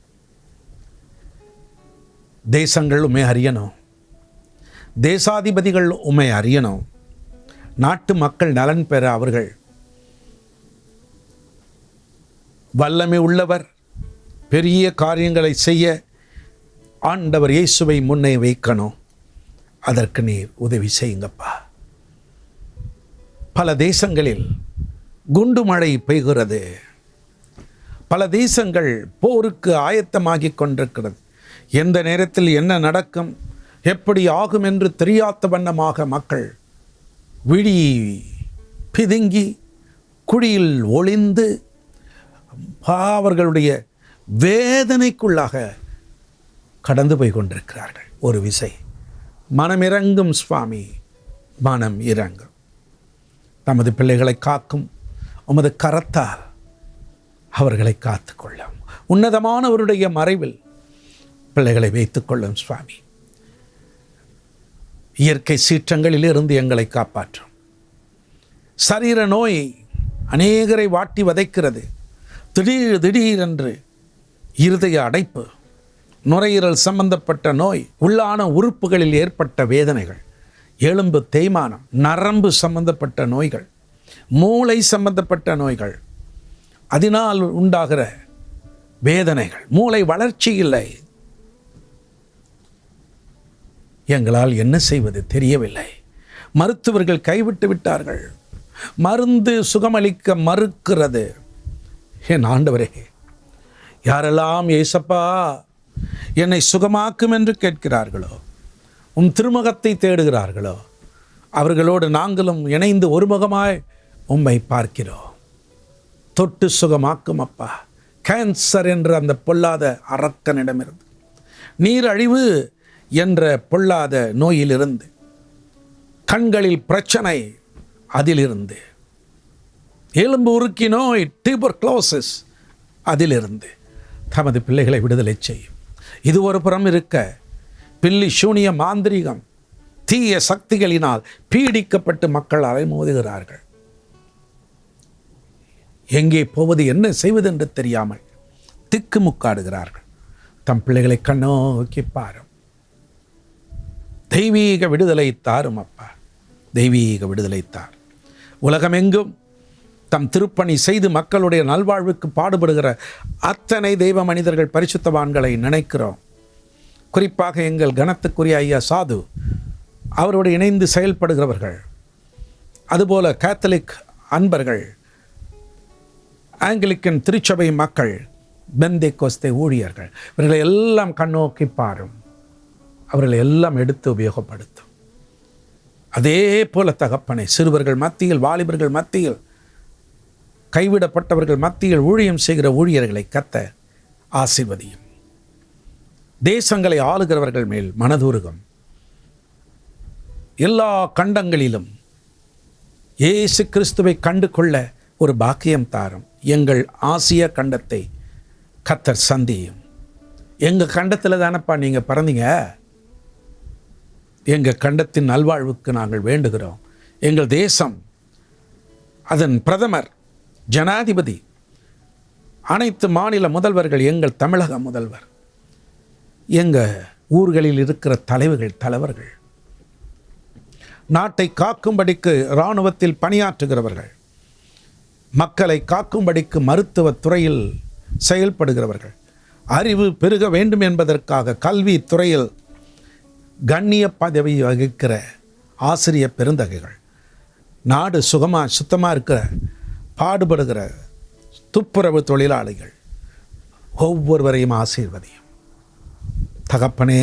தேசங்கள் உம்மை அறியணும், தேசாதிபதிகள் உம்மை அறியணும், நாட்டு மக்கள் நலன் பெற அவர்கள் வல்லமை உள்ளவர், பெரிய காரியங்களை செய்ய ஆண்டவர் இயேசுவை முன்னே வைக்கணும். அதற்கு நீர் உதவி செய்யுங்கப்பா. பல தேசங்களில் குண்டு மழை பெய்கிறது. பல தேசங்கள் போருக்கு ஆயத்தமாகி கொண்டிருக்கிறது. எந்த நேரத்தில் என்ன நடக்கும், எப்படி ஆகும் என்று தெரியாத வண்ணமாக மக்கள் விழி பிதுங்கி குழியில் ஒளிந்து அவர்களுடைய வேதனைக்குள்ளாக கடந்து போய் கொண்டிருக்கிறார்கள். ஒரு விசை மனமிறங்கும் சுவாமி, மனம் இறங்கும். தமது பிள்ளைகளை காக்கும் உமது கரத்தால் அவர்களை காத்துக்கொள்ளும். உன்னதமானவருடைய மறைவில் பிள்ளைகளை வைத்துக்கொள்ளும் சுவாமி. இயற்கை சீற்றங்களில் இருந்து எங்களை காப்பாற்றும். சரீர நோய் அநேகரை வாட்டி வதைக்கிறது. திடீரென்று இருதய அடைப்பு, நுரையீரல் சம்பந்தப்பட்ட நோய், உள்ளான உறுப்புகளில் ஏற்பட்ட வேதனைகள், எலும்பு தேய்மானம், நரம்பு சம்பந்தப்பட்ட நோய்கள், மூளை சம்பந்தப்பட்ட நோய்கள், அதனால் உண்டாகிற வேதனைகள், மூளை வளர்ச்சி இல்லை. எங்களால் என்ன செய்வது தெரியவில்லை. மருத்துவர்கள் கைவிட்டு விட்டார்கள். மருந்து சுகமளிக்க மறுக்கிறது. என் ஆண்டவரே, யாரெல்லாம் ஏசப்பா என்னை சுகமாக்கும் என்று கேட்கிறார்களோ, உம் திருமுகத்தை தேடுகிறார்களோ, அவர்களோடு நாங்களும் இணைந்து ஒருமுகமாய் உம்மை பார்க்கிறோம். தொட்டு சுகமாக்கும் அப்பா. கேன்சர் என்ற அந்த பொல்லாத அரக்கனிடமிருந்து, நீரழிவு என்ற பொல்லாத நோயிலிருந்து, கண்களில் பிரச்சனை அதிலிருந்து, எலும்பு உருக்கி நோய் டியூபர்குலோசிஸ் அதிலிருந்து தமது பிள்ளைகளை விடுதலை செய்யும். இது ஒரு புறம் இருக்க, பில்லி சூனிய மாந்திரீகம் தீய சக்திகளினால் பீடிக்கப்பட்டு மக்கள் அலைமோதுகிறார்கள். எங்கே போவது, என்ன செய்வது என்று தெரியாமல் திக்குமுக்காடுகிறார்கள். தம் பிள்ளைகளை கண்ணோக்கி பாரும். தெய்வீக விடுதலை தாரும் அப்பா, தெய்வீக விடுதலை தார். உலகமெங்கும் தம் திருப்பணி செய்து மக்களுடைய நல்வாழ்வுக்கு பாடுபடுகிற அத்தனை தெய்வ மனிதர்கள், பரிசுத்தவான்களை நினைக்கிறோம். குறிப்பாக எங்கள் கனத்துக்குரிய ஐயா சாது, அவரோடு இணைந்து செயல்படுகிறவர்கள், அதுபோல கேத்தலிக் அன்பர்கள், ஆங்கிலிக்கன் திருச்சபை மக்கள், பெந்தேகோஸ்தே ஊழியர்கள், இவர்களை எல்லாம் கண்ணோக்கி பாரும். அவர்களை எல்லாம் எடுத்து உபயோகப்படுத்தும். அதே போல தகப்பனை, சிறுவர்கள் மத்தியில், வாலிபர்கள் மத்தியில், கைவிடப்பட்டவர்கள் மத்தியில் ஊழியம் செய்கிற ஊழியர்களை கத்த ஆசீர்வதியும். தேசங்களை ஆளுகிறவர்கள் மேல் மனதுருகம். எல்லா கண்டங்களிலும் இயேசு கிறிஸ்துவை கண்டு கொள்ள ஒரு பாக்கியம் தாரும். எங்கள் ஆசிய கண்டத்தை கத்தர் சந்தியும். எங்கள் கண்டத்தில் தானப்பா நீங்கள் பிறந்தீங்க. எங்கள் கண்டத்தின் நல்வாழ்வுக்கு நாங்கள் வேண்டுகிறோம். எங்கள் தேசம், அதன் பிரதமர், ஜனாதிபதி, அனைத்து மாநில முதல்வர்கள், எங்கள் தமிழக முதல்வர், எங்கள் ஊர்களில் இருக்கிற தலைவர்கள், நாட்டை காக்கும்படிக்கு இராணுவத்தில் பணியாற்றுகிறவர்கள், மக்களை காக்கும்படிக்கு மருத்துவத் துறையில் செயல்படுகிறவர்கள், அறிவு பெருக வேண்டும் என்பதற்காக கல்வி துறையில் கண்ணிய பதவி வகிக்கிற ஆசிரிய பெருந்தகைகள், நாடு சுத்தமாக இருக்கிற பாடுபடுகிற துப்புரவு தொழிலாளிகள், ஒவ்வொருவரையும் ஆசீர்வதியும். தகப்பனே,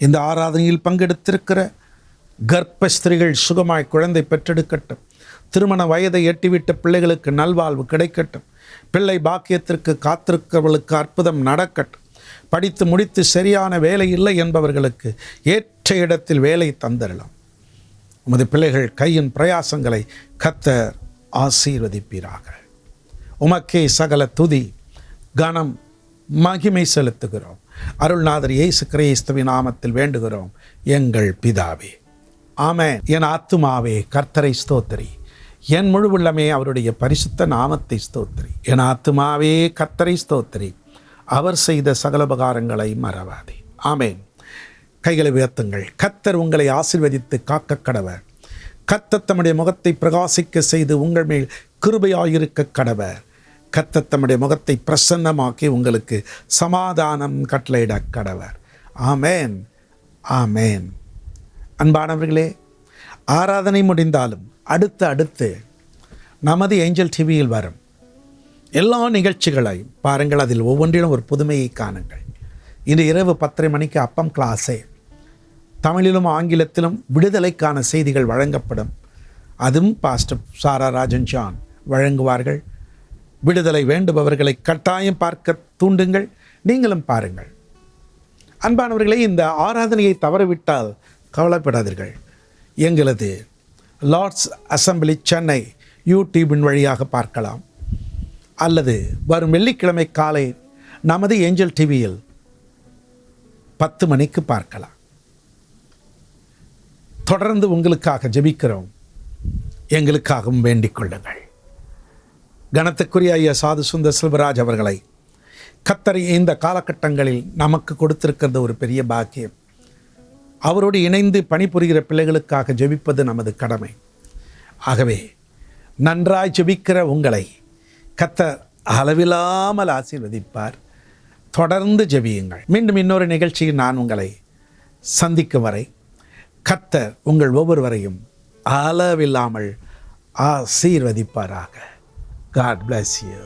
இந்த ஆராதனையில் பங்கெடுத்திருக்கிற கர்ப்ப ஸ்திரீகள் சுகமாய் குழந்தை பெற்றெடுக்கட்டும். திருமண வயதை எட்டிவிட்ட பிள்ளைகளுக்கு நல்வாழ்வு கிடைக்கட்டும். பிள்ளை பாக்கியத்திற்கு காத்திருக்கிறவர்களுக்கு அற்புதம் நடக்கட்டும். படித்து முடித்து சரியான வேலை இல்லை என்பவர்களுக்கு ஏற்ற இடத்தில் வேலை தந்தரலாம். உமது பிள்ளைகள் கையின் பிரயாசங்களை கர்த்தர் ஆசீர்வதிப்பீராக. உமக்கே சகல துதி கனம் மகிமை செலுத்துகிறோம். அருள்நாதர் இயேசு கிறிஸ்துவின் நாமத்தில் வேண்டுகிறோம் எங்கள் பிதாவே, ஆமென். என் ஆத்துமாவே கர்த்தரை ஸ்தோத்திரி, என் முழு உள்ளமே அவருடைய பரிசுத்த நாமத்தை ஸ்தோத்திரி. என் ஆத்துமாவே கர்த்தரை ஸ்தோத்திரி, அவர் செய்த சகல உபகாரங்களை மறவாதே. ஆமென். கைகளை உயர்த்துங்கள். கர்த்தர் உங்களை ஆசீர்வதித்து காக்க கடவர். கர்த்தர் தம்முடைய முகத்தை பிரகாசிக்க செய்து உங்கள் மேல் கிருபையாயிருக்க கடவர். கர்த்தர் தம்முடைய முகத்தை பிரசன்னமாக்கி உங்களுக்கு சமாதானம் கட்டளையிட கடவர். ஆமென், ஆமென். அன்பானவர்களே, ஆராதனை முடிந்தாலும் அடுத்து நமது ஏஞ்சல் டிவியில் வரும் எல்லா நிகழ்ச்சிகளையும் பாருங்கள். அதில் ஒவ்வொன்றிலும் ஒரு புதுமையை காணுங்கள். இன்று இரவு 10:30 மணிக்கு அப்பம் கிளாஸே தமிழிலும் ஆங்கிலத்திலும் விடுதலைக்கான செய்திகள் வழங்கப்படும். அதுவும் பாஸ்டர் சாரா ராஜன் ஜான் வழங்குவார்கள். விடுதலை வேண்டுபவர்களை கட்டாயம் பார்க்க தூண்டுங்கள். நீங்களும் பாருங்கள். அன்பானவர்களே, இந்த ஆராதனையை தவறவிட்டால் கவலைப்படாதீர்கள். எங்களது லார்ட்ஸ் அசம்பிளி சென்னை யூடியூபின் வழியாக பார்க்கலாம். அல்லது வரும் வெள்ளிக்கிழமை காலை நமது ஏஞ்சல் டிவியில் 10 மணிக்கு பார்க்கலாம். தொடர்ந்து உங்களுக்காக ஜெபிக்கிறோம். எங்களுக்காகவும் வேண்டிக் கொள்ளுங்கள். கனத்துக்குரிய ஐயா சாது சுந்தர் செல்வராஜ் அவர்களை கர்த்தர் இந்த காலகட்டங்களில் நமக்கு கொடுத்திருக்கிறது ஒரு பெரிய பாக்கியம். அவரோடு இணைந்து பணிபுரிகிற பிள்ளைகளுக்காக ஜெபிப்பது நமது கடமை. ஆகவே நன்றாய் ஜெபிக்கிற உங்களை கர்த்தர் அளவில்லாமல் ஆசீர்வதிப்பார். தொடர்ந்து ஜெபியுங்கள். மீண்டும் இன்னொரு நிகழ்ச்சியில் நான் உங்களை சந்திக்கும் வரை கர்த்தர் உங்கள் ஒவ்வொருவரையும் அளவில்லாமல் ஆசீர்வதிப்பாராக. God bless you.